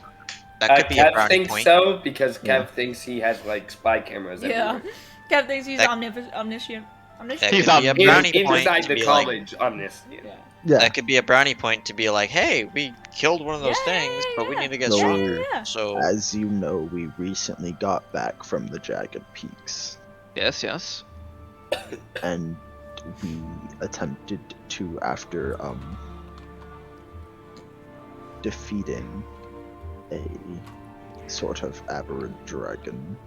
That could be a Kev brownie thinks point. so because Kev Yeah. thinks he has like spy cameras Yeah. everywhere. Kev thinks he's That- omniscient. That He's could be a brownie point Inside to the be like, college, omniscient. Yeah. Yeah. that could be a brownie point to be like, hey, we killed one of those Yeah, things, but we yeah. need to get So- stronger. Yeah. So As you know, we recently got back from the Jagged Peaks, Yes, yes. and we attempted to, after defeating a sort of aberrant dragon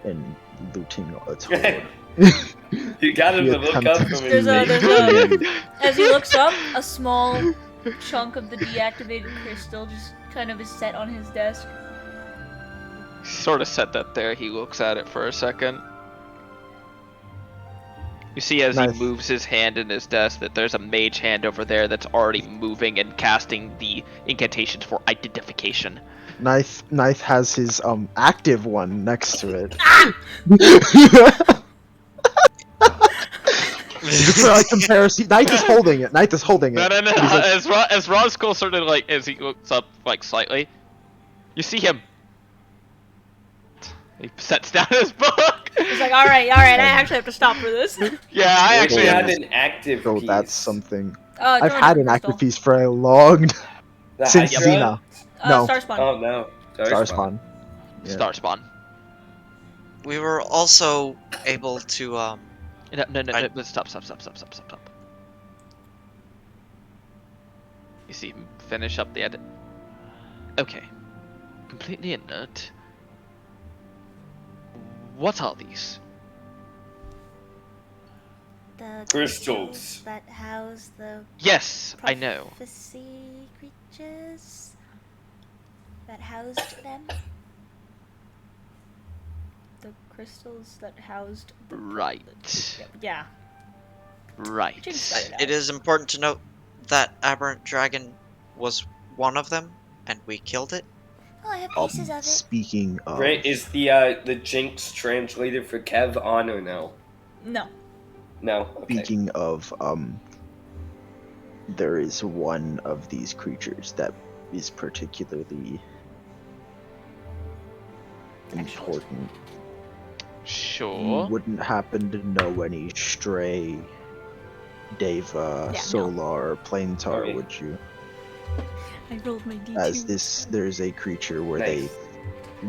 and looting a toad. You got him We to look up attempted from to his There's make- As he looks up, a small chunk of the deactivated crystal just kind of is set on his desk. Sort of set that there. He looks at it for a second. You see as Nice. he moves his hand in his desk that there's a mage hand over there that's already moving and casting the incantations for identification. Knife has his active one next to it. For like comparison, Knife is holding it. Knife is holding it. No. And he's like, As Roscoe sort of like, as he looks up like slightly, you see him. He sets down his book. He's like, alright, I actually have to stop for this. Yeah, I He actually had have. an active so piece. that's something. It's I've on a had an crystal. active piece for a long The since Hydra? Xena. No. Starspawn. Oh no. Starspawn. Yeah. Starspawn. we were also able to No, stop. You see him finish up the edit. Okay. Completely inert. What are these? The Crystals. that house the Yes, I know. prophecy creatures that housed them. The crystals that housed the Right. Yeah. Right. James started out. it is important to note that aberrant dragon was one of them, and we killed it. Oh, I have pieces of it. Speaking of, Right, is the Jinx translated for Kev on or no? No. No. Okay. speaking of, there is one of these creatures that is particularly important. Sure. You wouldn't happen to know any Stray, Deva, Yeah, no. Solar, Planetar, Okay. would you? I rolled my D2. As there's a creature where Nice. they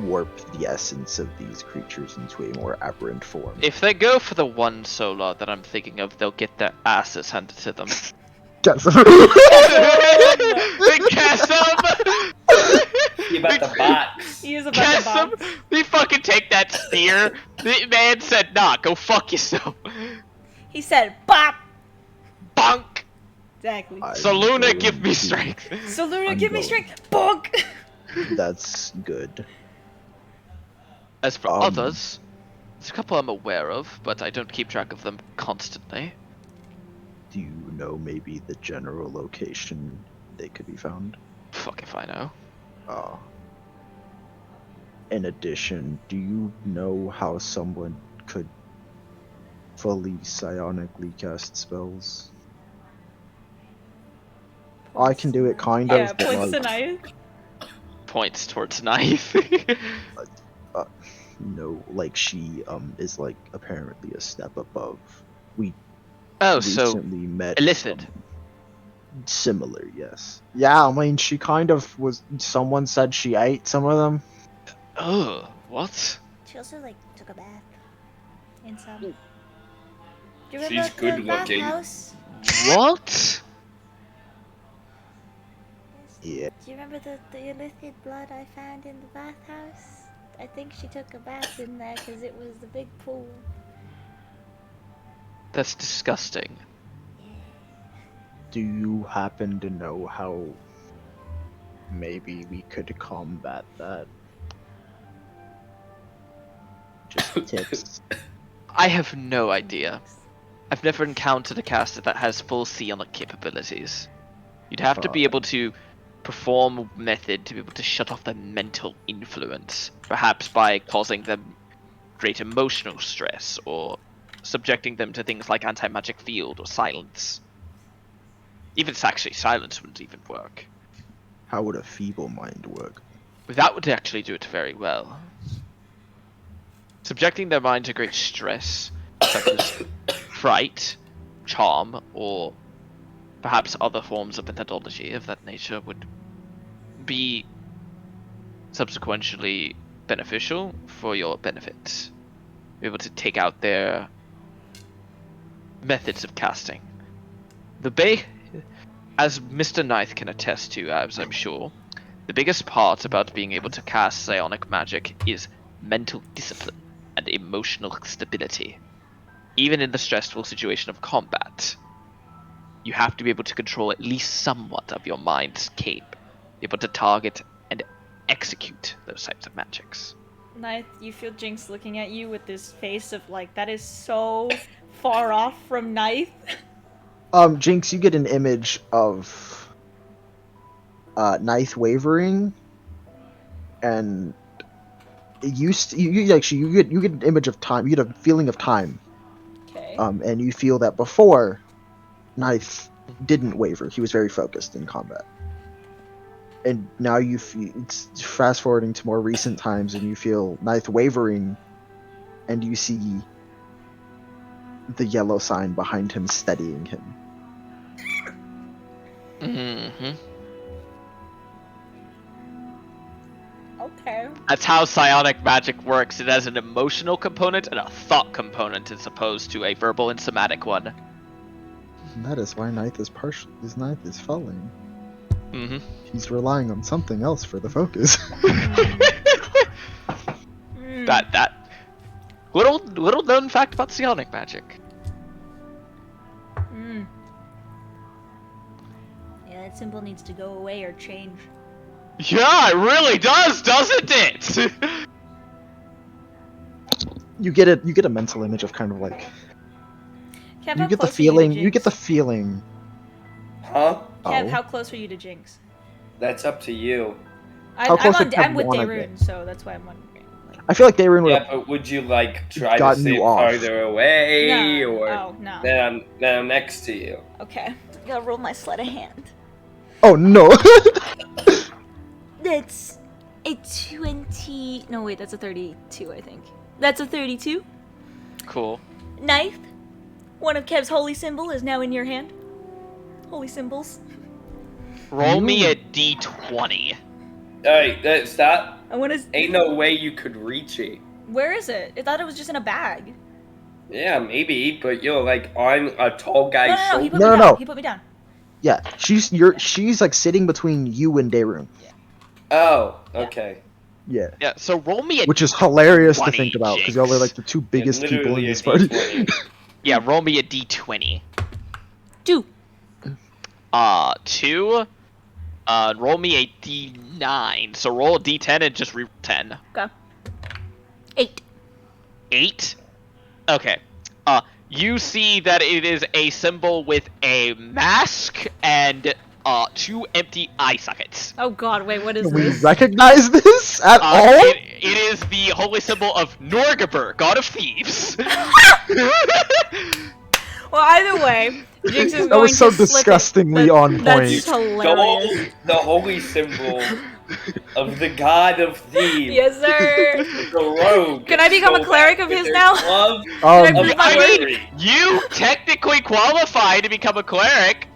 warp the essence of these creatures into a more aberrant form. If they go for the one solar that I'm thinking of, they'll get their asses handed to them. Guess- They cast them! He about the box. He is about Cast to them! box. They fucking take that spear. The man said, nah, go fuck yourself. He said, "Bop." Bonk! Exactly. I'm So Luna, going give me to- strength. So Luna, I'm give me going- strength. Bonk. That's good. As for Um, others, there's a couple I'm aware of, but I don't keep track of them constantly. Do you know maybe the general location they could be found? Fuck if I know. In addition, do you know how someone could fully psionically cast spells? I can do it kind Yeah, of, but points to like, knife. Points towards knife. no, like she is like apparently a step above. We Oh, so recently met illicit. similar, yes. Yeah, I mean she kind of was. Someone said she ate some of them. Oh, what? She also like took a bath in some. Do you She's remember good the looking. bathhouse? What? Yeah. Do you remember the illicit blood I found in the bathhouse? I think she took a bath in there because it was the big pool. That's disgusting. Do you happen to know how maybe we could combat that? Just tips. I have no idea. I've never encountered a caster that has full psionic capabilities. You'd have to be able to perform a method to be able to shut off their mental influence, perhaps by causing them great emotional stress or subjecting them to things like anti-magic field or silence. Even actually silence wouldn't even work. How would a feeble mind work? That would actually do it very well. Subjecting their mind to great stress, such as fright, charm, or perhaps other forms of methodology of that nature would be subsequently beneficial for your benefit. Be able to take out their methods of casting. As Mr. Knight can attest to, as I'm sure, the biggest part about being able to cast psionic magic is mental discipline and emotional stability. Even in the stressful situation of combat, you have to be able to control at least somewhat of your mind's cape, be able to target and execute those types of magics. Ninth, you feel Jinx looking at you with this face of like, that is so far off from Ninth. Jinx, you get an image of Ninth wavering, and you get an image of time. You get a feeling of time. Okay. And you feel that before, Ninth didn't waver. He was very focused in combat. And now it's fast forwarding to more recent times, and you feel Ninth wavering, and you see the yellow sign behind him steadying him. Mm-hmm. Okay. That's how psionic magic works. It has an emotional component and a thought component as opposed to a verbal and somatic one. And that is why Ninth is Ninth is falling. Mm-hmm. He's relying on something else for the focus. That little known fact about psionic magic. Yeah, that symbol needs to go away or change. Yeah, it really does, doesn't it? You get a mental image of kind of like Kev, you how get the close are you to feeling. You get the Jinx? feeling. Huh? Kev, Oh. how close are you to Jinx? That's up to you. How close I'm would Kev with wanna Dayrun, so that's why I'm wondering. Like, I feel like Dayrun would. Yeah, but would you like try to Gotten sit you off. farther away, no. or Oh, no. then I'm next to you? Okay. I gotta roll my sleight of hand. Oh no! That's a 20. No, wait, that's a 32, I think. That's a 32. Cool. Knife. One of Kev's holy symbol is now in your hand. Holy symbols. Roll me a d20. Alright, stop. I want to. Ain't no way you could reach it. Where is it? I thought it was just in a bag. Yeah, maybe, but you're like on a tall guy's No, he shoulder. put No, me no, down. no. He put me down. Yeah, she's like sitting between you and Dayrun. Oh, okay. Yeah, Yeah, so roll me a which is hilarious to 20, think about because y'all are like the two biggest people in literally a this party. D20. yeah, roll me a d20. 2. 2. Roll me a d9. So roll a d10 and just re 10. Okay. 8. 8. Okay. You see that it is a symbol with a mask and 2 empty eye sockets. Oh god, wait, what is Do we this? recognize this at all? It is the holy symbol of Norgabur, god of thieves. Well, either way, Jinx is That going was so to slip it. disgustingly on That's point. hilarious. The holy symbol of the god of thieves. Yes, sir. The rogue. Can I become a Go cleric back of with his their now? glove Can I Um, prove my I word? mean, you technically qualify to become a cleric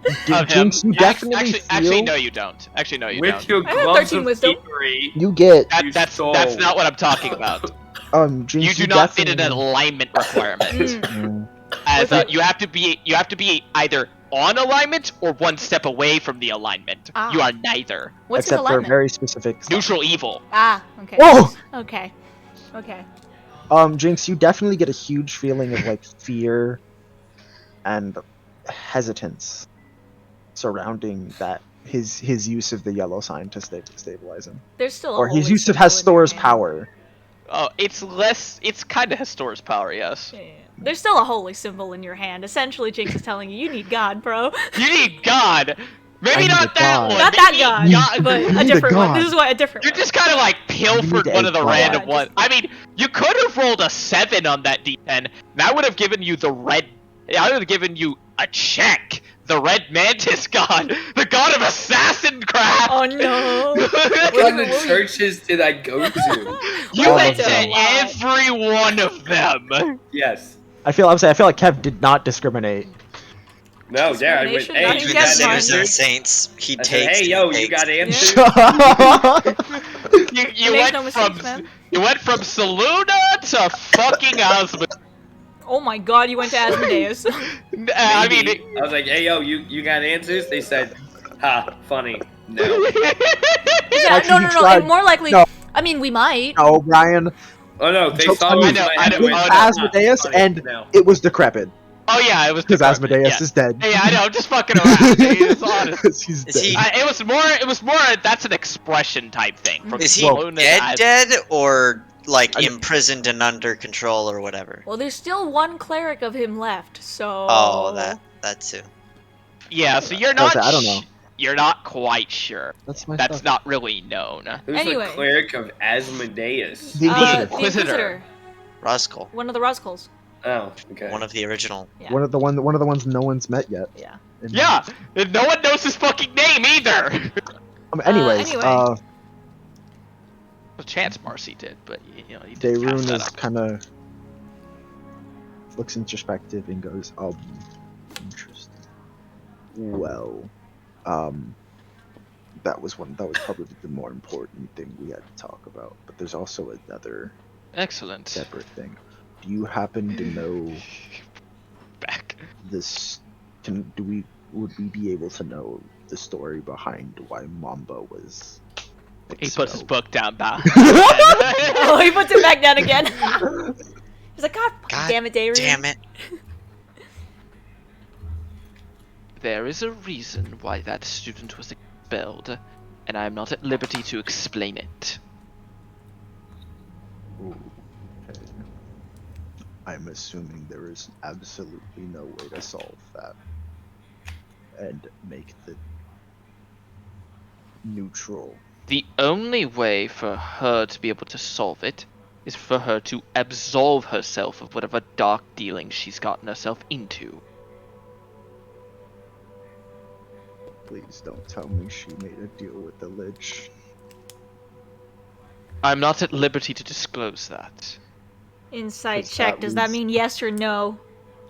of him. Jinx, you definitely Actually, feel no, you don't. Actually, no, you with don't. your I have gloves 13 of wisdom. thievery. you get You That's stole. not what I'm talking about. Jinx, You do not fit an alignment requirement. Mm. As Was it- you have to be either on alignment or one step away from the alignment. Ah. You are neither. What's his Except for alignment? very specific stuff. Neutral evil. Ah, okay. Whoa! Okay. Okay. Jinx, you definitely get a huge feeling of like fear and hesitance surrounding that his use of the yellow sign to stabilize him, There's still a or his holy use of symbol in your Hastor's hand. power. Oh, it's less. It's kind of Hastor's power, yes. Yeah. There's still a holy symbol in your hand. Essentially, Jinx is telling you, you need God, bro. You need God. Maybe I not need a that god. one. Not that Maybe God, but You a need a different one. god. This is what a different You one. just kind of like pilfered need one a of the god. random Yeah, ones. just- I mean, you could have rolled a 7 on that d10. That would have given you the red. I would have given you a check. The red mantis god, the god of assassin-craft. Oh no. What Wait, kind of wait. churches did I go to? You All went of to them. every one of them. Yes. I feel like Kev did not discriminate. No, yeah, I went, Discrimination? hey, Not you in got Kev's mind. Sinners and answers? saints. He I said, takes. hey, he yo, you takes. got answers? You Make went no from mistakes, man. you went from Saluna to fucking Asmodeus. Oh my god, you went to Asmodeus. I mean, Maybe. I was like, hey, yo, you got answers? They said, ha, funny. No. Yeah, Actually, no, he no, no. tried- And more likely, No. I mean, we might. No, Brian, Oh, no, they Joke's saw on me. you. in my I head, know, went, I with know. "Ha, Asmodeus, funny." and No. it was decrepit oh yeah, it was because decrepit, Asmodeus yeah. is dead. Yeah, I know. I'm just fucking around. It's honest. 'Cause he's Is dead. he- It was more. That's an expression type thing. From Is he Saluna to dead or like I- imprisoned and under control or whatever? Well, there's still one cleric of him left, so. Oh, that too. Yeah, so you're I not. don't know. You're not quite sure. That's my That's stuff. not really known. Who's Anyway. the cleric of Asmodeus? The Inquisitor. The Inquisitor. Roscoe, One of the Roscals. Oh, okay. one of the original. Yeah. One of the ones no one's met yet. Yeah. And- Yeah, and no one knows his fucking name either. Anyways, anyway. Well, Chance Marcy did, but you know he did pass Daerun that is up. kind of looks introspective and goes, interesting. Well, that was probably the more important thing we had to talk about. But there's also another Excellent. separate thing. Do you happen to know Back. this? Would we be able to know the story behind why Mamba was? He puts his expelled? book down. Back. Oh, he puts it back down again. He's like, God, God damn it, Daeron. Damn it! There is a reason why that student was expelled, and I am not at liberty to explain it. Ooh, okay. I'm assuming there is absolutely no way to solve that and make the neutral. The only way for her to be able to solve it is for her to absolve herself of whatever dark dealings she's gotten herself into. Please don't tell me she made a deal with the Lich. I'm not at liberty to disclose that. Insight Does check. that Does that mean- mean yes or no?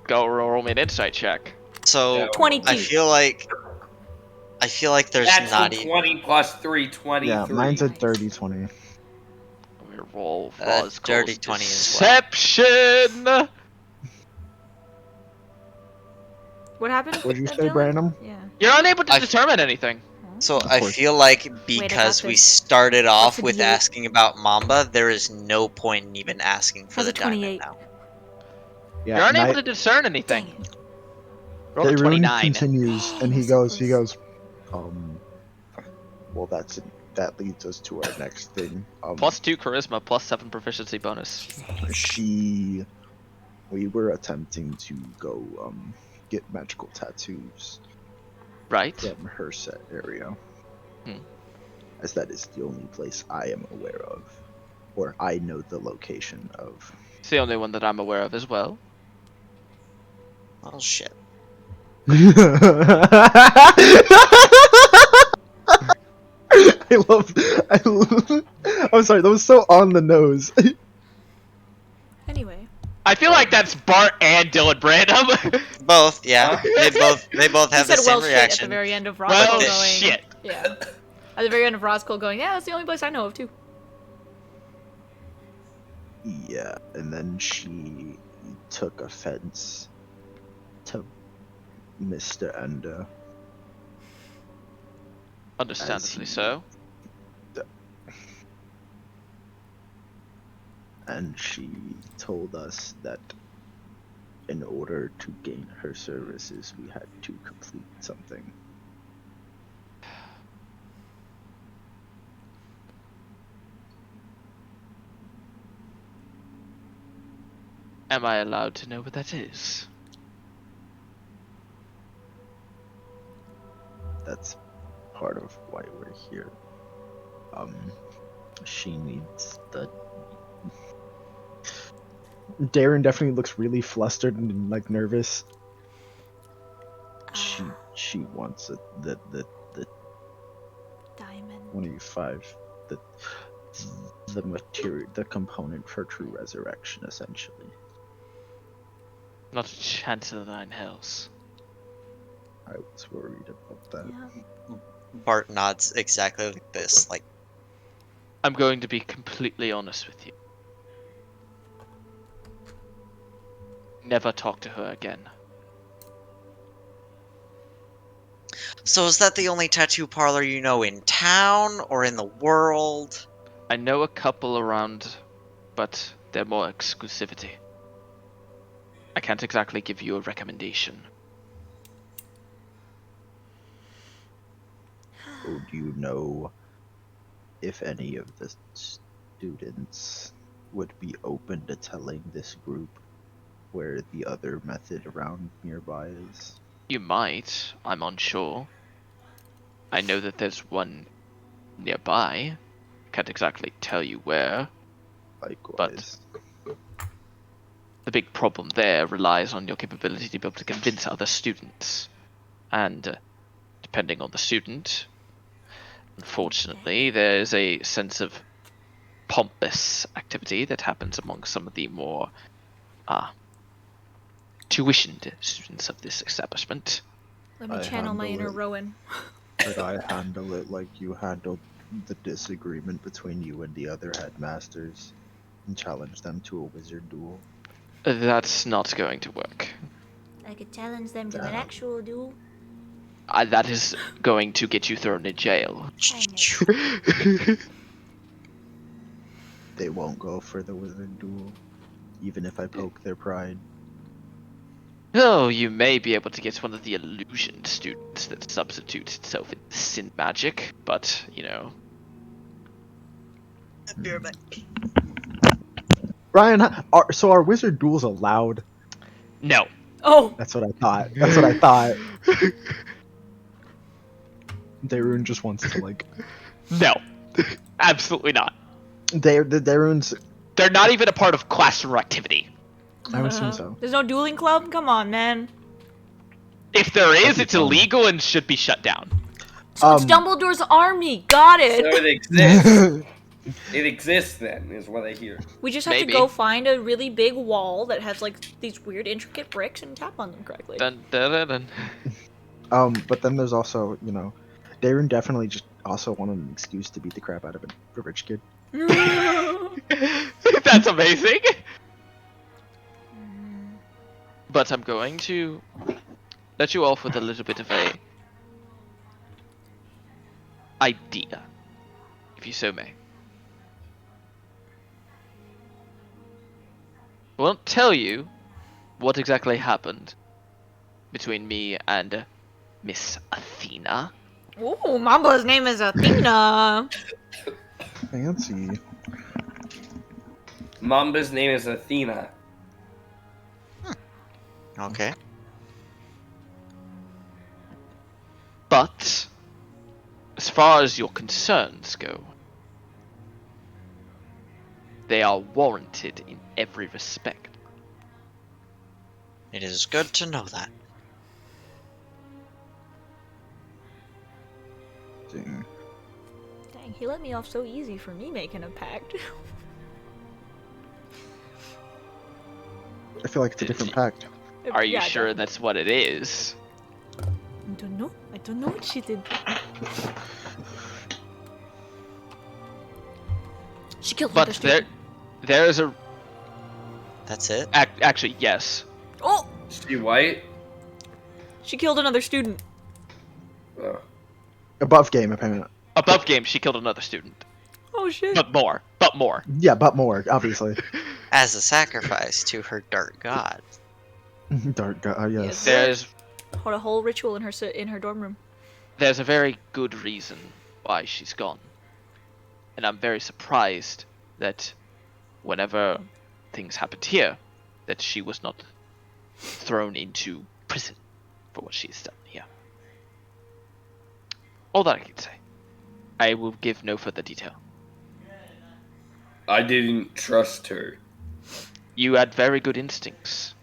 Go roll me an insight check. So Yeah. 22. I feel like there's That's not the even. 20 plus 3, 23. Yeah, mine's a 30-20. We roll Dirty Roscoe's 20 as well. Deception! What happened? What'd you with say, Dylan? Brandon? Yeah. You're unable to I- determine anything. So Of I course. feel like got because we this. started off a with D8? asking about Mamba, there is no point in even asking for How's the a 28? diamond now. Yeah, You're unable Ni- to discern anything. Dang it. Roll a Daerun 29. continues, and he So goes, close. well, that leads us to our next thing. Plus 2 charisma, plus 7 proficiency bonus. We were attempting to go, get magical tattoos Right? from her set area. Hmm. As that is the only place I am aware of, or I know the location of. It's the only one that I'm aware of as well. Oh shit. I'm sorry, that was so on the nose. Anyway. I feel like that's Bart and Dylan Brandom. Both, yeah. Huh? They both He have the said same well shit at the reaction. very end of Roscoe well, going. shit. Yeah. At the very end of Roscoe going, yeah, that's the only place I know of too. Yeah, and then she took offense to Mr. Ender. Understandably As he- so. And she told us that in order to gain her services, we had to complete something. Am I allowed to know what that is? That's part of why we're here. She needs the. Darren definitely looks really flustered and like nervous. She wants it. The Diamond. 185. The material, the component for true resurrection, essentially. Not a chance in the 9 hells. I was worried about that. Yeah. Bart nods exactly like this, like, I'm going to be completely honest with you. Never talk to her again. so is that the only tattoo parlor you know in town or in the world? I know a couple around, but they're more exclusivity. I can't exactly give you a recommendation. Oh, do you know if any of the students would be open to telling this group where the other method around nearby is? You might. I'm unsure. I know that there's one nearby. Can't exactly tell you where. Likewise. The big problem there relies on your capability to be able to convince other students. And depending on the student, unfortunately, there's a sense of pompous activity that happens among some of the more tuitioned students of this establishment. Let me I channel my handle inner it. Rowan. But I handle it like you handled the disagreement between you and the other headmasters and challenge them to a wizard duel. That's not going to work. I could challenge them to an Damn. actual duel. That is going to get you thrown in jail. Dang it. They won't go for the wizard duel, even if I poke their pride. Oh, you may be able to get one of the illusion students that substitutes itself in sin magic, but, you know. Ryan, so are wizard duels allowed? No. Oh! That's what I thought. That's what I thought. Daruun just wants to like. No. Absolutely not. The Daruun's. They're not even a part of classroom activity. I would assume so. There's no dueling club? Come on, man. If there is, That'd be it's fun. illegal and should be shut down. So it's Dumbledore's army. Got So it. it exists. It exists then, is what I hear. We just have Maybe. to go find a really big wall that has like these weird intricate bricks and tap on them correctly. Dun, dun, dun, dun. But then there's also, Daruun definitely just also wanted an excuse to beat the crap out of a rich kid. That's amazing. But I'm going to let you off with a little bit of a idea, if you so may. I won't tell you what exactly happened between me and Miss Athena. Ooh, Mamba's name is Athena. Fancy. Mamba's name is Athena. Okay. But, as far as your concerns go, they are warranted in every respect. It is good to know that. Dang. Dang, he let me off so easy for me making a pact. I feel like it's a different pact. Are you Yeah, sure definitely. that's what it is? I don't know. I don't know what she did. She killed But another student. there's a That's it? actually yes. Oh! Is she white? She killed another student. Oh. Above game, apparently. Above game, she killed another student. Oh shit. But more. But more. Yeah, but more, obviously. As a sacrifice to her dark god. Dark god, yes. There's Had a whole ritual in her dorm room. there's a very good reason why she's gone. And I'm very surprised that whenever things happened here, that she was not thrown into prison for what she has done here. All that I can say. I will give no further detail. I didn't trust her. You had very good instincts.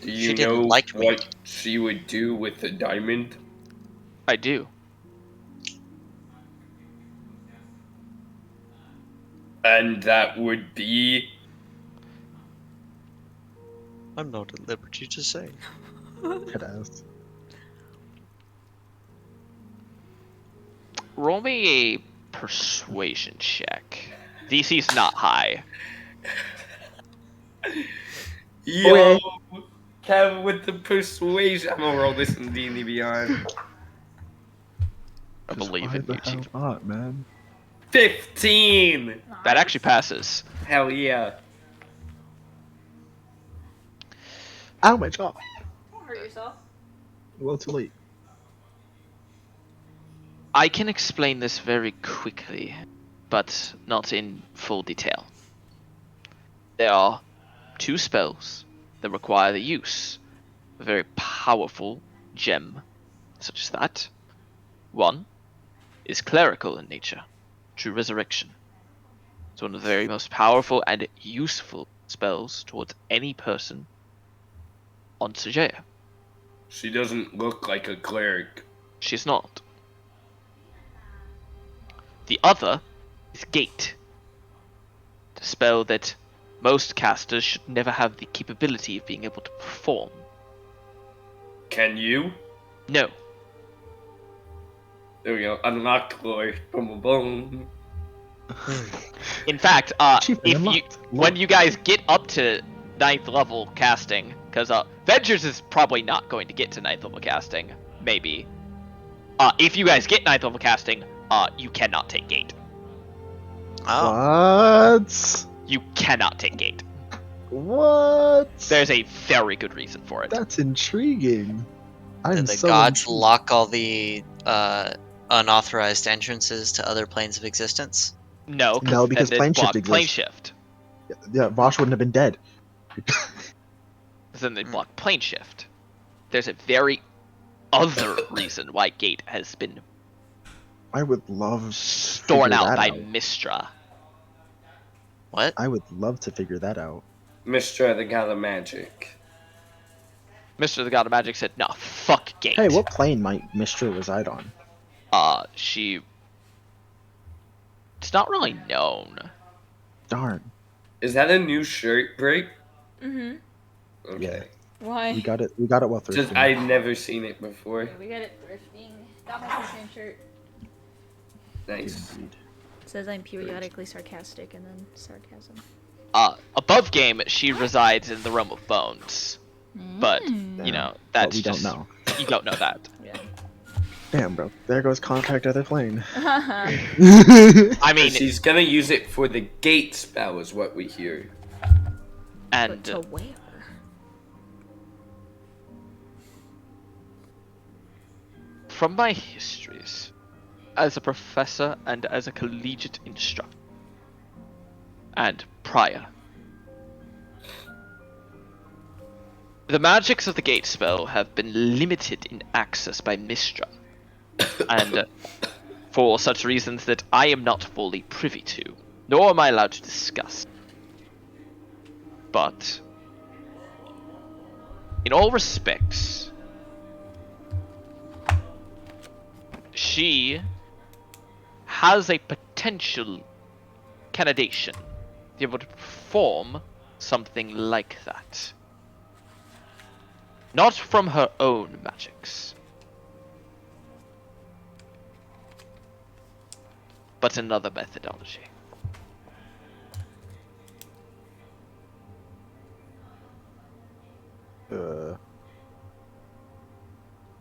Do She you didn't know like me. what she would do with the diamond? I do. And that would be... I'm not at liberty to say. Head ass. Roll me a persuasion check. DC's not high. Yo, Kevin with the persuasion. I'm gonna roll this in D&D Beyond. I believe Why in the you, Chief. hell not, man? 15! That actually passes. Hell yeah. Ow, my jaw. Don't hurt yourself. Well, too late. I can explain this very quickly, but not in full detail. There are 2 spells that require the use of a very powerful gem, such as that. One is clerical in nature, True Resurrection. It's one of the very most powerful and useful spells towards any person on Sajea. She doesn't look like a cleric. She's not. The other is Gate. The spell that most casters should never have the capability of being able to perform. Can you? No. There we go. Unlocked lore. Boom, boom, boom. In fact, Chief, if you unlocked. when you guys get up to 9th level casting, because Ventures is probably not going to get to 9th level casting, maybe. If you guys get 9th level casting, you cannot take Gate. Oh. What? You cannot take Gate. What? There's a very good reason for it. That's intriguing. I'm Did the so gods intrigued. lock all the unauthorized entrances to other planes of existence? No, No, because then plane they'd block shift plane exists. shift. Yeah, Vosh wouldn't have been dead. Then they block plane shift. There's a very other reason why Gate has been I would love torn figure out that by out. Mistra. What? I would love to figure that out. Mistra, the god of magic. Mr. the God of Magic said, "No, fuck Gate." Hey, what plane might Mistra reside on? She. It's not really known. Darn. Is that a new shirt break? Mm-hmm. Okay. Why? We got it. We got it while Just thrifting. I'd never seen it before. We got it thrifting. That was the same shirt. Nice. Indeed. It says I'm periodically sarcastic and then sarcasm. Above game, she resides in the realm of bones. But, you know, that's we just. don't know. You don't know that. Yeah. Damn, bro. There goes contact other plane. I mean, She's gonna use it for the gate spell, is what we hear. But and to where? from my histories, as a professor and as a collegiate instructor, and prior, the magics of the gate spell have been limited in access by Mistra, and for such reasons that I am not fully privy to, nor am I allowed to discuss. But, in all respects, she has a potential candidation to be able to perform something like that. Not from her own magics, but another methodology.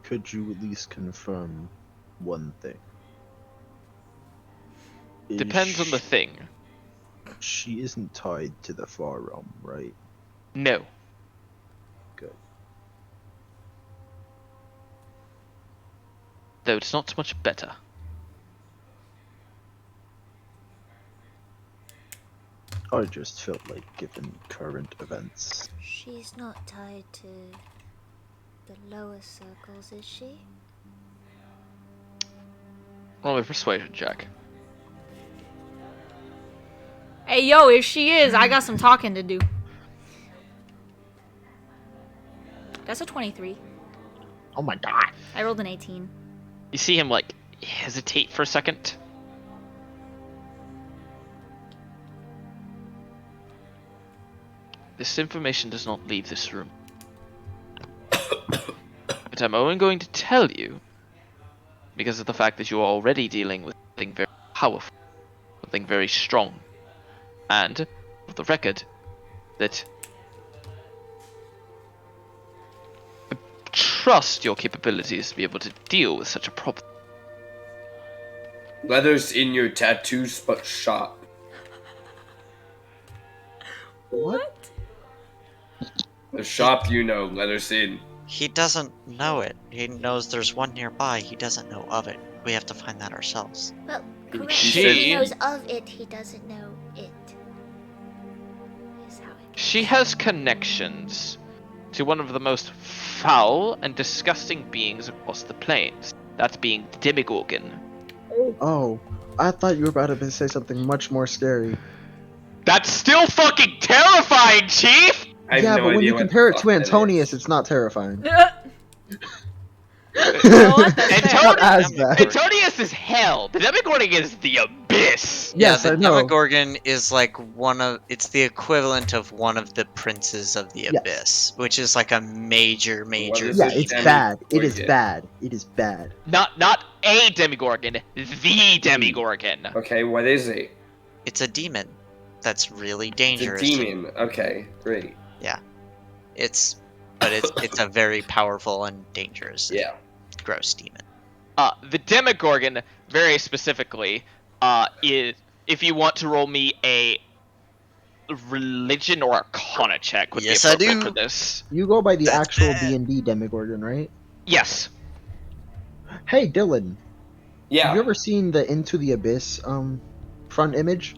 could you at least confirm one thing? Depends on the thing. She isn't tied to the Far Realm, right? No. Good. Though it's not much better. I just felt like, given current events. She's not tied to the lower circles, is she? Roll a persuasion check. Hey, yo, if she is, I got some talking to do. That's a 23. Oh my god! I rolled an 18. You see him like hesitate for a second. This information does not leave this room. But I'm only going to tell you because of the fact that you are already dealing with something very powerful, something very strong, and for the record, that I trust your capabilities to be able to deal with such a problem. Letters in your tattoos, but shop. What? The shop, you know, letters in. He doesn't know it. He knows there's one nearby. He doesn't know of it. We have to find that ourselves. Well, correct. She- He knows of it, he doesn't know it. Is how it She has connections to one of the most foul and disgusting beings across the plains. That being the Demigorgon. Oh, I thought you were about to say something much more scary. That's still fucking terrifying, Chief! I have Yeah, no but when idea you what the compare it fuck to that Antonius, is. it's not terrifying. You know what? That's And fair. Not as bad. Antonius is hell. The Demigorgon is the abyss. Yes, yeah, I the know. Demogorgon is like it's the equivalent of one of the princes of the Yes. Abyss, which is like a major is Yeah, it? it's demon. bad. It is Demigorgon. bad. It is bad. Not a Demigorgon, the Demigorgon. Okay, what is it? It's a demon that's really It's a dangerous. demon. Okay, great. It's a very powerful and dangerous, Yeah. gross demon. The Demigorgon, very specifically, is if you want to roll me a religion or arcana check would Yes, be I appropriate do. for this. You go by the That's actual bad. D&D Demigorgon, right? Yes. Hey, Dylan. Yeah. Have you ever seen the Into the Abyss front image?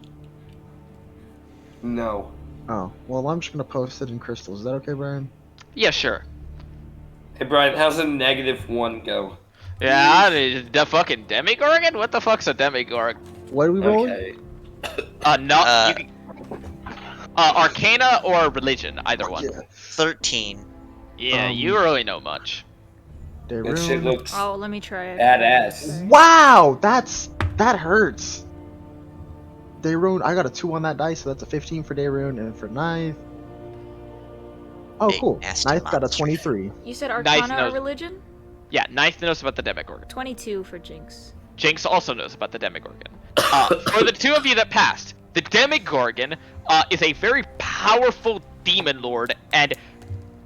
No. Oh, well, I'm just gonna post it in crystals. Is that okay, Brian? Yeah, sure. Hey, Brian, how's a -1 go? Yeah, the fucking Demigorgon? What the fuck's a Demigorgon? What are we rolling? Okay. You can, arcana or religion, either one. Yeah. 13. Yeah, you really know much. That shit looks Oh, let me try it. badass. Wow, that hurts. Dayrune, I got a 2 on that dice, so that's a 15 for Dayrune, and for Ninth. Oh, Big cool. nasty Ninth got a monster. 23. You said Nice Arcana nose. or Religion? Yeah, Ninth knows about the Demigorgon. 22 for Jinx. Jinx also knows about the Demigorgon. For the two of you that passed, the Demigorgon is a very powerful demon lord, and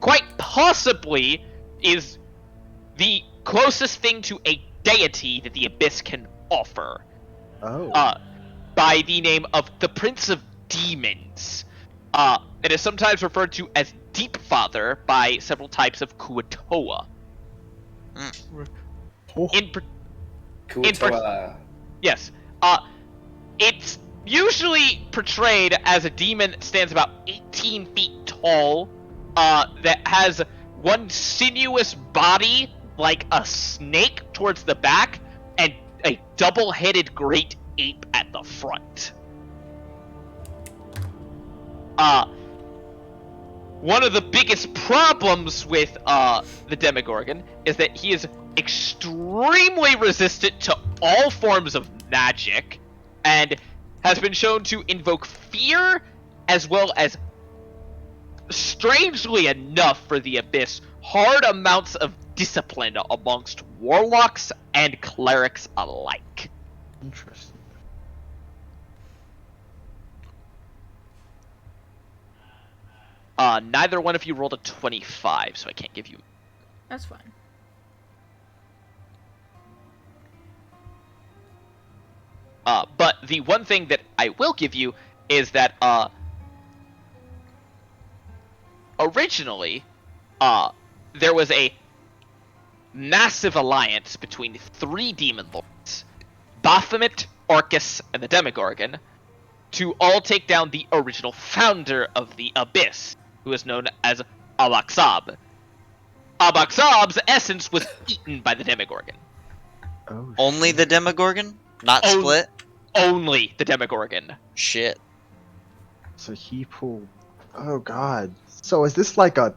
quite possibly is the closest thing to a deity that the Abyss can offer. Oh. By the name of the Prince of Demons. It is sometimes referred to as Deep Father by several types of Kuatoa. Oh. Kuatoa. Yes. It's usually portrayed as a demon that stands about 18 feet tall, that has one sinuous body like a snake towards the back, and a double-headed great ape at the front. One of the biggest problems with the Demigorgon is that he is extremely resistant to all forms of magic, and has been shown to invoke fear, as well as, strangely enough for the Abyss, hard amounts of discipline amongst warlocks and clerics alike. Interesting. Neither one of you rolled a 25, so I can't give you. That's fine. But the one thing that I will give you is that originally, there was a massive alliance between 3 demon lords, Baphomet, Orcus, and the Demogorgon, to all take down the original founder of the Abyss, who is known as Abaxab. Abaxab's essence was eaten by the Demogorgon. Oh, Only the Demogorgon? Not split? Only the Demogorgon. Shit. So he pulled. Oh god. So is this like a?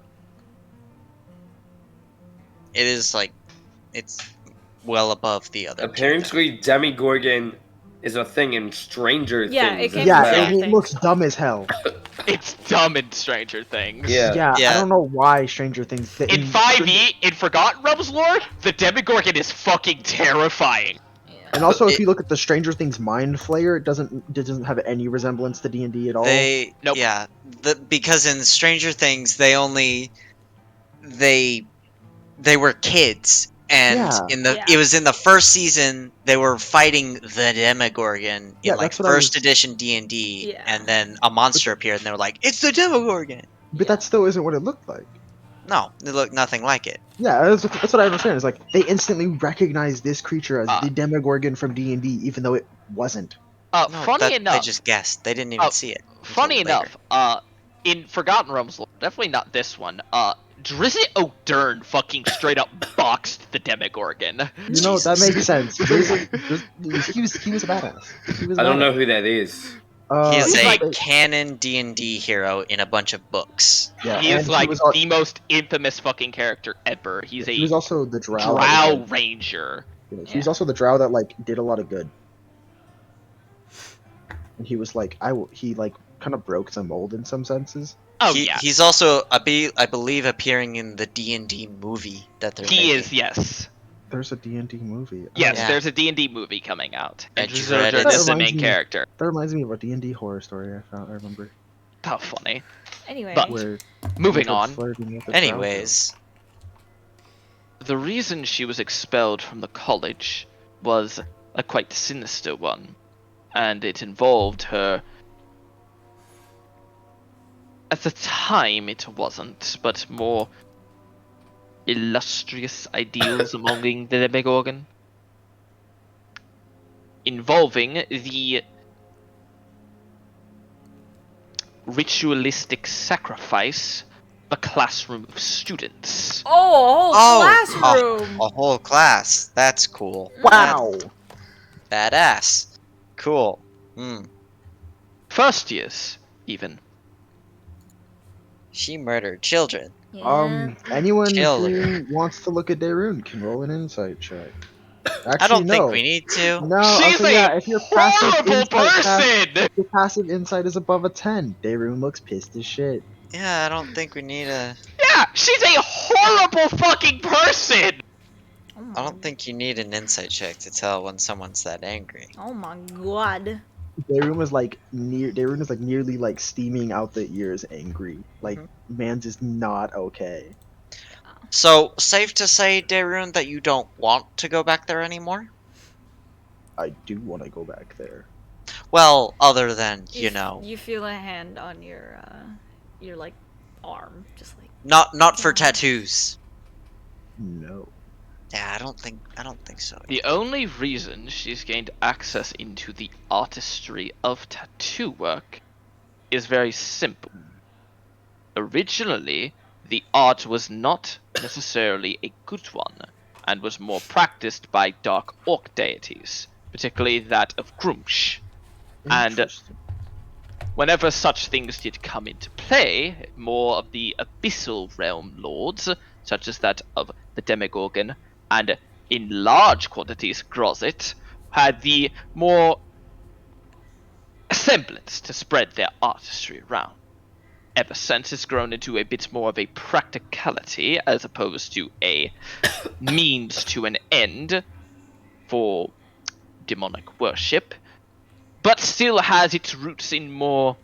It is like, it's well above the other. two Apparently, Demogorgon is a thing in Stranger Yeah, Things. it came as Yeah, from well. and it Things. looks dumb as hell. It's dumb in Stranger Things. Yeah. Yeah, Yeah. I don't know why Stranger Things. In 5e, in Forgotten Realms lore, the Demogorgon is fucking terrifying. And also, if It- you look at the Stranger Things Mind Flayer, it doesn't have any resemblance to D&D at all. Nope. Yeah, because in Stranger Things they were kids, and Yeah. it was in the first season they were fighting the Demogorgon Yeah, in like that's what I first was- edition D&D, Yeah. and then a monster appeared, and they were like, "It's the Demogorgon." But that still isn't what it looked like. No, it looked nothing like it. Yeah, that's what I understand. It's like they instantly recognized this creature as Ah. the Demogorgon from D&D, even though it wasn't. No, Funny they enough, just guessed. They didn't even Oh, see it. until funny later. enough, in Forgotten Realms lore, definitely not this one, Drizzt O'Durn fucking straight up boxed the Demogorgon. You know, that Jesus. makes sense. He was a badass. He was a I don't badass. know who that is. He is He's a like- canon D&D hero in a bunch of books. Yeah, He and is like was, al- the most infamous fucking character ever. He's he a was also the drow. drow that was, ranger. like, he was also the drow that like did a lot of good. And he was like, he like kind of broke the mold in some senses. Oh He- yeah, He's also, I believe, appearing in the D&D movie that they're he making. is. Yes, There's a D&D movie. Oh, yes. Yeah. There's a D&D movie coming out, and I Drizzt dread O'Durn it. is the That main reminds me- character. That reminds me of a D&D horror story I remember. How funny. Anyway. But- Where Moving he was on. flirting with a drow Anyways, The reason she was expelled from the college was a quite sinister one, and it involved her. At the time, it wasn't, but more illustrious ideals among the Demogorgon, involving the ritualistic sacrifice of a classroom of students. Oh, a whole classroom. a whole class. That's cool. Wow. That's badass. Cool. Hmm. First years, even. She murdered children. Yeah. Anyone Children. who wants to look at Daeroon can roll an insight check. Actually, I don't no. think we need to. No, She's okay, a yeah, if your passive horrible insight person! your passive insight is above a 10, Daeroon looks pissed as shit. Yeah, I don't think we need a. Yeah, she's a horrible fucking person! Oh my, I don't think you need an insight check to tell when someone's that angry. oh my god. Daeroon is like nearly like steaming out the ears angry. Like man's is not okay. So, safe to say, Daeroon, that you don't want to go back there anymore? I do want to go back there. Well, other than, you f- know, You feel a hand on your like arm, just like. not for tattoos. No. Yeah, I don't think so. The only reason she's gained access into the artistry of tattoo work is very simple. Originally, the art was not necessarily a good one, and was more practiced by dark orc deities, particularly that of Grumsh. And Interesting. whenever such things did come into play, more of the abyssal realm lords, such as that of the Demogorgon, and in large quantities Grozit, had the more semblance to spread their artistry around. Ever since, it's grown into a bit more of a practicality as opposed to a means to an end for demonic worship, but still has its roots in more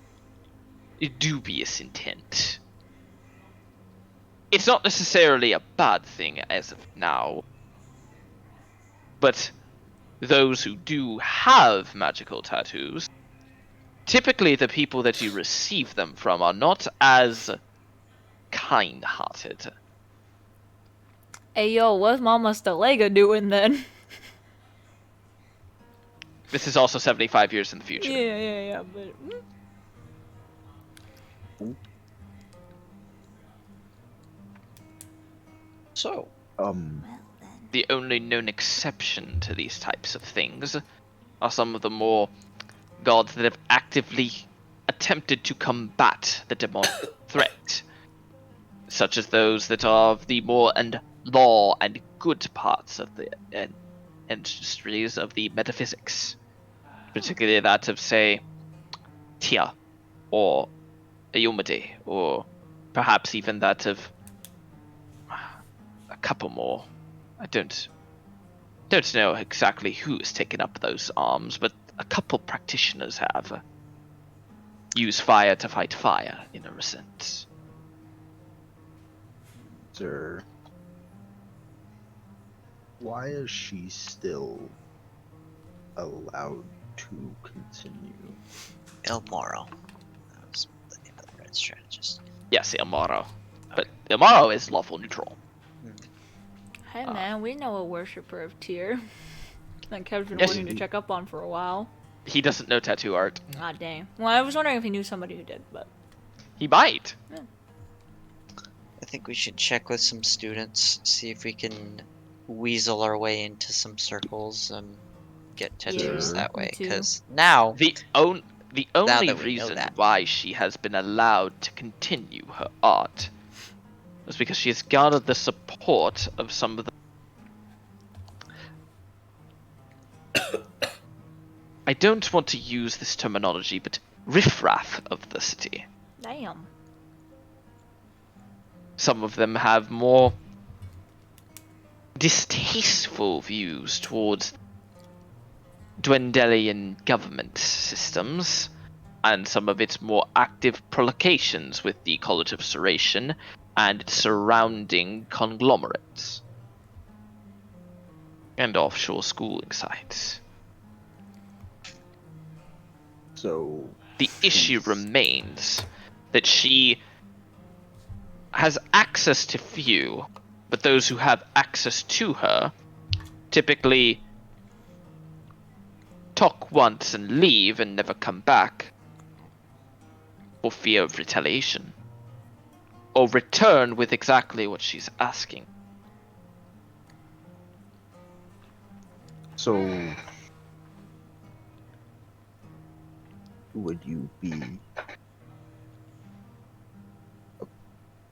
dubious intent. It's not necessarily a bad thing as of now, but those who do have magical tattoos, typically the people that you receive them from are not as kind-hearted. Hey yo, what's Mama Stalega doing then? This is also 75 years in the future. Yeah, but So, Well then. The only known exception to these types of things are some of the more gods that have actively attempted to combat the demonic threat, such as those that are of the more and law and good parts of the industries of the metaphysics, particularly that of, say, Tia, or Ayomade, or perhaps even that of a couple more. I don't know exactly who has taken up those arms, but a couple practitioners have used fire to fight fire, in a sense. Sir, why is she still allowed to continue? Il Moro. That was the name of the Red Strategist. Yes, Ilmaro. But Ilmaro is lawful neutral. hey man, we know a worshipper of Tyr that Kev's been Yes, wanting to check up on for a while. He doesn't know tattoo art. God dang. Well, I was wondering if he knew somebody who did, but He might. I think we should check with some students, see if we can weasel our way into some circles and get tattoos Yeah, that me way. too. Because now, The only that we know reason that. why she has been allowed to continue her art was because she has garnered the support of some of the I don't want to use this terminology, but riffraff of the city. damn. Some of them have more distasteful views towards Dwendalian government systems, and some of its more active provocations with the College of Serration and its surrounding conglomerates and offshore schooling sites. So The issue remains that she has access to few, but those who have access to her typically talk once and leave and never come back for fear of retaliation, or return with exactly what she's asking. So, would you be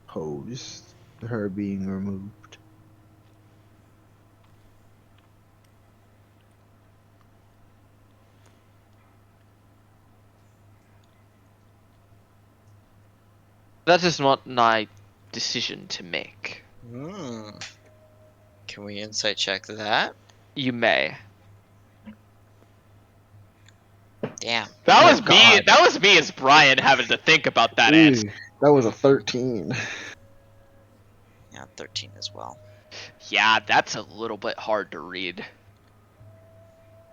opposed to her being removed? That is not my decision to make. Can we insight check that? You may. Damn. That Oh, was me. God. That was me as Brian having to think about that answer. Ooh, that was a 13. Yeah, 13 as well. Yeah, that's a little bit hard to read.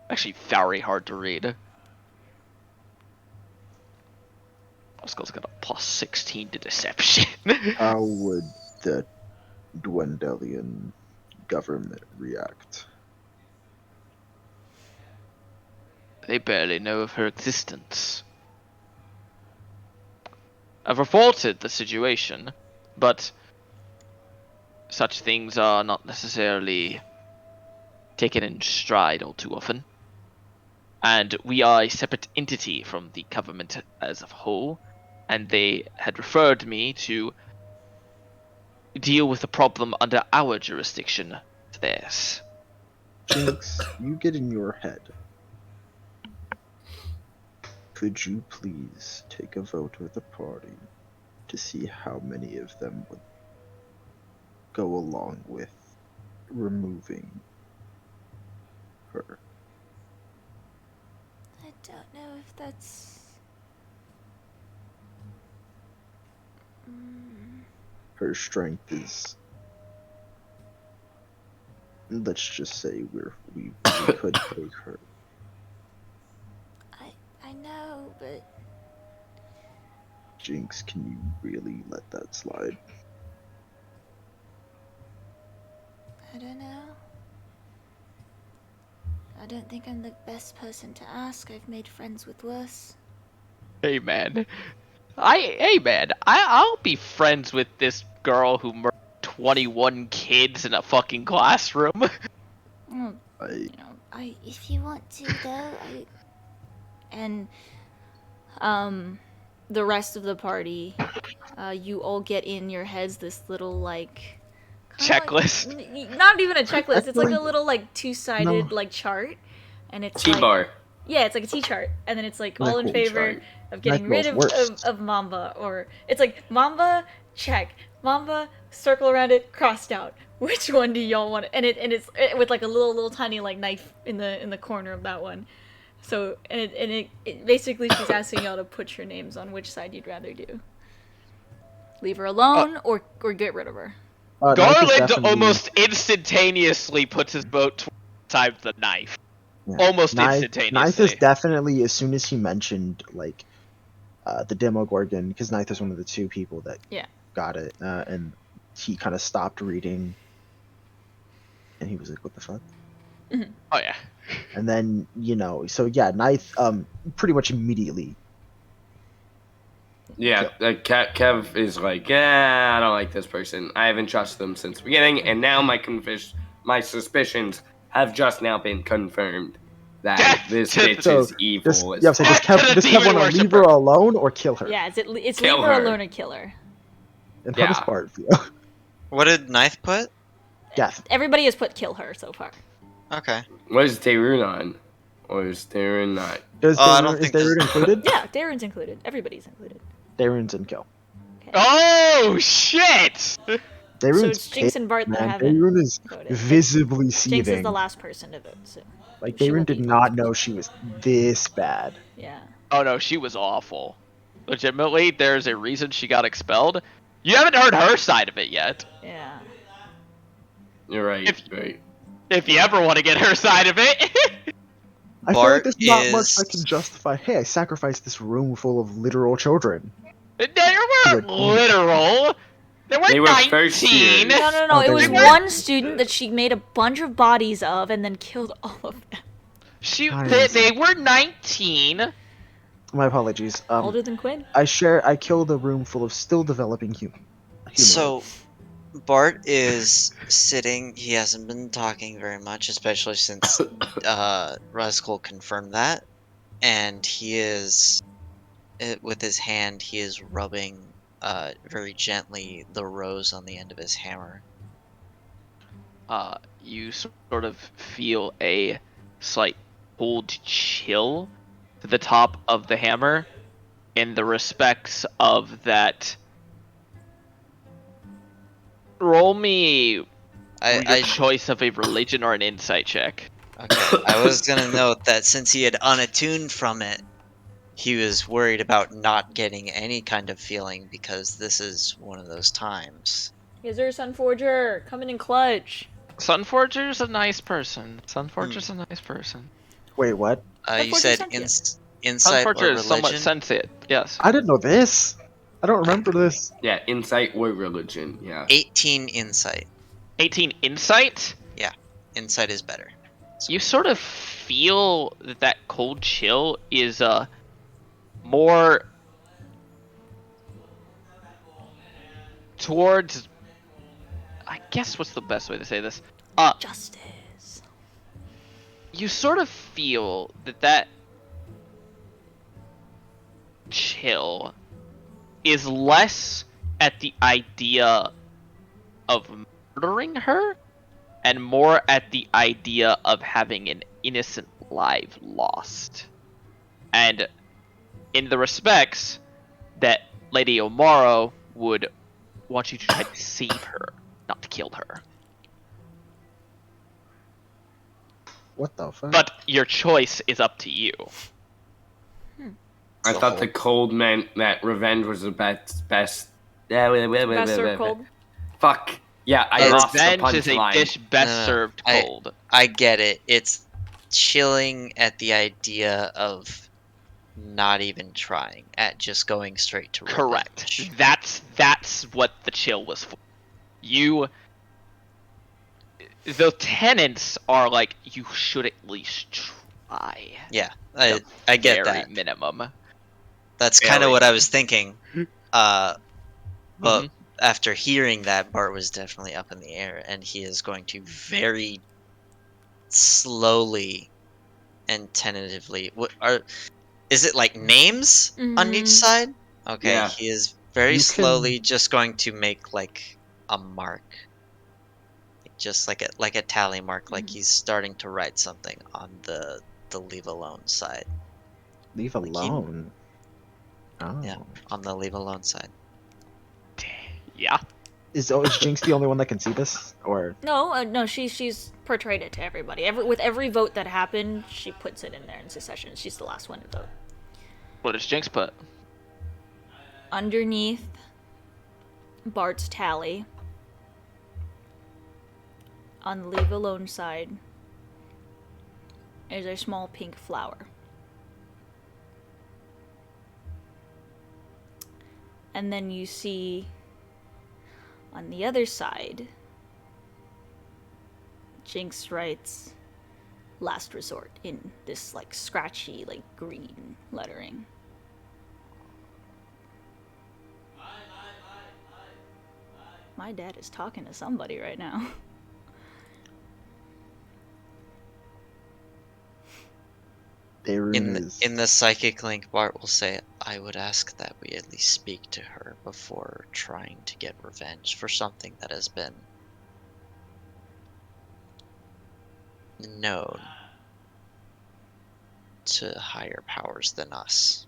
Actually, very hard to read. Oscar's got a plus 16 to deception. How would the Dwendalian government react? They barely know of her existence. I've reported the situation, but such things are not necessarily taken in stride all too often. And we are a separate entity from the government as a whole, and they had referred me to deal with the problem under our jurisdiction to theirs. Jinx, you get in your head. Could you please take a vote with the party to see how many of them would go along with removing her? I don't know if that's. Her strength is let's just say we could take her. I know, but Jinx, can you really let that slide? I don't know. I don't think I'm the best person to ask. I've made friends with worse. Hey man, I'll be friends with this girl who murdered 21 kids in a fucking classroom. Mm, you know, if you want to though, and the rest of the party, you all get in your heads this little like Checklist. not even a checklist. It's like a little like two-sided like chart, and it's like, T-bar. yeah, it's like a T chart, and then it's like all in Cool favor chart. of getting rid of Mamba, or it's like Mamba check, Mamba circle around it, crossed out. Which one do y'all want? And it's with like a little tiny like knife in the corner of that one. So and it basically she's asking y'all to put your names on which side you'd rather do. Leave her alone or get rid of her. Knife is Garland definitely- almost instantaneously puts his vote towards the knife. Yeah. Almost Knife instantaneously. is definitely, as soon as he mentioned like the Demogorgon, because Knife is one of the two people that got it, and he kind of stopped reading, and he was like, "What the fuck?" Oh yeah. And then so yeah, Knife pretty much immediately. Yeah, Kev is like, yeah, I don't like this person. I haven't trusted them since the beginning, and now my suspicions have just now been confirmed that this bitch So, is evil. Does Kev want to leave her alone or kill her? Yeah, it's Kill leave her her. alone or kill her. And how does Yeah. Bart feel? What did Knife put? Death. Everybody has put kill her so far. Okay. What is Daerun on? Or is Daerun not? Is I don't Daerun think there's- included? Yeah, Darren's included. Everybody's included. Daerun's in kill. Oh shit! So Daerun's it's Jinx and Bart that man. haven't Daerun is voted. visibly Jinx seething. is the last person to vote. So Like she will Daerun did be not voted. know she was this bad. Yeah. Oh no, she was awful. Legitimately, there's a reason she got expelled. You haven't heard her side of it yet. Yeah. You're right. If- right. If you ever want to get her side of it. I feel like Bart there's not much is- that can justify. Hey, I sacrificed this room full of literal children. They weren't literal. They were They were first 19. years. No. Oh, It was they were. one student that she made a bunch of bodies of and then killed all of them. They were 19. My apologies. Older than Quinn. I killed a room full of still developing human. So, Bart is sitting. He hasn't been talking very much, especially since Razkul confirmed that. And he is, with his hand, he is rubbing very gently the rose on the end of his hammer. You sort of feel a slight cold chill to the top of the hammer in the respects of that. Roll me your I choice of a religion or an insight check. Okay, I was gonna note that since he had unattuned from it, he was worried about not getting any kind of feeling because this is one of those times. Is there a Sunforger coming in clutch? Sunforger's a nice person. Sunforger's a nice person. Wait, what? You Sunforger's said sentient. insight or Sunforger is somewhat religion? sentient. Yes. I didn't know this. I don't remember this. Yeah, insight or religion. Yeah. 18 insight. 18 insight. Insight is better. You sort of feel that cold chill is more towards, I guess what's the best way to say this? Justice. You sort of feel that chill is less at the idea of murdering her and more at the idea of having an innocent life lost. And in the respects that Lady Omaro would want you to try to save her, not to kill her. What the fuck? But your choice is up to you. I thought the cold meant that revenge was the best. Master Cold. Fuck. Yeah, I lost the Revenge is a punchline. dish best No, no, served I- cold. I get it. It's chilling at the idea of not even trying, at just going straight to Correct. revenge. That's what the chill was for. The tenants are like, you should at least try. Yeah, The I get very that. minimum. That's kind of very what I was thinking. But Mhm. after hearing that, Bart was definitely up in the air, and he is going to very slowly and tentatively. Is it like names on each Mhm. side? Okay, Yeah. he is very You slowly can- just going to make like a mark, just like a tally mark, like he's starting to write something on the leave alone side. Leave Like he- alone. Oh. Yeah, on the leave alone side. Yeah. Is Jinx the only one that can see this? Or No, she's portrayed it to everybody. With every vote that happened, she puts it in there in secession. She's the last one to vote. What does Jinx put? Underneath Bart's tally, on the leave alone side, is a small pink flower. And then you see on the other side, Jinx writes last resort in this like scratchy, like green lettering. My dad is talking to somebody right now. In the psychic link, Bart will say, "I would ask that we at least speak to her before trying to get revenge for something that has been known to higher powers than us.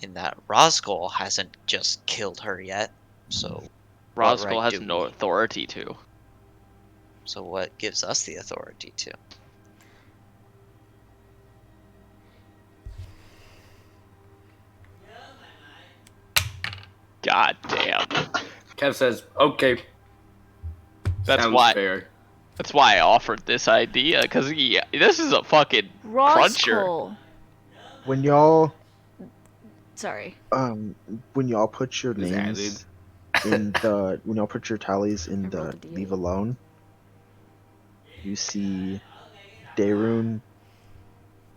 In that Rosgol hasn't just killed her yet, so what Roscoe right has do no we- authority to. So what gives us the authority to?" God damn. Kev says, okay. That's Sounds why. fair. That's why I offered this idea, because this is a fucking cruncher. Roscoe. when y'all Sorry. when y'all put your It was names in the when y'all put your tallies in I the rolled a D8. leave alone, you see Daerun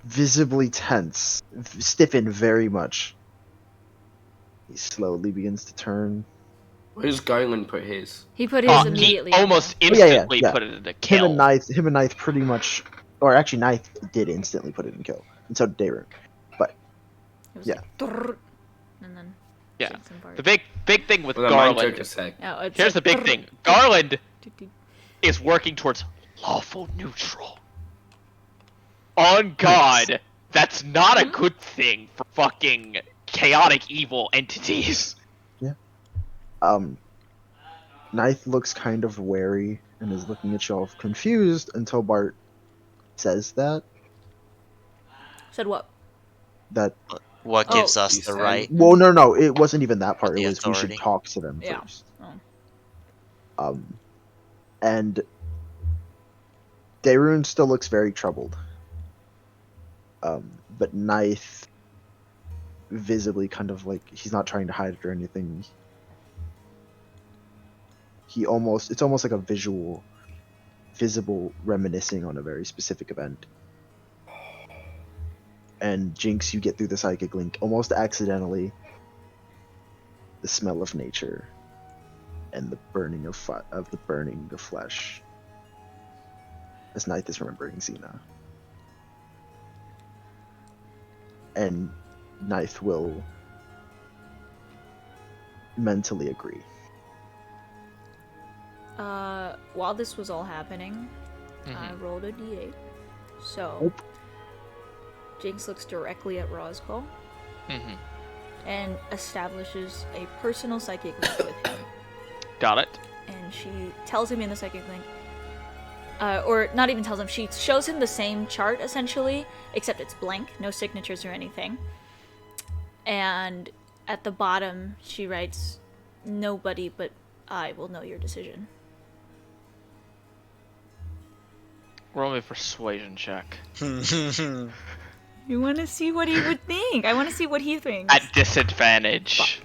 visibly tense, stiffen very much. He slowly begins to turn. Where's Garland put his? He put his Oh, he immediately. almost Oh, yeah, instantly yeah. put it into Him kill. and Knife pretty much, or actually Knife did instantly put it in kill, and so did Daerun. It was yeah. like, "Drrrr," and then Yeah. Jinx and Bart. The big thing with Well, mine took Garland. a sec. Oh, it's Here's like, the big "Drrrr." thing. Garland is working towards lawful neutral. On God, that's not a good thing for fucking chaotic evil entities. Knife looks kind of wary and is looking at y'all confused until Bart says that Said what? What Oh. gives us You the said- right? Well, no, it wasn't even that part. The It was we should authority. talk to them Yeah. first. Oh. And Daerun still looks very troubled. But Knife visibly kind of like he's not trying to hide it or anything. It's almost like a visible reminiscing on a very specific event. And Jinx, you get through the psychic link almost accidentally. The smell of nature and the burning of the flesh. As Knife is remembering Xena. And Knife will mentally agree. While this was all happening, I Mhm. rolled a D8. So, Nope. Jinx looks directly at Roscoe Mhm. and establishes a personal psychic link with him. Got it. And she tells him in the psychic link, or not even tells him, she shows him the same chart essentially, except it's blank, no signatures or anything. And at the bottom, she writes, "Nobody but I will know your decision. Roll me a persuasion check. You want to see what he would think. I want to see what he thinks. At disadvantage.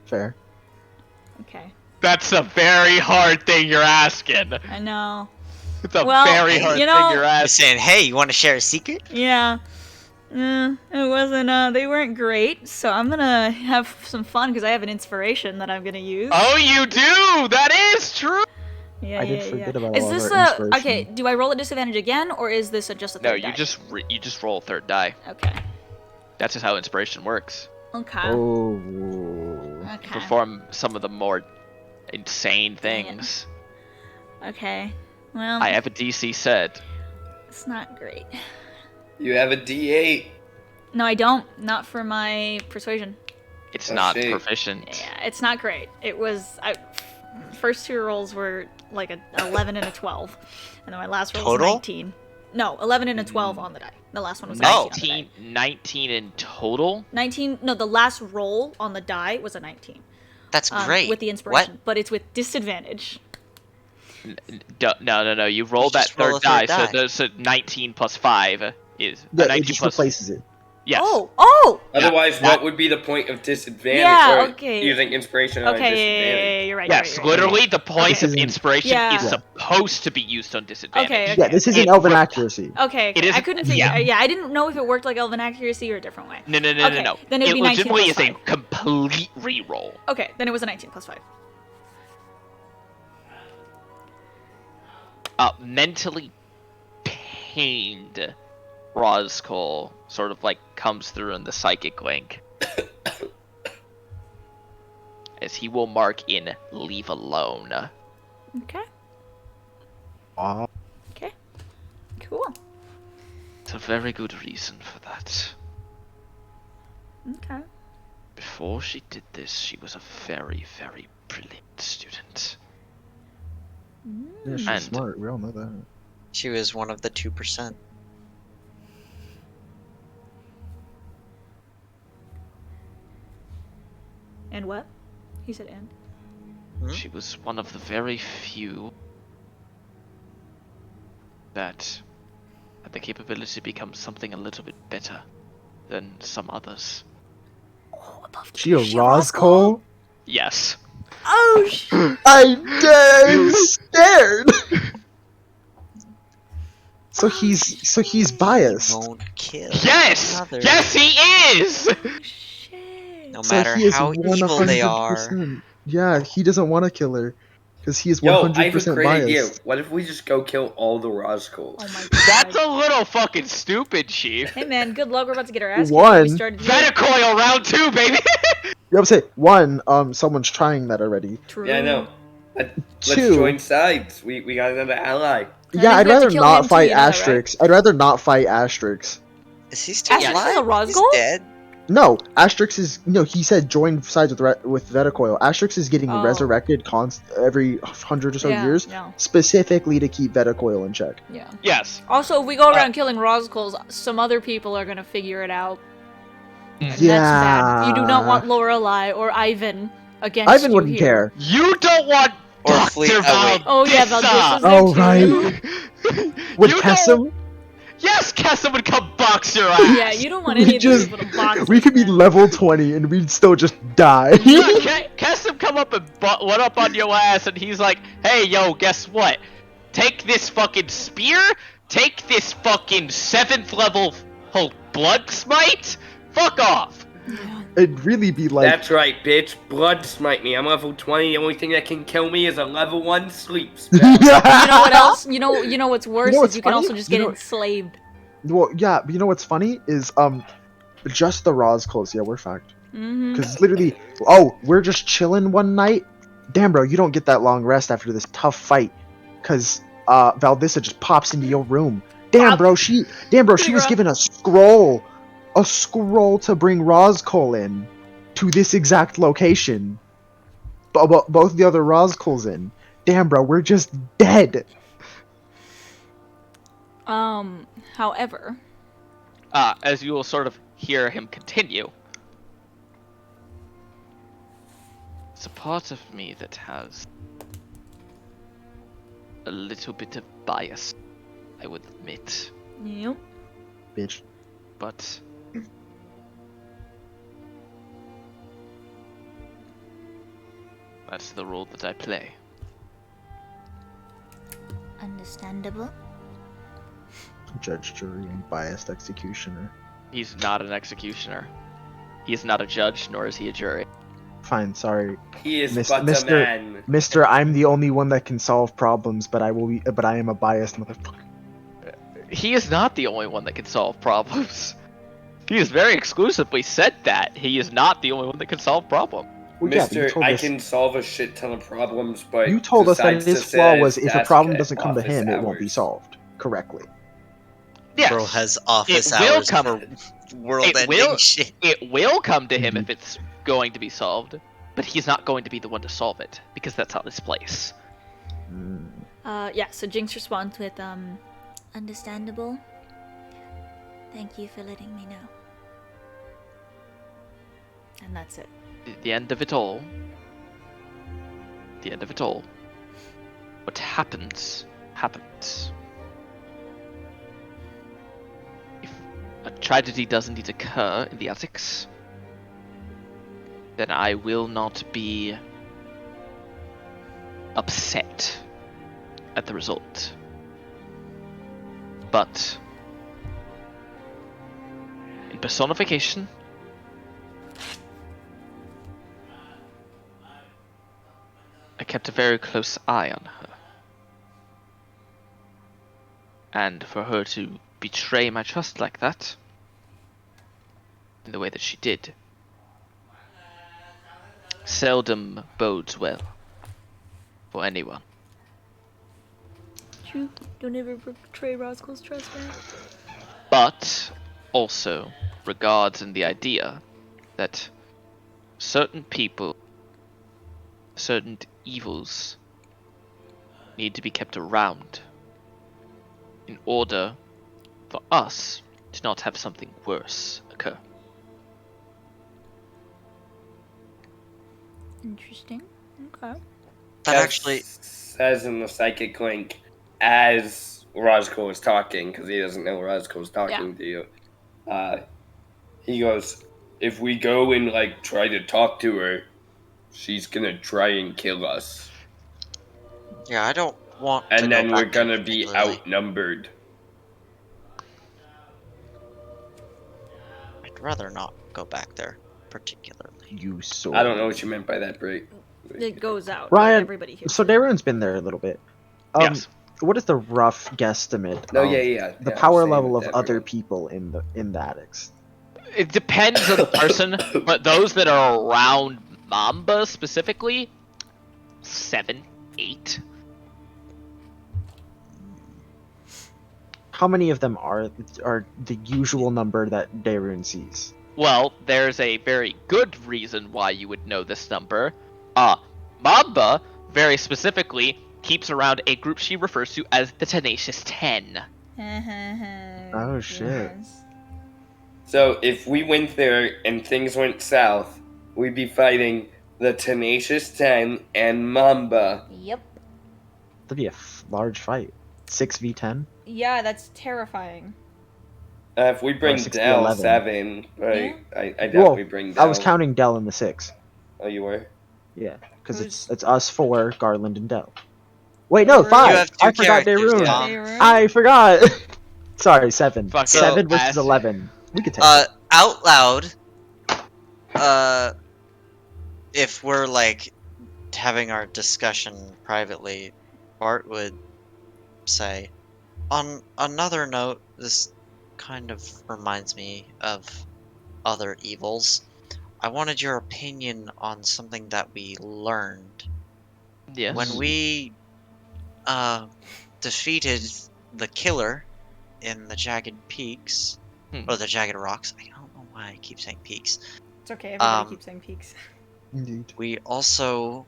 Fair. Okay. That's a very hard thing you're asking. I know. It's a Well, very hard you thing know- you're You're asking. saying, hey, you want to share a secret? Yeah. It wasn't, they weren't great, so I'm gonna have some fun because I have an inspiration that I'm gonna use. Oh, you do! That is true! Yeah, I did forget about Is all of this our a inspiration. okay? Do I roll a disadvantage again, or is this just a No, third you die? you just roll a third die. Okay. That's just how inspiration works. Okay. Oh. Okay. Perform some of the more insane things. Okay. Well, I have a DC set. it's not great. You have a D8. No, I don't. Not for my persuasion. It's Oh, not shit. proficient. Yeah, it's not great. It was first two rolls were like a 11 and a 12, and then my last roll was Total? 19. No, 11 and a 12 on the die. The last one was Oh. 19 on the die. 19 in total? 19. No, the last roll on the die was a 19. That's great. With the inspiration, but it's with disadvantage. No. You roll You that just roll third a die, third die. so there's a 19 plus 5 is Yeah, 19 it just plus. replaces it. Yes. Oh! Otherwise, that- what would be the point of disadvantage? Yeah, or okay. using inspiration on a Okay, disadvantage? yeah, you're right. Yes, you're right, you're right. literally, the point This of isn't- inspiration Yeah. is supposed to be used on disadvantage. Okay, Yeah, this isn't It elven would- accuracy. Okay, It is- I couldn't figure. yeah. Yeah, I didn't know if it worked like Elven accuracy or a different way. No. Okay, then it would It be 19 legitimately plus is a 5. complete reroll. Okay, then it was a 19 plus 5. Mentally pained Roscoe sort of like comes through in the psychic link. As he will mark in leave alone. Okay, Aw. cool. It's a very good reason for that. Okay. Before she did this, she was a very, very brilliant student. Yeah, she's And- smart. We all know that. She was one of the 2%. And what? He said and. Hmm? She was one of the very few that had the capability to become something a little bit better than some others. Oh, above She a Keisha Roscoe? Yes. Oh, I'm dead. scared. So he's biased. Won't kill Yes! another. Yes, he is! shit. No So matter he is how evil they are. 100%. Yeah, he doesn't want to kill her because he is Yo, 100% I have a great biased. idea. What if we just go kill all the Roscoes? Oh my god. That's a little fucking stupid, Chief. Hey man, good luck. We're about to get our ass kicked. One. We started here. Vetacoil round 2, baby! You have to say one. Someone's trying that already. True. Yeah, I know. Let's Two. join sides. We got another ally. That Yeah, means I'd we have to rather kill not him too, fight you know that, right? Asterix. I'd rather not fight Asterix. Is he still Asterix alive? is a Rosgol? He's dead. No, Asterix is no. He said join sides with Vetacoil. Asterix is getting Oh. resurrected every 100 or so Yeah, years, no. specifically to keep Vetacoil in check. Yeah. Yes. Also, if we go around killing Roscoe's, some other people are gonna figure it out. And Yeah. that's bad. You do not want Lorelai or Ivan against Ivan you wouldn't here. care. You don't want Or Dr. Fleet- oh, wait. Oh yeah, Valdissa's there Oh, too. right. Would You Kessim? don't- Yes, Kessim would come box your ass! Yeah, you don't want any of these people to box we us, could be man. level 20 and we'd still just die. Kessim come up and went up on your ass and he's like, hey, yo, guess what? Take this fucking spear, take this fucking 7th level blood smite, fuck off! It'd really be like That's right, bitch. Blood smite me. I'm level 20. The only thing that can kill me is a level 1 sleep spell. You know what else? You know what's worse know is what's you can funny? also just You get know- enslaved. Well, yeah, but you know what's funny is just the Roscoes. Yeah, we're fucked. Mm-hmm. Because literally, oh, we're just chilling one night. Damn, bro, you don't get that long rest after this tough fight. Because Valdissa just pops into your room. Damn, Pop. bro, she was Bro. given a scroll to bring Roscoe in to this exact location. Both the other Roscoes in. Damn, bro, we're just dead. However, As you will sort of hear him continue. a part of me that has a little bit of bias, I would admit. Yep. Bitch. But that's the role that I play. Understandable. Judge, jury, and biased executioner. He's not an executioner. He is not a judge, nor is he a jury. Fine, sorry. He is Mis- but Mr. a man. Mister, I'm the only one that can solve problems, but I am a biased motherfucker. He is not the only one that can solve problems. He has very exclusively said that. He is not the only one that can solve problems. Well, yeah, but you Mister, told I us- can solve a shit ton of problems, but You told us that decides his to sit flaw at was his if a desk problem at doesn't come to office him, it won't be hours. solved correctly. Yes, Bro has office it will hours come- for world-ending will- shit. it will come to him Mhm. if it's going to be solved, but he's not going to be the one to solve it because that's not his place. Mm. Yeah, so Jinx responds with, Understandable. Thank you for letting me know. and that's it. The end of it all. The end of it all. What happens, happens. If a tragedy does indeed occur in the attics, then I will not be upset at the result. But in personification, I kept a very close eye on her. And for her to betray my trust like that, in the way that she did, seldom bodes well for anyone. True. Don't ever betray Roscoe's trust, man. But also regards in the idea that certain people, certain evils, need to be kept around in order for us to not have something worse occur. Interesting. Okay. That actually, says in the psychic link as Roscoe is talking, because he doesn't know Roscoe's talking to you. He goes, if we go and like try to talk to her, she's gonna try and kill us, yeah, I don't want to and go then we're back there gonna be particularly. outnumbered. I'd rather not go back there particularly. You so. I don't know what you meant by that, Bray. It goes out. but Ryan, everybody hears So it. Darren's been there a little bit. Yes. What is the rough guesstimate? No, of yeah. The yeah, power same level with of other everyone. people in the attics. It depends on the person, but those that are around Mamba specifically, 7, 8. How many of them are the usual number that Darren sees? Well, there's a very good reason why you would know this number. Mamba, very specifically, keeps around a group she refers to as the Tenacious 10. Oh, shit. Yes. So if we went there and things went south, we'd be fighting the Tenacious 10 and Mamba. Yep. That'd be a large fight. 6v10. Yeah, that's terrifying. If we bring 6 to Dell 11. 7, right? Yeah. I definitely bring Dell. I was counting Dell in the 6. Oh, you were? Yeah, because Who's- it's us 4, Garland and Dell. Wait, no, Darude? 5. You have two I forgot characters, Darude. Tom. Darude? I forgot. Sorry, 7. Fuck 7 it. versus Ass. 11. We could take it. Out loud, if we're like having our discussion privately, Bart would say, on another note, this kind of reminds me of other evils. I wanted your opinion on something that we learned. Yes. When we defeated the killer in the Jagged Peaks, or the Jagged Rocks, I don't know why I keep saying peaks. It's okay. Everybody Um, keeps saying peaks. Indeed. We also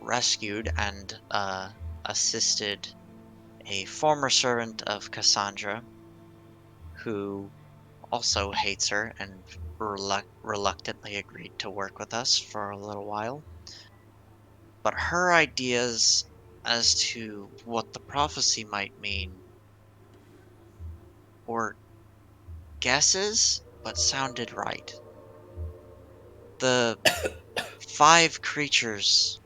rescued and assisted a former servant of Cassandra who also hates her and reluctantly agreed to work with us for a little while. But her ideas as to what the prophecy might mean were guesses, but sounded right. The 5 creatures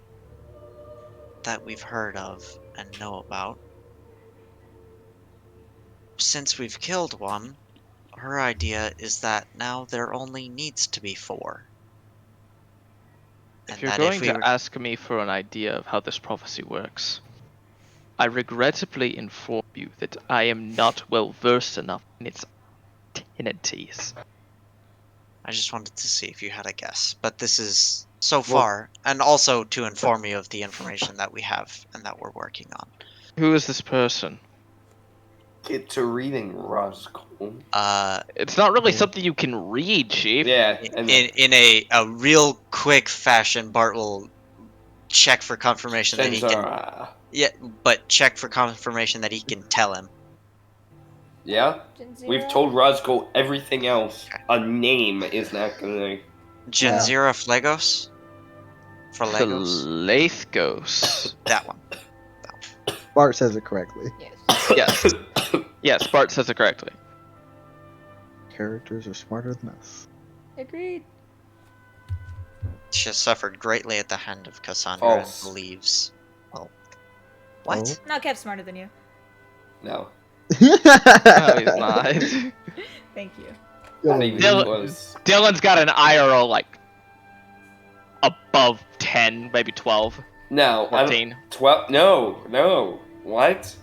that we've heard of and know about, since we've killed one, her idea is that now there only needs to be 4. If you're going to ask me for an idea of how this prophecy works, I regrettably inform you that I am not well versed enough in its tendencies. I just wanted to see if you had a guess, but this is so far, and also to inform you of the information that we have and that we're working on. Who is this person? Get to reading, Roscoe. It's not really something you can read, Chief. Yeah. In a real quick fashion, Bart will check for confirmation that he can. Yeah, but check for confirmation that he can tell him. Yeah? We've told Roscoe everything else. A name is not gonna... Genzira Phlegos? For Legos? Phlegos. That one. Bart says it correctly. Yes. Yes, Bart says it correctly. Characters are smarter than us. Agreed. She has suffered greatly at the hand of Cassandra and believes... Well... What? No, Kev's smarter than you. No. No, he's not. Thank you. Not even close. Dylan's got an IRL like above 10, maybe 12. No, 14. 12. No. What?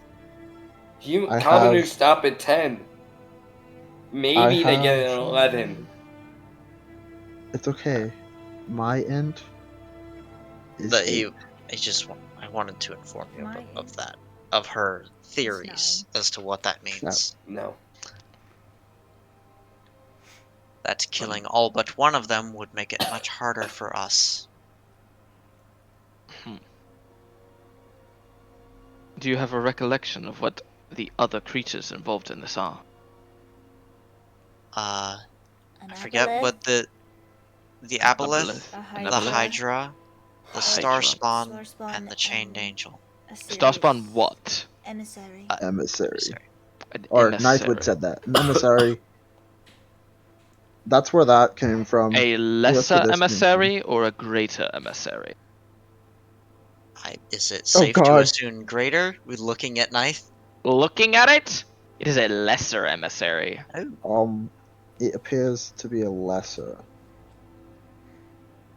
Commoners stop at 10. Maybe they get an 11. It's okay. My end is. But I wanted to inform you of that. Of her theories as to what that means. No. That killing all but one of them would make it much harder for us. Do you have a recollection of what the other creatures involved in this are? I forget what the Aboleth, the Hydra, the Starspawn, and the Chained Angel. Starspawn what? Emissary. Emissary. An Or emissary. Knightwood said that. An emissary. That's where that came from. A lesser emissary or a greater emissary? Is it safe to assume greater? We're looking at Knife? Looking at it, it is a lesser emissary. It appears to be a lesser.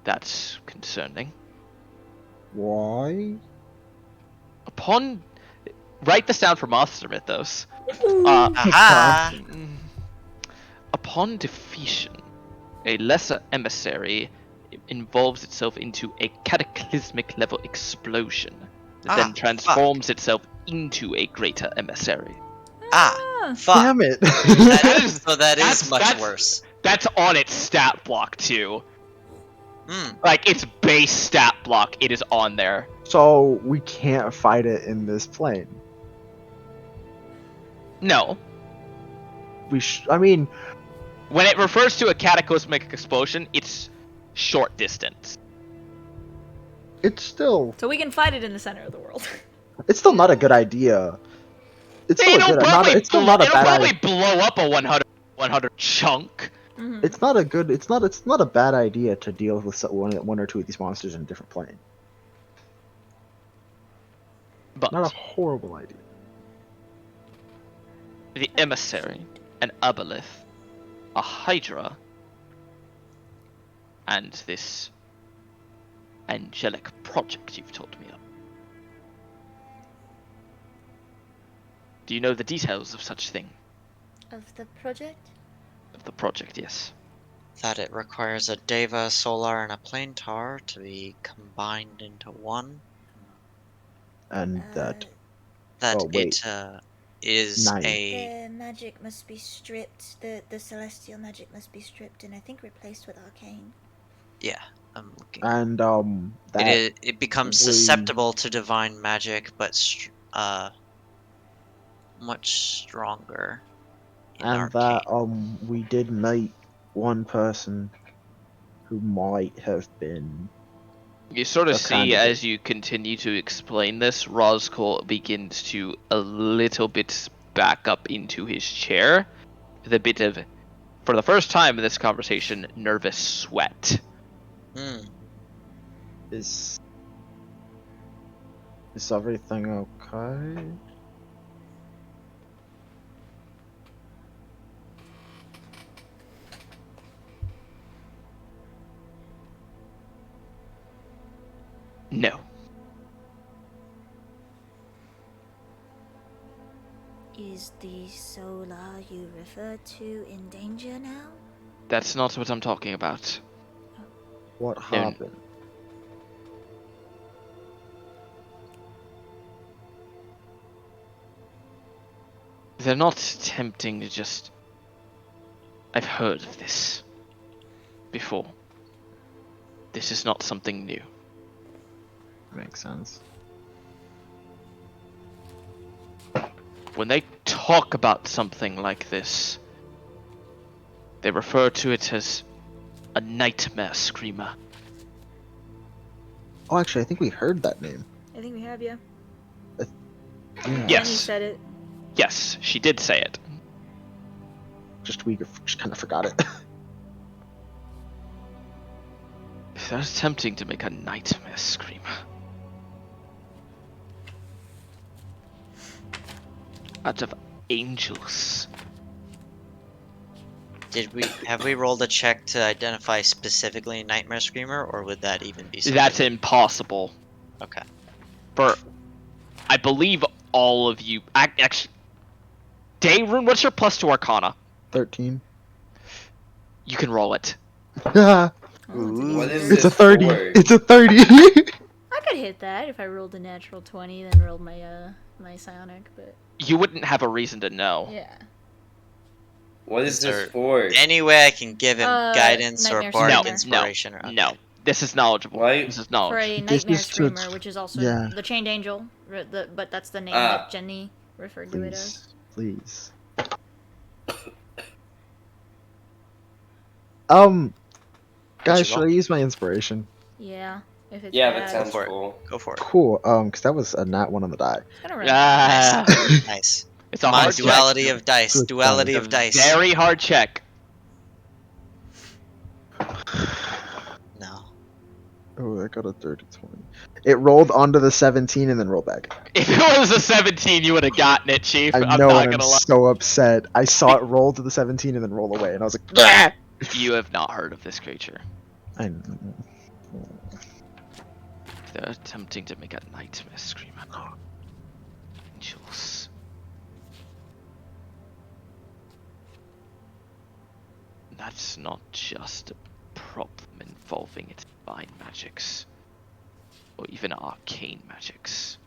That's concerning. Why? Write this down for Monster Mythos. Upon defeation, a lesser emissary involves itself into a cataclysmic level explosion that then transforms itself into a greater emissary. Fuck. Damn it! That is much worse. That's on its stat block too. Mm. Like its base stat block, it is on there. So we can't fight it in this plane. No. I mean, when it refers to a cataclysmic explosion, it's short distance. it's still So we can fight it in the center of the world. it's still not a good idea. It's still it's still not a bad idea. It'll probably blow up a 100 chunk. Mm-hmm. It's not a bad idea to deal with one or two of these monsters in a different plane. But Not a horrible idea. the emissary, an Aboleth, a Hydra, and this angelic project you've told me of. Do you know the details of such thing? Of the project? Of the project, yes. That it requires a Deva, Solar, and a Planetar to be combined into one. And that That Oh, wait. it is Nine. The magic must be stripped, the celestial magic must be stripped and I think replaced with arcane. Yeah, I'm looking. and that It becomes we- susceptible to divine magic, but much stronger. in and arcane. that we did meet one person who might have been. You sort of A see candidate. as you continue to explain this, Roscoe begins to a little bit back up into his chair with a bit of, for the first time in this conversation, nervous sweat. Hmm. Is everything okay? No. Is the Solar you refer to in danger now? That's not what I'm talking about. What No. happened? They're not attempting to just... I've heard of this before. This is not something new. Makes sense. When they talk about something like this, they refer to it as a nightmare screamer. Oh, actually, I think we heard that name. I think we have you. Yeah. Yes. Jenny said it. Yes, she did say it. We just kind of forgot it. They're attempting to make a nightmare screamer. Out of angels. Have we rolled a check to identify specifically Nightmare Screamer, or would that even be something? That's impossible. Okay. For, I believe all of you... Actually, Dayrun, what's your plus to Arcana? 13. You can roll it. Ah, What is it's a this 30. for? It's a 30. I could hit that if I rolled a natural 20, then rolled my my psionic, but You wouldn't have a reason to know. yeah. What is Is there this for? Any way I can give him guidance or Nightmare bardic Screamer. inspiration? Or No, this is knowledgeable. Why- This is For knowledge. a This Nightmare is to- Screamer, which is also yeah. the Chained Angel, but that's the name Ah. that Jenny referred to it as. Please. Guys, should I use my inspiration? Yeah, if it's Yeah, bad. that sounds for it. cool. Go for it. Cool. Because that was a nat 1 on the die. It's gonna run. Ah, Nice. it's a Come on, hard check. duality of dice. Good Duality It's of a dice. very hard check. No. Oh, I got a dirty 20. It rolled onto the 17 and then rolled back. If it was a 17, you would have gotten it, Chief. I I'm know, not and gonna I'm lie. so upset. I saw it roll to the 17 and then roll away, and I was like, "Ah!" You have not heard of this creature. I They're attempting to make a nightmare screamer. Angels. That's not just a problem involving its divine magics, or even arcane magics.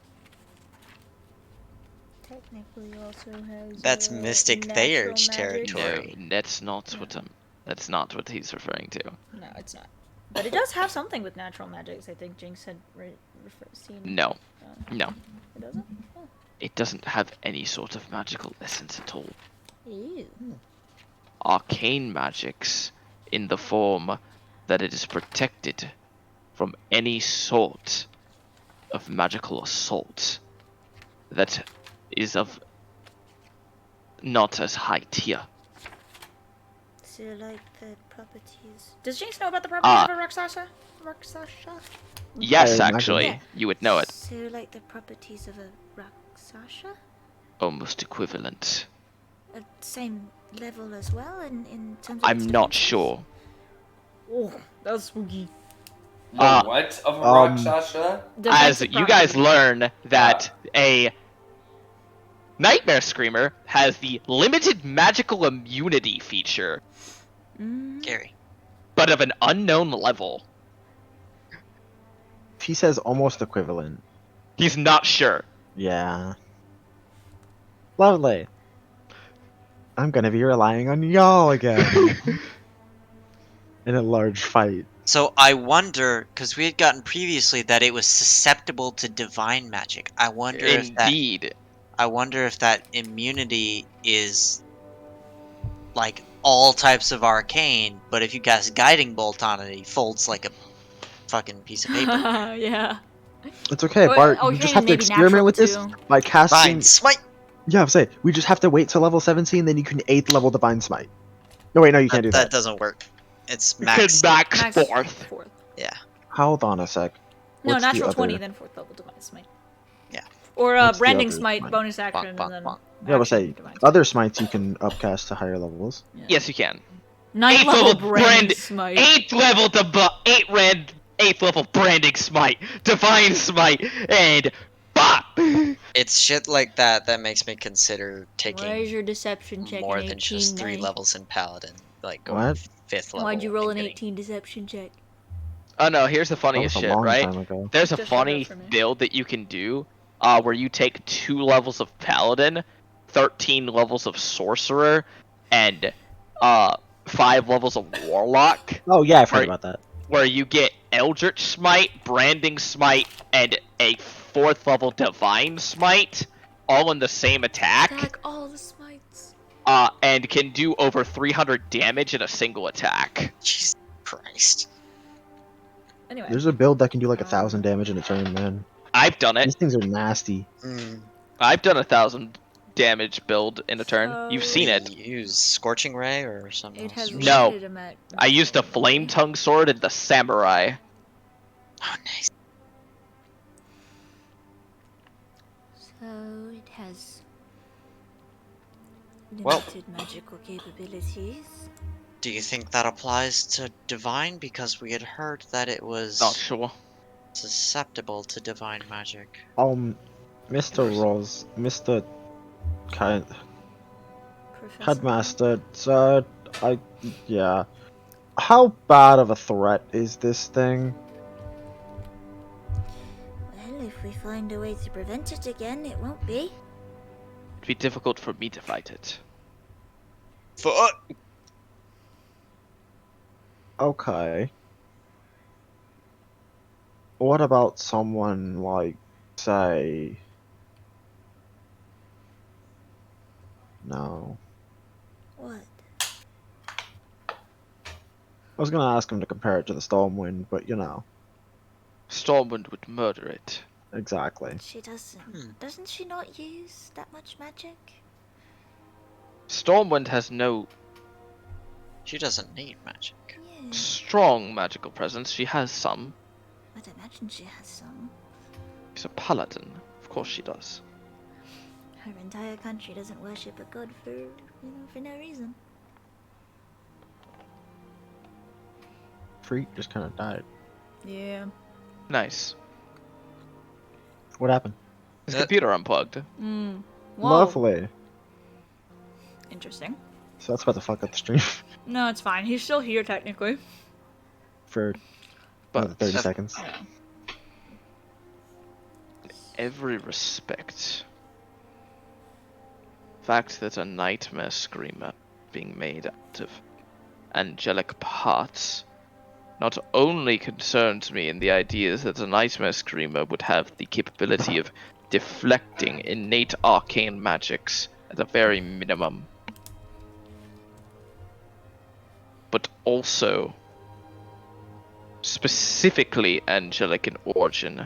Technically, also has. That's Mystic natural Theurge magic. territory. No, that's not what I'm. That's not what he's referring to. No, it's not. But it does have something with natural magics. I think Jinx had seen. No, Uh, no, It doesn't. Oh. it doesn't have any sort of magical essence at all. Ew. Arcane magics in the form that it is protected from any sort of magical assault that is of not as high tier. So, like the properties. Does Jinx know about the properties Ah. of a Rakshasa? Rakshasa? Yes, I imagine. actually, Yeah. you would know it. So, like the properties of a Rakshasa? Almost equivalent. Same level as well in terms of. I'm its not defenses? sure. Oh, that was spooky. The Uh, what of a um, Rakshasa? As Defensive you guys property. learn that a Nightmare Screamer has the limited magical immunity feature, Mm, Gary. but of an unknown level. He says almost equivalent. He's not sure. Yeah. Lovely. I'm gonna be relying on y'all again. In a large fight. So I wonder, because we had gotten previously that it was susceptible to divine magic. I wonder if Indeed. that immunity is like all types of arcane, but if you cast Guiding Bolt on it, he folds like a fucking piece of paper. Yeah. It's okay, Well, Bart. You arcane just have to may be experiment natural, with this too. by casting. Divine Smite! Yeah, I'm saying we just have to wait till level 17, then you can 8th level Divine Smite. No, wait, no, you can't do That that. doesn't work. It's You max. could max Max fourth. Yeah. Hold on a sec. No, What's the natural 20, other- then 4th level Divine Smite. Yeah. Or What's the Branding other Smite, smite? bonus action, bonk, and then. bonk. Yeah, we'll action, say Divine Smite. other smites you can upcast to higher levels. Yes, you can. 9th Eighth level level Branding brand- Smite. 8th level eighth level branding smite, divine smite, and bop. It's shit like that that makes me consider Where's taking your deception check? more in than just 3 18, levels in Paladin. Like going What? 5th level. Why'd you roll an and getting- 18 deception check? Oh no, here's the That funniest was a shit, long right? time ago. There's a Just rolled funny up for me. build that you can do, where you take 2 levels of paladin, 13 levels of sorcerer, and 5 levels of warlock, Oh yeah, I've heard Right. about that. where you get eldritch smite, branding smite, and a 4th level divine smite, all in the same attack. Attack all the smites. And can do over 300 damage in a single attack. Jesus Christ. Anyway. There's a build that can do like 1,000 damage in a turn, man. I've done it. These things are nasty. I've done 1,000 damage build in a turn. You've seen it. Use Scorching Ray or something It else? has No. limited amount. I used a flame tongue sword and the samurai. Oh, nice. So it has Well- limited magical capabilities. Do you think that applies to Divine? Because we had heard that it was Not sure. susceptible to Divine magic. Mr. Rose, Mr. Kind Professor. Headmaster, yeah. How bad of a threat is this thing? Well, if we find a way to prevent it again, it won't be. It'd be difficult for me to fight it. Fuck! Okay. What about someone like, say... No. What? I was gonna ask him to compare it to the Stormwind, but you know. Stormwind would murder it. Exactly. She doesn't. Hmm. Doesn't she not use that much magic? Stormwind has no She doesn't need magic. Yeah. strong magical presence. She has some. I'd imagine she has some. She's a paladin. Of course she does. Her entire country doesn't worship a god for no reason. Freak just kind of died. Yeah. Nice. What happened? His Uh, computer unplugged. Mm. Whoa. Lovely. Interesting. So that's about to fuck up the stream No, it's fine. He's still here technically. for But another 30 seconds. Yeah. every respect. Fact that a nightmare screamer being made out of angelic parts not only concerns me in the ideas that a nightmare screamer would have the capability of deflecting innate arcane magics at a very minimum, but also specifically angelic in origin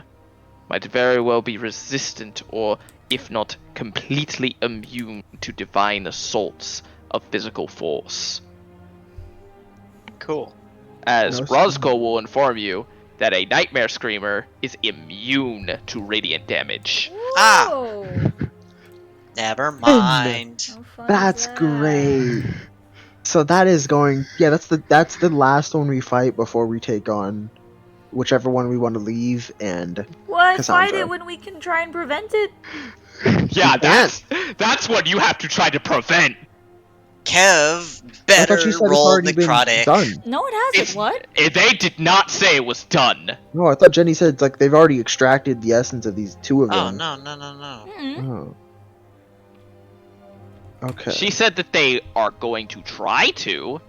might very well be resistant or, if not completely immune to divine assaults of physical force. Cool. As No, Roscoe will inform you that a Nightmare Screamer is immune to radiant damage. Ah! Whoa. Never mind. How fun is That's that? great. So that is going. Yeah, that's the last one we fight before we take on whichever one we want to leave. And Why Cassandra. fight it when we can try and prevent it? Yeah, that's what you have to try to prevent. Kev, I better thought you said it's roll already been necrotic. done. No, it hasn't. It's- What? They did not say it was done. No, I thought Jenny said like they've already extracted the essence of these two of Oh, them. no, no, no, no. Mm-mm. Oh. Okay. She said that they are going to try to,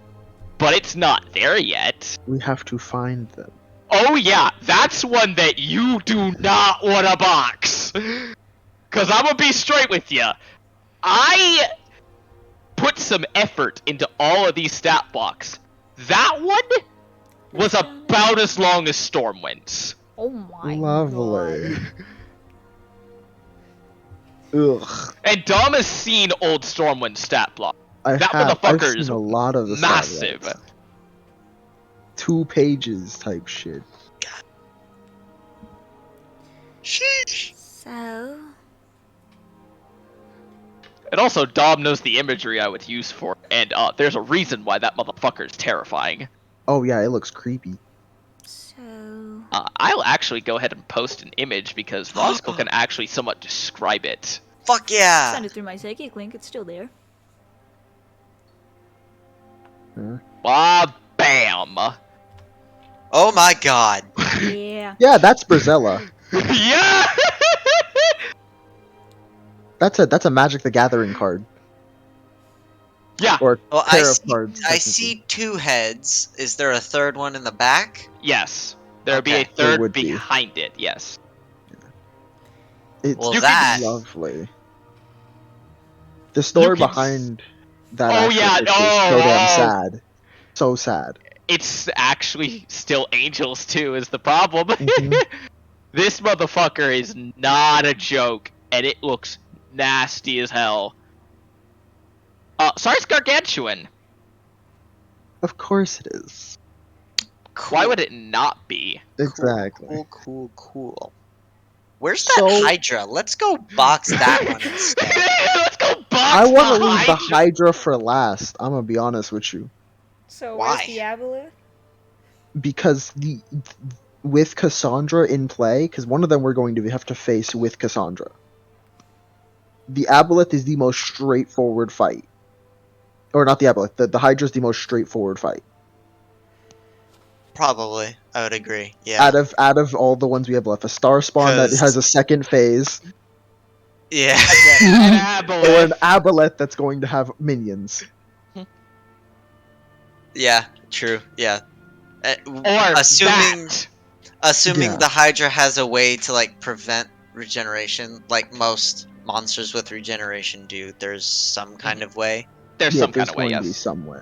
but it's not there yet. We have to find them. Oh yeah, that's one that you do not want to box. Cause I'm gonna be straight with you. put some effort into all of these stat blocks. That one was about as long as Stormwind's. Oh my Lovely. god. Ugh. And Dom has seen old Stormwind stat block. I've motherfucker seen is a lot of the massive. satellites. 2 pages type shit. Sheesh. So, And also, Dom knows the imagery I would use for it, and there's a reason why that motherfucker is terrifying. Oh yeah, it looks creepy. so I'll actually go ahead and post an image because Roscoe can actually somewhat describe it. Fuck yeah! Send it through my psychic link. It's still there. Bam! Oh my god. Yeah. Yeah, that's Brazella. Yeah! That's a Magic the Gathering card. Yeah. Or Well, pair of cards. I technically. see 2 heads. Is there a third one in the back? Yes. There would be a Okay. There third would be. behind it, yes. It's Well, You can that. lovely. The story can s- behind that Oh, actual yeah, issue is so damn oh. sad. So sad. It's actually still Angels too is the problem. Mhm. This motherfucker is not a joke, and it looks nasty as hell. Sorry, it's gargantuan. Of course it is. Cool. Why would it not be? Exactly. Cool. Where's that So- Hydra? Let's go box that one instead. Let's go box I want to the leave the Hydra. Hydra for last. I'm gonna be honest with you, So Why? where's the Aboleth? because with Cassandra in play, because one of them we're going to have to face with Cassandra. The Aboleth is the most straightforward fight, or not the Aboleth. The Hydra is the most straightforward fight Probably. I would agree. Yeah. out of all the ones we have left. A Star Spawn that 'Cause- has a second phase, Yeah. An or Aboleth. an Aboleth that's going to have minions. Yeah. True. Yeah. Or assuming that. Yeah. the Hydra has a way to like prevent regeneration, like most monsters with regeneration do. There's some kind of way. There's Yeah, some kind there's of way, going to be yes. some way.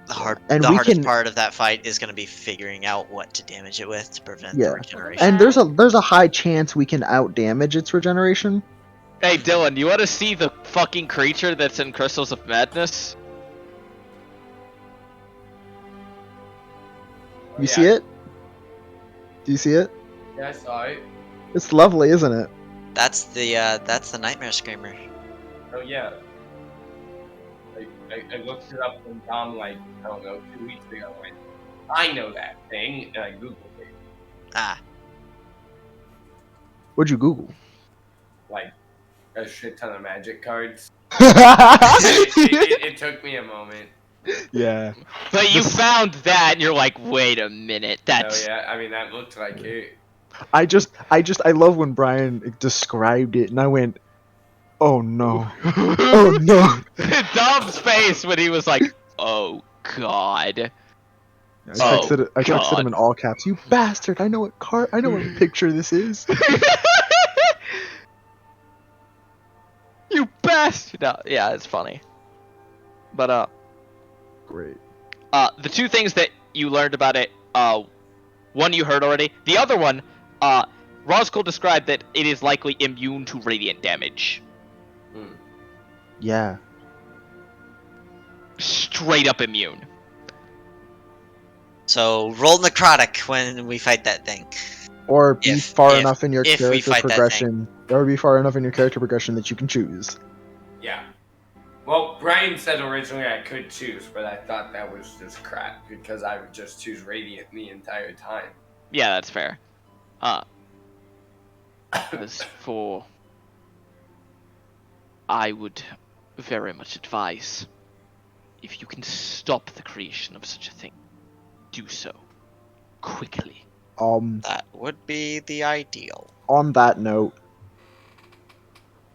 The we hardest can- part of that fight is going to be figuring out what to damage it with to prevent Yeah. the regeneration. And there's a high chance we can out damage its regeneration. Hey Dylan, you want to see the fucking creature that's in Crystals of Madness? You see it? Do you see it? Yeah, I saw it. It's lovely, isn't it? That's the Nightmare Screamer. Oh yeah. I looked it up from Dom like, I don't know, 2 weeks ago. And I know that thing, and I googled it. Ah, What'd you Google? Like a shit ton of magic cards. Yeah. It took me a moment. But you found that, and you're like, wait a minute, that's... Oh yeah, I mean that looked like it. I love when Brian described it, and I went, "Oh no, oh no!" Dom's face when he was like, oh god. I Oh, texted him God. in all caps. You bastard! I know what picture this is. You bastard! No, yeah, it's funny. But, Great. the two things that you learned about it, one you heard already. The other one, Roscoe described that it is likely immune to radiant damage. Yeah. Straight up immune. so roll necrotic when we fight that thing. Or be If- far if- enough in your if we character fight that progression. Or be far enough in your character progression that you can choose. Yeah. Well, Brian said originally I could choose, but I thought that was just crap because I would just choose Radiant the entire time. Yeah, that's fair. As for... I would very much advise, if you can stop the creation of such a thing, do so. Quickly. That would be the ideal. On that note,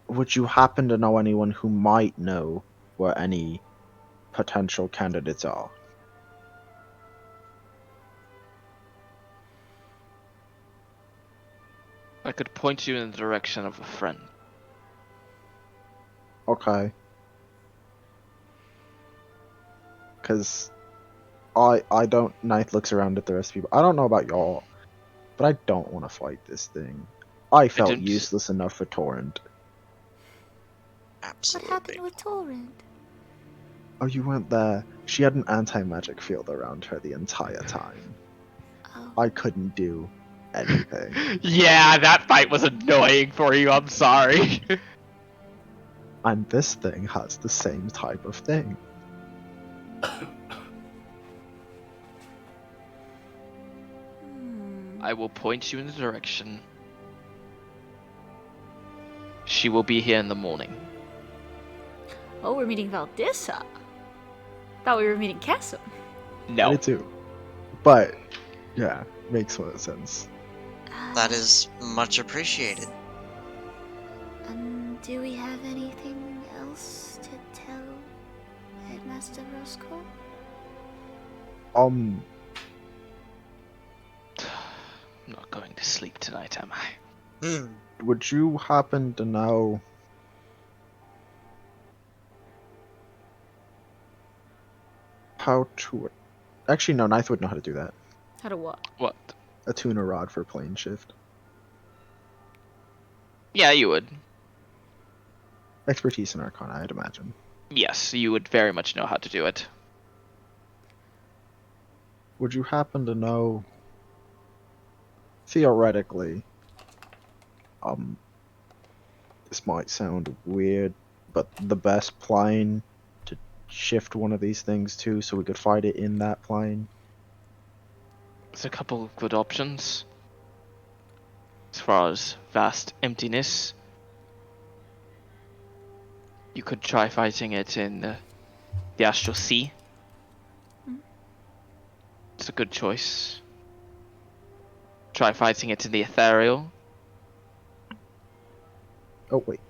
would you happen to know anyone who might know where any potential candidates are? I could point you in the direction of a friend. Okay. because I don't. Knight looks around at the rest of people. I don't know about y'all, but I don't want to fight this thing. I felt didn't- useless enough for Torrent. What Absolutely. happened with Torrent? Oh, you weren't there. She had an anti-magic field around her the entire time. Oh. I couldn't do anything. Yeah, that fight was annoying for you. I'm sorry. And this thing has the same type of thing. I will point you in the direction. She will be here in the morning. Oh, we're meeting Valdissa. Thought we were meeting Cassim. No. Me too. But, yeah, makes more sense. That is much appreciated. Do we have anything else to tell Headmaster Roscoe? I'm not going to sleep tonight, am I? Hmm. Would you happen to know how to... Actually, no, Knife would know how to do that. How to what? What? Attune a rod for plane shift. Yeah, you would. Expertise in Arcana, I'd imagine. Yes, you would very much know how to do it. Would you happen to know, theoretically, this might sound weird, but the best plane to shift one of these things to so we could fight it in that plane? There's a couple of good options. As far as vast emptiness, you could try fighting it in the Astral Sea. It's a good choice. Try fighting it in the Ethereal. Oh, wait.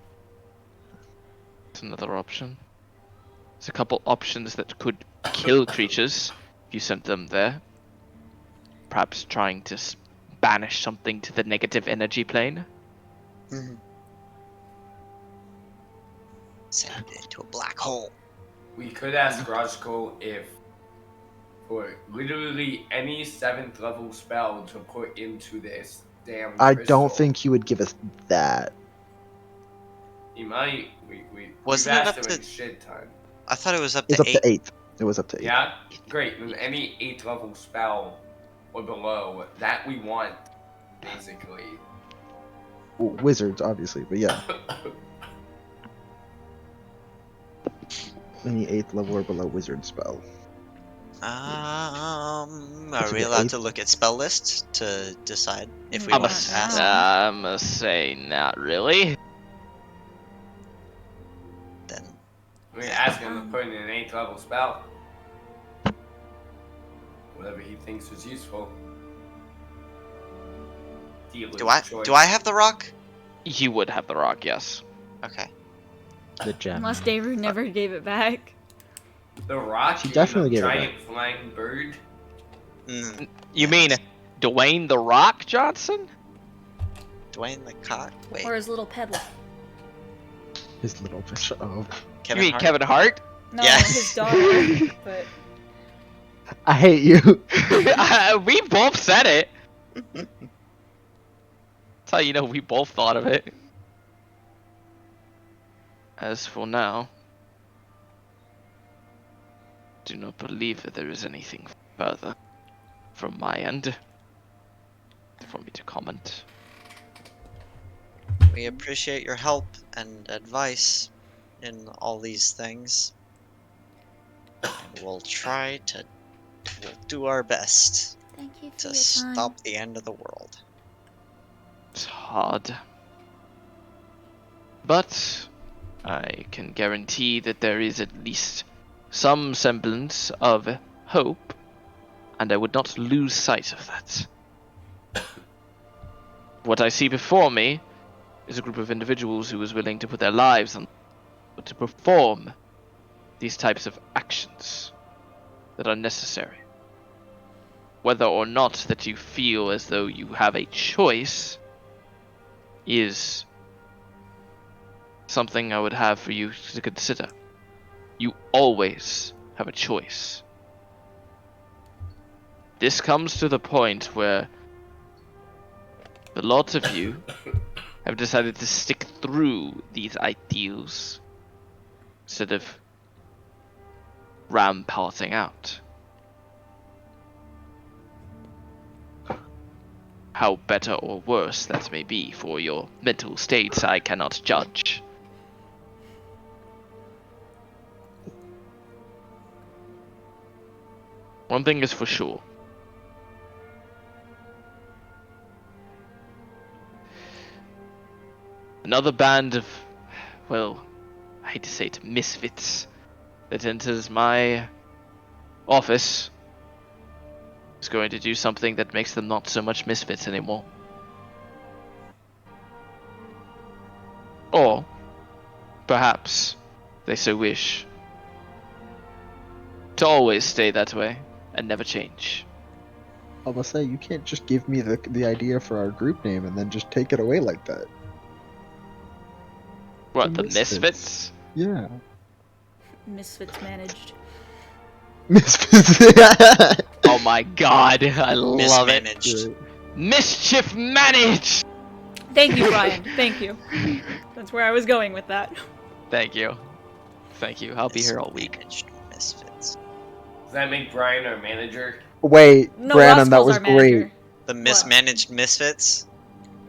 It's another option. There's a couple options that could kill creatures if you sent them there. Perhaps trying to banish something to the negative energy plane. Send it into a black hole. We could ask Roscoe if for literally any 7th level spell to put into this damn I crystal. don't think he would give us that. He might. Wasn't we've it asked up him to- in shit time. I thought it was up It's to up 8. to 8. It was up to 8. Yeah? Great. Then any 8th level spell or below that we want, basically. Well, wizards, obviously, but yeah. Any 8th level or below wizard spell. Are It's we an allowed eighth. to look at spell lists to decide if we I'm want a- to ask? I'm say not really. Then We ask him to put in an 8th level spell. Whatever he thinks is useful. do I have the rock? You would have the rock, yes. Okay. The gem. Unless David never gave it back. The rock? She You definitely mean gave the it giant flying bird? Mm, You mean Dwayne the Rock Johnson? Dwayne the cock. Wait. Or his little pebble. His little fish. Oh. Kevin you mean Hart? Kevin Hart? No, Yeah. his daughter. But I hate you. We both said it. That's how you know we both thought of it. As for now, do not believe that there is anything further from my end for me to comment. We appreciate your help and advice in all these things. And we'll try to do our best Thank you for to your time. stop the end of the world. It's hard. But I can guarantee that there is at least some semblance of hope, and I would not lose sight of that. What I see before me is a group of individuals who is willing to put their lives on to perform these types of actions that are necessary. Whether or not that you feel as though you have a choice is something I would have for you to consider. You always have a choice this comes to the point where a lot of you have decided to stick through these ideals instead of ramparting out. How better or worse that may be for your mental states, I cannot judge. One thing is for sure. Another band of, well, I hate to say it, misfits that enters my office is going to do something that makes them not so much misfits anymore. Or, perhaps, they so wish to always stay that way and never change. I must say, you can't just give me the idea for our group name and then just take it away like that. What, the Misfits. misfits? Yeah. Misfits managed. Misfits. Oh my god, I love it. Mismanaged. Mischief managed! Thank you, Brian. Thank you. That's where I was going with that. Thank you. Thank you. I'll be here all week. Mismanaged misfits. Does that make Brian our manager? Wait, No, Brandon, that Roscoe's was our manager. great. The mismanaged misfits?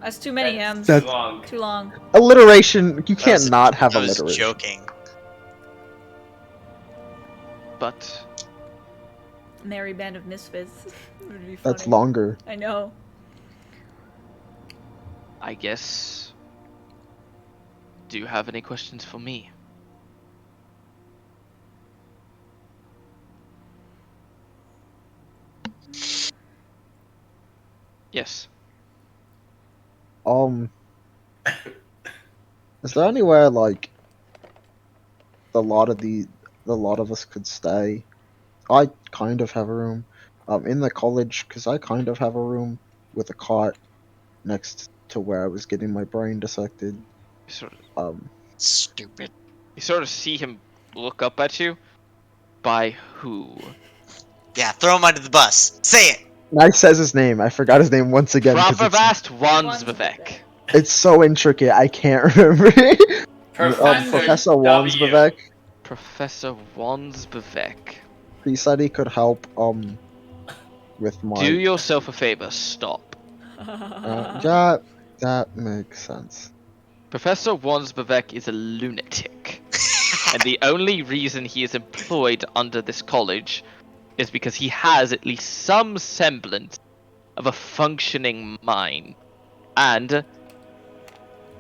That's too many That's M's. too That's- long. Too long. Alliteration. You That can't was- not have I was alliteration. joking. But Merry band of misfits. It would be That's funny. longer. I know. I guess. Do you have any questions for me? Yes. Is there anywhere like a lot of us could stay? I kind of have a room, in the college, because I kind of have a room with a cot next to where I was getting my brain dissected. Stupid. You sort of see him look up at you. By who? Yeah, throw him under the bus. Say it! I says his name. I forgot his name once again. 'cause Pravast Wansvivek. Wansvivek. it's so intricate, I can't remember. Professor W. Wansbevek. Professor Wansbevek. He said he could help with my. Do yourself a favor, stop. Yeah, that makes sense. Professor Wansbevek is a lunatic. And the only reason he is employed under this college is because he has at least some semblance of a functioning mind. And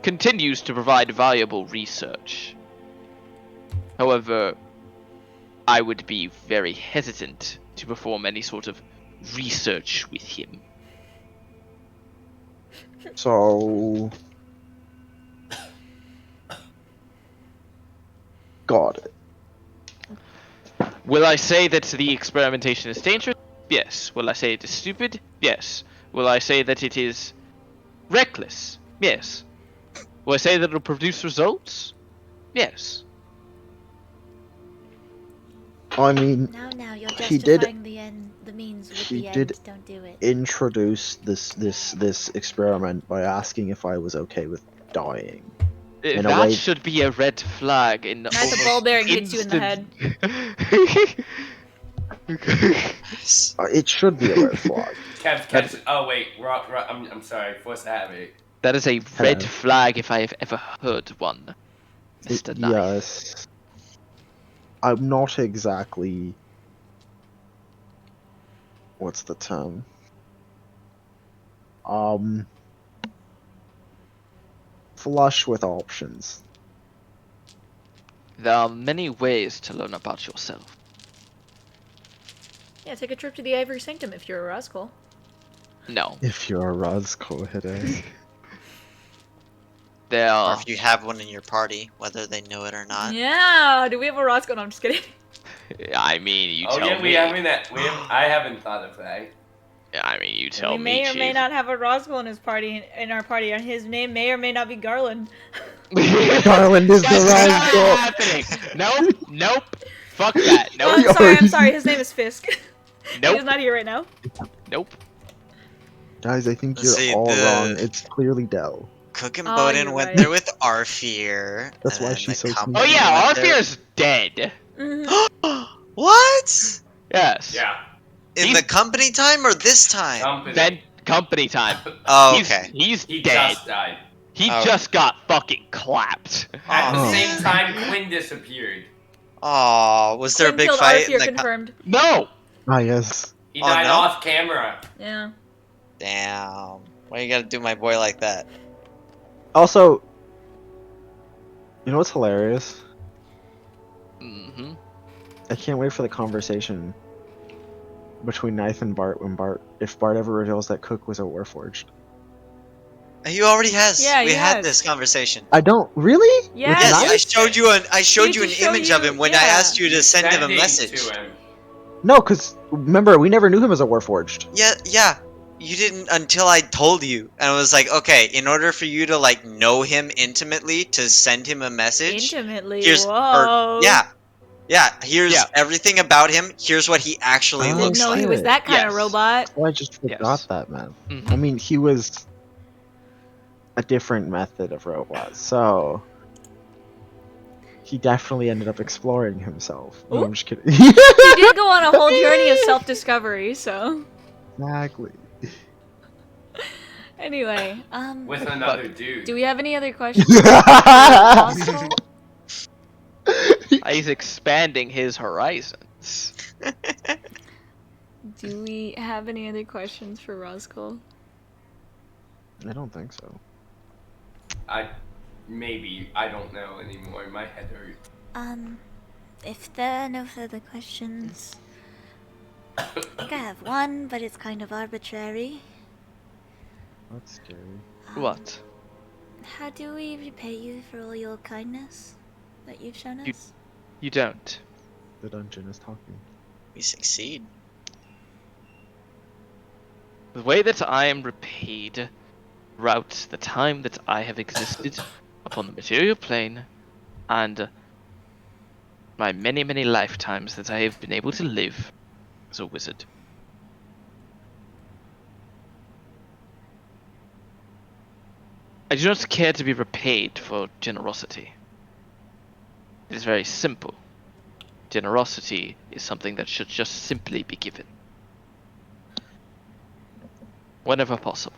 continues to provide valuable research. However, I would be very hesitant to perform any sort of research with him. So. Got it. Will I say that the experimentation is dangerous? Yes. Will I say it is stupid? Yes. Will I say that it is reckless? Yes. Will I say that it will produce results? Yes. I mean, Now you're He did- justifying the end, the means with he the did end. Don't do it. introduce this experiment by asking if I was okay with dying. In a That way- should be a red flag in Nice, a almost ball bearing hits you in the head. It should be a red flag. Catch. Oh wait, I'm sorry. Force the habit. That is a red Hello. flag if I have ever heard one, Mr. Knife. Yes. I'm not exactly. What's the term? Flush with options. There are many ways to learn about yourself. Yeah, take a trip to the Ivory Sanctum if you're a rascal. No, If you're a Roscoe headache. there Or are. if you have one in your party, whether they know it or not. Yeah, do we have a rascal? No, I'm just kidding. I mean, you Oh tell yeah, me. we haven't. I haven't thought of that. I mean, you tell we me, may or Chief. may not have a rascal in his party, in our party, and his name may or may not be Garland. Garland is the That's not Roscoe. happening. Nope. Fuck that. Oh, Nope. I'm sorry. His name is Fisk. He's Nope. not here right now. Nope. Guys, I think you're See, all the- wrong. It's clearly Dell. Cook and Oh, Bowden you're went right. there with Arfear. That's and why then she's the so company Oh sneaky. yeah, went there- Arfear's dead. Mhm. What? Yes. Yeah. In He's- the company time or this time? Company. Then company time. Oh, He's- okay. He's He dead. just died. He Oh. just got fucking clapped. At the Oh, same man. time, Quinn disappeared. Oh, was there a Quinn big killed fight? Arfear, in the confirmed. No. Ah, yes. He Oh, died no? off camera. Yeah. Damn. Why you gotta do my boy like that? Also, you know what's hilarious? Mm-hmm. I can't wait for the conversation between Knife and Bart if Bart ever reveals that Cook was a Warforged. He already has. Yeah, we he had has. this conversation. I don't really. With Yes. Yes, Knife? I showed you an Need to show image of you- him when I yeah. asked you to send him a Sending message. to him. No, because remember we never knew him as a Warforged. Yeah. You didn't until I told you, and I was like, okay, in order for you to like know him intimately, to send him a message. Intimately. Here's Whoa. yeah. Here's Yeah. everything about him. Here's what he actually Oh, Didn't looks know like. he was that kind of Yes. robot. Oh, I just forgot Yes. that, man. Mhm. I mean, he was a different method of robot, so he definitely ended up exploring himself. No, Ooh. I'm just kidding. He did go on a whole journey of self-discovery, so. Exactly. Anyway, With another dude. do we have any other questions? Roscoe? He's expanding his horizons. Do we have any other questions for Roscoe? I don't think so. Maybe. I don't know anymore. My head hurts. If there are no further questions, I think I have one, but it's kind of arbitrary. That's scary. What? How do we repay you for all your kindness that you've shown You- us? You don't. The dungeon is talking. We succeed. The way that I am repaid throughout the time that I have existed upon the material plane and my many, many lifetimes that I have been able to live as a wizard. I do not care to be repaid for generosity. It is very simple. Generosity is something that should just simply be given. Whenever possible.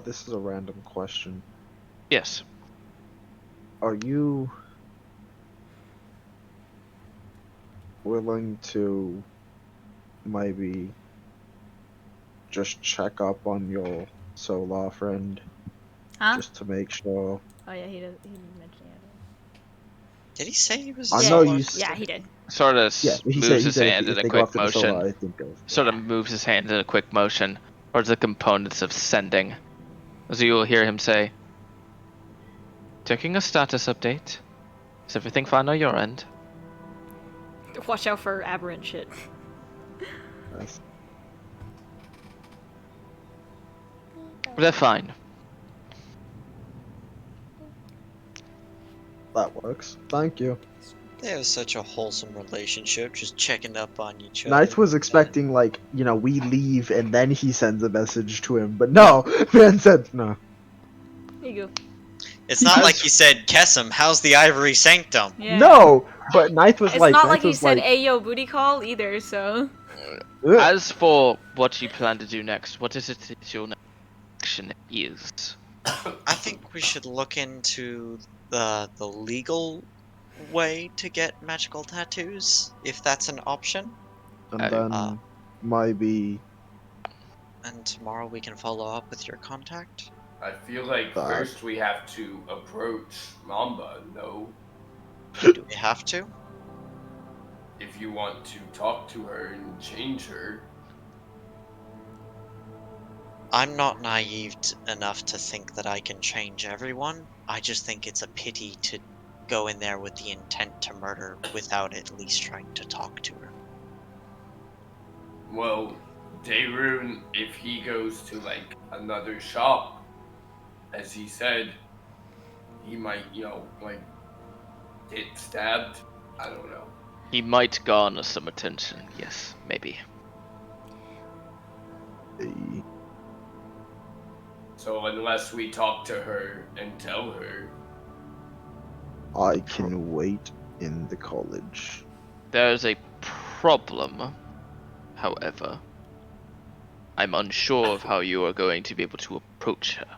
This is a random question. Yes. Are you willing to maybe just check up on your Solar friend Huh? just to make sure? Oh yeah, he didn't mention it. Did he say he was? I Yeah, know solo? you. s- Yeah, he did. Sort of Yeah, he moves said his hand in if a they go quick after the Solar, motion. I think of. Sort of moves his hand in a quick motion towards the components of sending. As you will hear him say, "Checking a status update. Is everything fine on your end?" Watch out for aberrant shit. Yes. They're fine. That works. Thank you. They have such a wholesome relationship, just checking up on each other. Knife was expecting, like, we leave and then he sends a message to him, but no! Man said, no. Here you go. It's not like he said, Kessim, how's the Ivory Sanctum? Yeah. No! But Knife was It's like, not Knife like he was said like, "Ayo, booty call" either, so. "Ugh." As for what you plan to do next, what is it that your next action is? I think we should look into the legal way to get magical tattoos, if that's an option. And Uh, then maybe And tomorrow we can follow up with your contact. I feel like But- first we have to approach Mamba, no? Do we have to? If you want to talk to her and change her. I'm not naive enough to think that I can change everyone. I just think it's a pity to go in there with the intent to murder without at least trying to talk to her. Well, Dayrune, if he goes to like another shop, as he said, he might, like, get stabbed. I don't know. He might garner some attention, yes, maybe. So unless we talk to her and tell her, I can wait in the college. There's a problem, however. I'm unsure of how you are going to be able to approach her.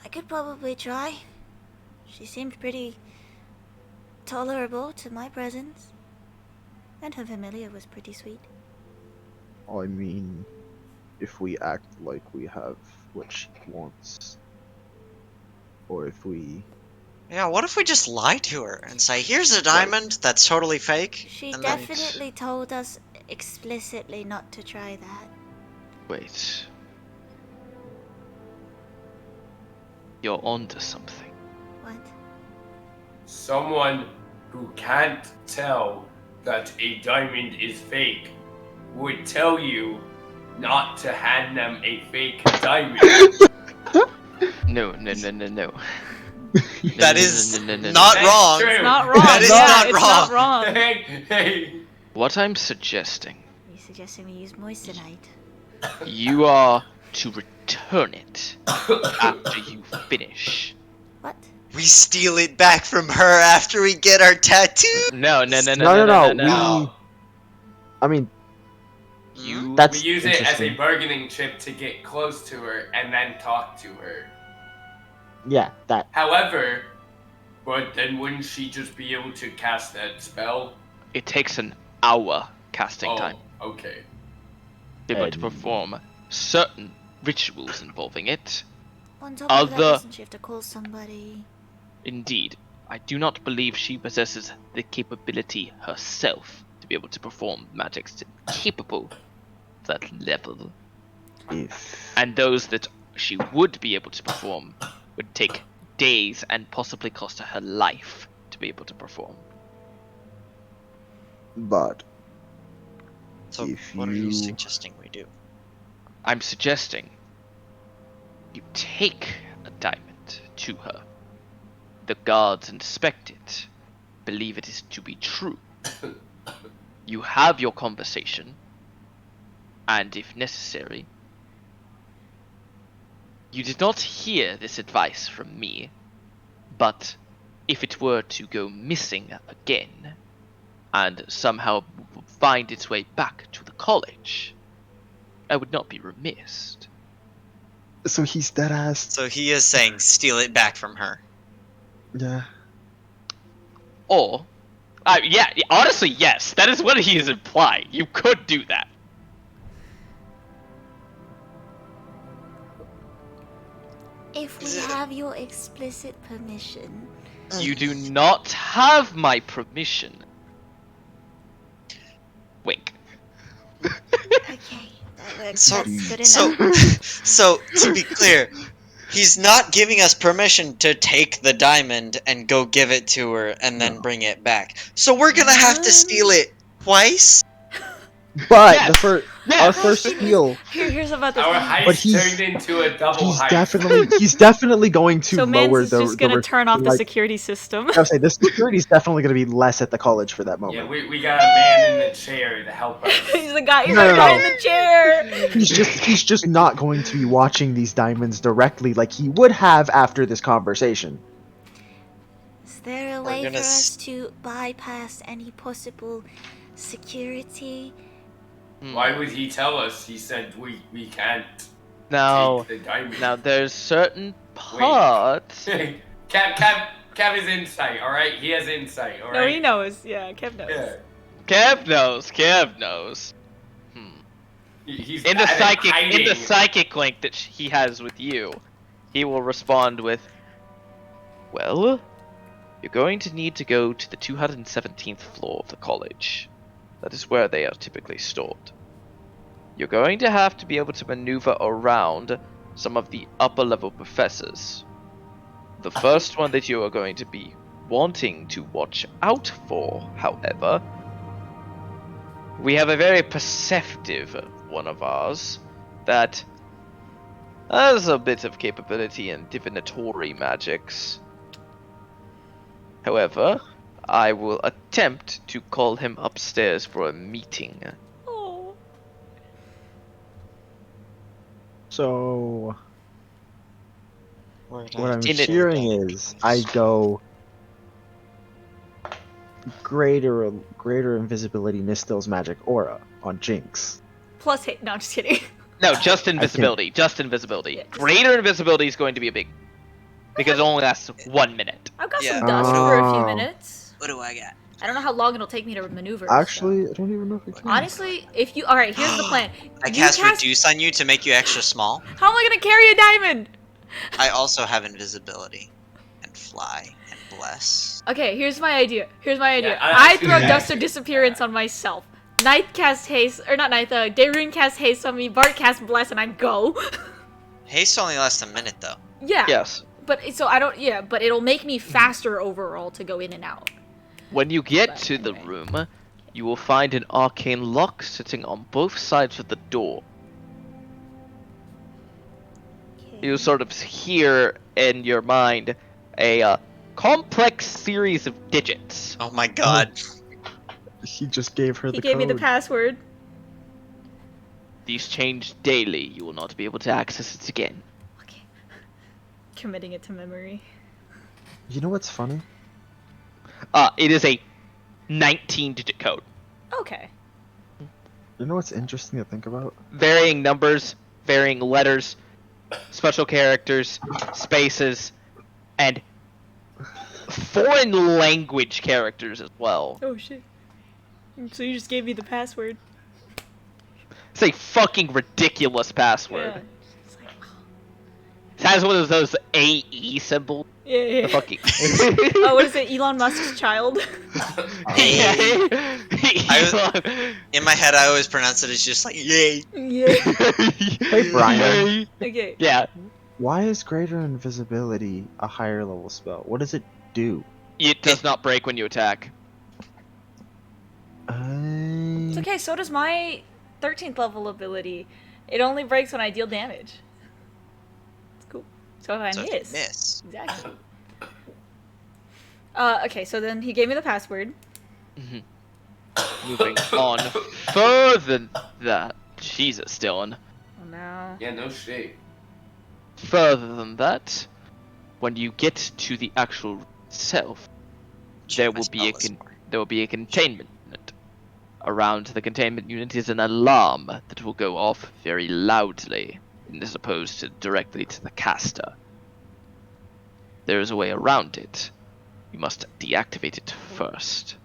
I could probably try. She seemed pretty tolerable to my presence. And her familiar was pretty sweet. I mean, if we act like we have what she wants, or if we... Yeah, what if we just lie to her and say, here's a diamond that's totally fake? She and then- definitely told us explicitly not to try that. Wait. You're onto something. What? someone who can't tell that a diamond is fake would tell you not to hand them a fake diamond. No. That is no. not That's wrong. true. It's not wrong. That is yeah, not it's wrong. not wrong. Hey. What I'm suggesting, Are you suggesting we use moissanite? you are to return it after you finish. What? We steal it back from her after we get our tattoo. No. No. I mean, You that's We use it as a interesting. bargaining chip to get close to her and then talk to her. Yeah, that. However, but then wouldn't she just be able to cast that spell? It takes an hour casting Oh, time okay. to be able to And- perform certain rituals involving it. On top of that, Other- doesn't she have to call somebody? Indeed, I do not believe she possesses the capability herself to be able to perform magics capable of that level. If And those that she would be able to perform would take days and possibly cost her life to be able to perform. but So If what are you you- suggesting we do? I'm suggesting you take a diamond to her. The guards inspect it, believe it is to be true. You have your conversation, and if necessary, you did not hear this advice from me, but if it were to go missing again, and somehow find its way back to the college, I would not be remiss. so he's dead ass. So he is saying steal it back from her. Yeah. Or, yeah, honestly, yes, that is what he is implying. You could do that. If we have your explicit permission. You do not have my permission. Wink. Okay, that works. So- That's good So, enough. so to be clear, he's not giving us permission to take the diamond and go give it to her and then No. bring it back. So we're gonna have to steal it twice. But Yes. the first, Yeah. our first steal, Here's about this. Our But heist he's- turned into a double he's heist. definitely going to So lower Mans is the. just gonna turn off the like, security system. I would say the security's definitely going to be less at the college for that Yeah, moment. we got a man in the chair to help us. He's the guy. He's No, the no, guy no. in the chair. He's just not going to be watching these diamonds directly like he would have after this conversation. Is there a We're way for gonna us to bypass any possible security? Why would he tell us? He said we can't Now, take the diamond. now there's certain parts. Kev is insight, alright? He has insight, alright? No, he knows. Yeah, Kev knows. Yeah. Kev knows. He's In the bad at psychic hiding. psychic link that he has with you, he will respond with, "Well, you're going to need to go to the 217th floor of the college. That is where they are typically stored. You're going to have to be able to maneuver around some of the upper level professors. The first one that you are going to be wanting to watch out for, however, we have a very perceptive one of ours that has a bit of capability in divinatory magics. However, I will attempt to call him upstairs for a meeting. Oh. So Where did what I'm In it- hearing is I go greater invisibility Nistel's magic aura on Jinx. Plus hate. No, I'm just kidding. No, just invisibility. Just invisibility. Yeah, just- Greater invisibility is going to be a big... Because it only lasts 1 minute. I've got Yeah. some dust for a few Oh. minutes. What do I got? I don't know how long it'll take me to maneuver. Actually, I don't even know if I so. can. Honestly, if you alright, here's the plan. I You cast reduce on you to make you extra small. How am I gonna carry a diamond? I also have invisibility and fly and bless. Okay, here's my idea. Yeah, I throw yeah. Dust of Disappearance on myself. Ninth cast haste, or not ninth, Dayrune cast haste on me, Bart cast bless, and I go. Haste only lasts a minute though. Yeah. Yes. But so I don't. Yeah, but it'll make me faster overall to go in and out. When you get But to the anyway. room, you will find an arcane lock sitting on both sides of the door. You sort of hear in your mind a complex series of digits. Oh my god. He just gave her He the gave code. me the password. These change daily. You will not be able to access it again. Okay. Committing it to memory. You know what's funny? It is a 19-digit code. Okay. You know what's interesting to think about? Varying numbers, varying letters, special characters, spaces, and foreign language characters as well. Oh shit. So you just gave me the password. It's a fucking ridiculous password. Yeah. It's like, It has one of those AE symbols. yeah. The fucking. Oh, what is it? Elon Musk's child? In my head, I always pronounce it as just like yay. Yeah. Hey, Brian. Okay. Yeah, Why is greater invisibility a higher level spell? What does it do? it does not break when you attack. It's okay, so does my 13th level ability. It only breaks when I deal damage. It's cool. So if I So if you miss. miss. Exactly. Okay, so then he gave me the password. Moving on further than that. Jesus, Dylan. Oh no. Yeah, no shit. Further than that, when you get to the actual room itself, there My will be a spell list more. there will be a containment unit. Around the containment unit is an alarm that will go off very loudly, as opposed to directly to the caster. There is a way around it. You must deactivate it first.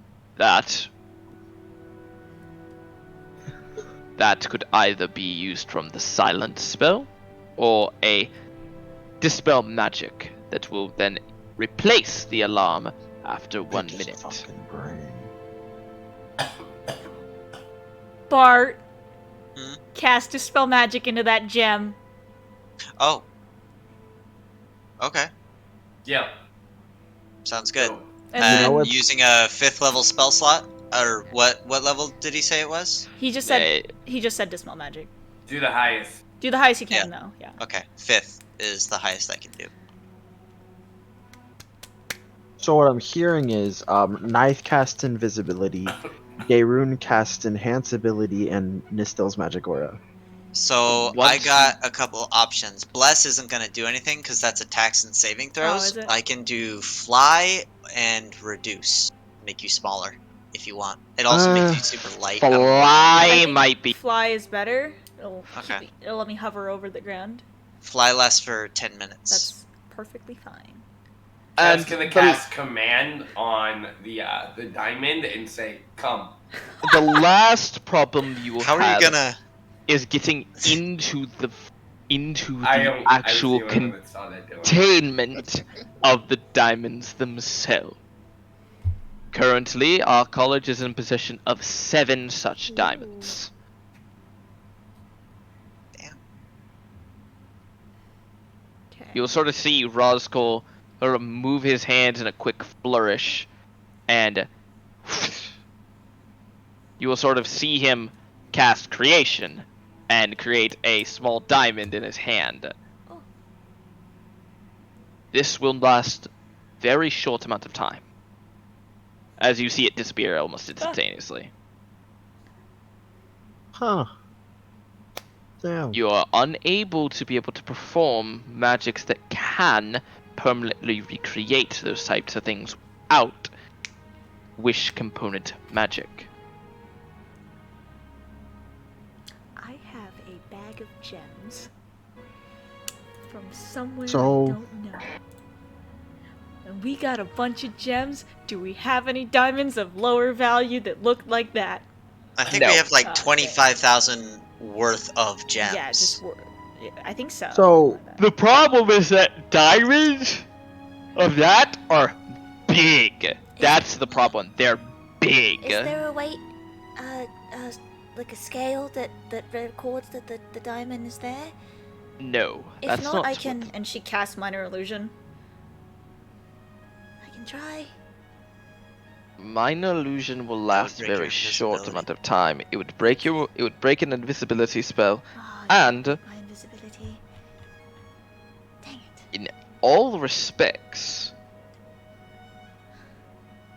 That could either be used from the silent spell, or a dispel magic that will then replace the alarm after 1 minute. Fucking brain. Bart. Hmm? Cast Dispel Magic into that gem. Oh. Okay. Yeah. Sounds good. So, And You know then what? Using a 5th level spell slot, or what level did he say it was? he just said Dispel Magic. do the highest. Do the highest you can though. Yeah. Okay, 5th is the highest I can do. So what I'm hearing is, Knife casts invisibility, Dayrune casts enhance ability, and Nistel's magic aura. So I Once- got a couple options. Bless isn't gonna do anything because that's attacks and saving throws. is it? I can do fly and reduce, make you smaller if you want. It also makes you super light. I don't know. I Fly think might be. Fly is better. It'll Okay. it'll let me hover over the ground. Fly less for 10 minutes. That's perfectly fine. That's And gonna the- cast command on the diamond and say, "Come." The last problem you will How are have you gonna? is getting into the I don't. actual I was the only one that saw that, Dylan. containment of the diamonds themselves. Currently, our college is in possession of 7 such diamonds. Okay. You'll sort of see Roscoe sort of move his hands in a quick flourish, and you will sort of see him cast creation and create a small diamond in his hand, this will last very short amount of time. As you see it disappear almost instantaneously. Huh. Damn. You are unable to be able to perform magics that can permanently recreate those types of things without wish component magic. I have a bag of gems from somewhere So- I don't know. And we got a bunch of gems. Do we have any diamonds of lower value that look like that? I think No. we have like Okay. 25,000 worth of gems. Yeah, just yeah, I think so. So- The problem is that diamonds of that are big. That's the problem. They're big. Is there a weight, like a scale that records that the diamond is there? No, If that's not, not. I can. And she casts minor illusion. I can try. Minor illusion will last a break your very short invisibility. amount of time. It would break your. It would break an invisibility spell, Oh, and my invisibility. Dang it. in all respects,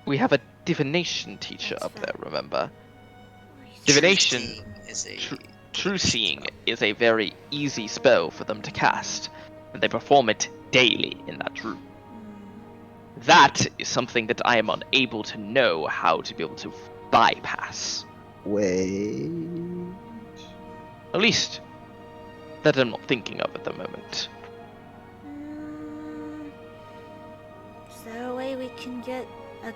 we have a divination teacher That's up there. fair. Remember, Truth Divination- Seeing is a Tru- True Seeing is a very easy spell for them to cast, and they perform it daily in that room. That is something that I am unable to know how to be able to bypass. Wait. At least, that I'm not thinking of at the moment. Is there a way we can get a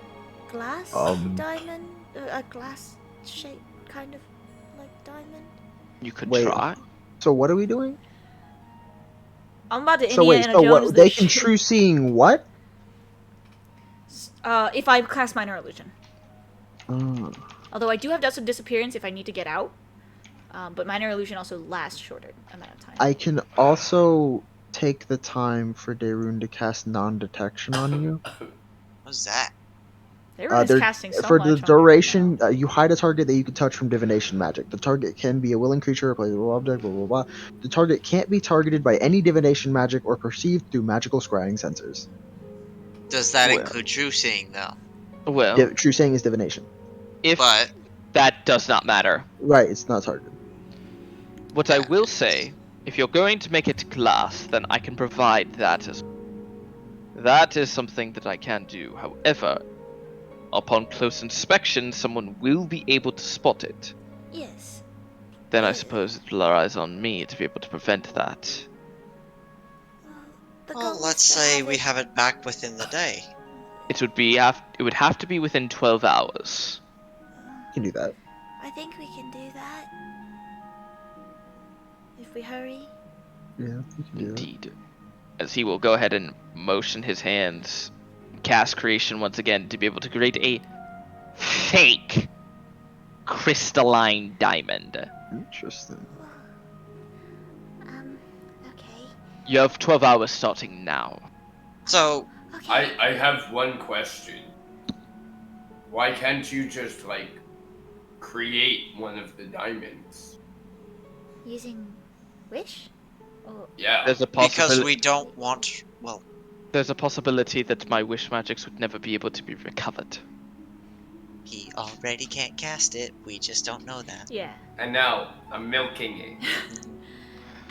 glass Um. diamond? A glass shaped kind of like diamond? You could Wait. try. So what are we doing? I'm about to So wait. Indiana So Jones what? this They can shit. true seeing what? If I cast minor illusion. Uh, Although I do have Dust of Disappearance if I need to get out. But minor illusion also lasts shorter amount of time. I can also take the time for Daerun to cast non-detection on you. What's that? Everyone's They're- casting so for much the on me right duration, now. you hide a target that you can touch from divination magic. The target can be a willing creature, a playable object, blah blah blah. The target can't be targeted by any divination magic or perceived through magical scrying sensors. Does that Well. include true seeing though? Well, True saying is divination. if But that does not matter. Right, it's not targeted. What I will say, if you're going to make it glass, then I can provide that as. That is something that I can do. However, upon close inspection, someone will be able to spot it. Yes. Then I suppose it relies on me to be able to prevent that. The well, goal let's is to say we have it back within the day. It would have to be within 12 hours. You can do that. I think we can do that. If we hurry. Yeah, you can do that. Indeed. As he will go ahead and motion his hands, cast creation once again to be able to create a fake crystalline diamond. Interesting. Okay. You have 12 hours starting now. So Okay. I have one question. Why can't you just like create one of the diamonds? Using wish? Or Yeah. There's a because possibility. we don't want, well, There's a possibility that my wish magics would never be able to be recovered. he already can't cast it. We just don't know that. Yeah. And now I'm milking it. There's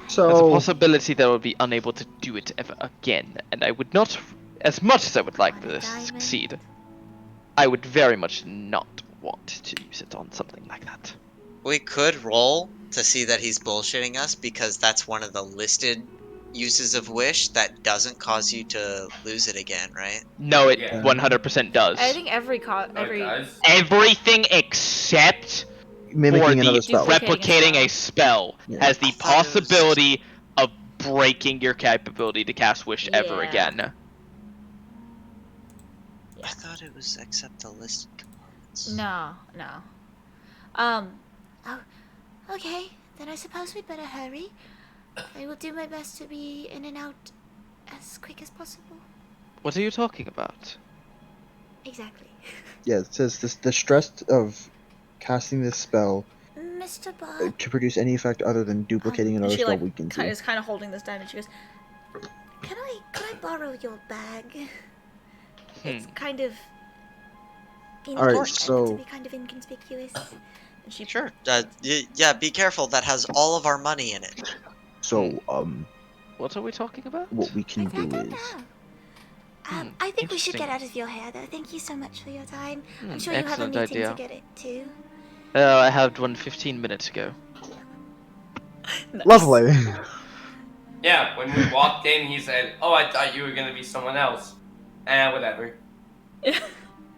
a So possibility that I would be unable to do it ever again, and I would not, as much as I would like On for a this to diamond. succeed, I would very much not want to use it on something like that. We could roll to see that he's bullshitting us because that's one of the listed uses of wish that doesn't cause you to lose it again, right? No, it Yeah. 100% does. I think every No, it every does. Everything except mimicking for another the spell. Duplicating replicating a spell Yeah. has the I thought it was- possibility of breaking your capability to cast wish ever Yeah. again. I thought it was except the listed components. no. okay, then I suppose we'd better hurry. I will do my best to be in and out as quick as possible. What are you talking about? Exactly. Yeah, it says this: the stress of casting this spell Mr. Bob, to produce any effect other than duplicating And another she spell like weakens you. is kind of holding this diamond. She goes, could I borrow your bag? It's Hmm. kind of. Alright, important so- to be kind of inconspicuous. And she Sure. Yeah, be careful. That has all of our money in it. So, What are we talking about? what we can I do don't is, know. Hmm, I think we should interesting. get out of your hair, though. Thank you so much for your time. I'm Hmm, sure you have a excellent meeting idea. to get it to. I had one 15 minutes ago. Nice. lovely. Yeah, when we walked in, he said, "Oh, I thought you were gonna be someone else." Whatever.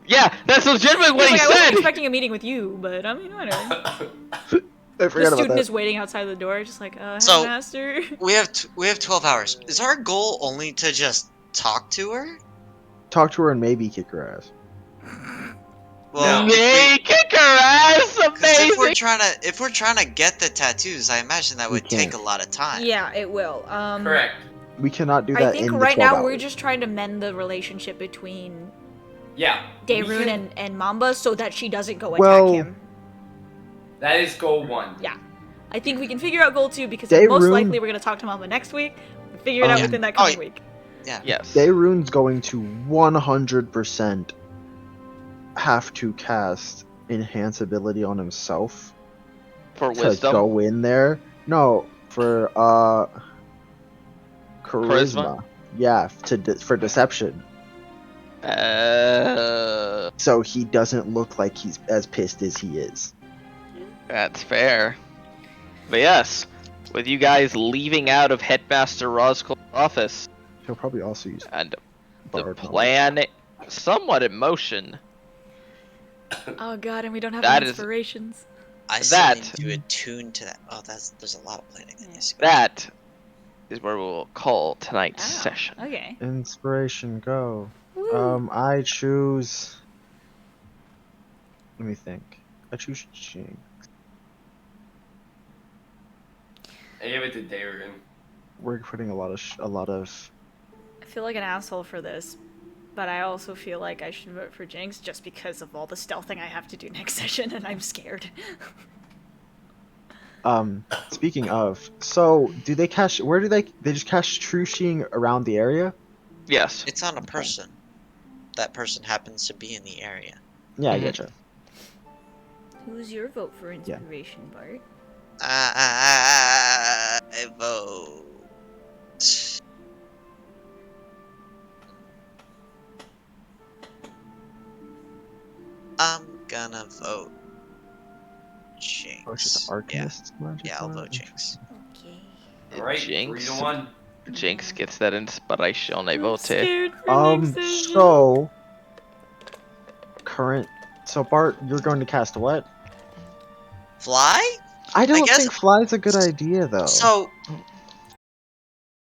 Yeah, that's legitimately what He's he like, I wasn't said. expecting a meeting with you, but I mean, whatever. I The forgot about student that. is waiting outside the door, just like, So- headmaster. We have 12 hours. Is our goal only to just talk to her? Talk to her and maybe kick her ass. Well, No. Yay, kick her ass! 'cause Amazing! if we're trying to get the tattoos, I imagine that We would take a can't. lot of time. Yeah, it will. Correct. We cannot do that I think in the right 12 now hours. we're just trying to mend the relationship between Yeah. we Daeroon can- and Mamba so that she doesn't go Well- attack him. That is goal 1. Yeah. I think we can figure out goal 2 because then most Daeroon- likely we're going to talk to Mamba next week. We'll figure it out Yeah. within that Oh, coming yeah. week. Yes. Daeroon's going to 100% have to cast Enhance ability on himself For to wisdom. go in there. No, for charisma. Yeah, for deception. So he doesn't look like he's as pissed as he is. That's fair. But yes, with you guys leaving out of Headmaster Roscoe's office He'll probably also use and the borrowed knowledge. plan somewhat in motion, Oh god, and we don't have That any is- inspirations. I still That- need to attune to that. Oh, there's a lot of planning that needs to go. that is where we'll call tonight's Oh, session. okay. Inspiration, go. Woo. I choose. Let me think. I choose Jinx. I give it to Daeroon. We're putting a lot of. I feel like an asshole for this, but I also feel like I should vote for Jinx just because of all the stealthing I have to do next session, and I'm scared. Speaking of, so do they cast? Where do they just cast True Seeing around the area? Yes. It's on a person. That person happens to be in the area. Yeah, I Mhm. getcha. Who's your vote for inspiration, Bart? I vote. I'm gonna vote Jinx. Oh, she's an Arcanist. magic Yeah, I'll one? vote Jinx. Okay. Alright, Jinx. 3-1. Jinx gets that inspiration I I'm vote. scared for next session. So current. So Bart, you're going to cast what? Fly? I don't guess- think fly's a good idea though. So,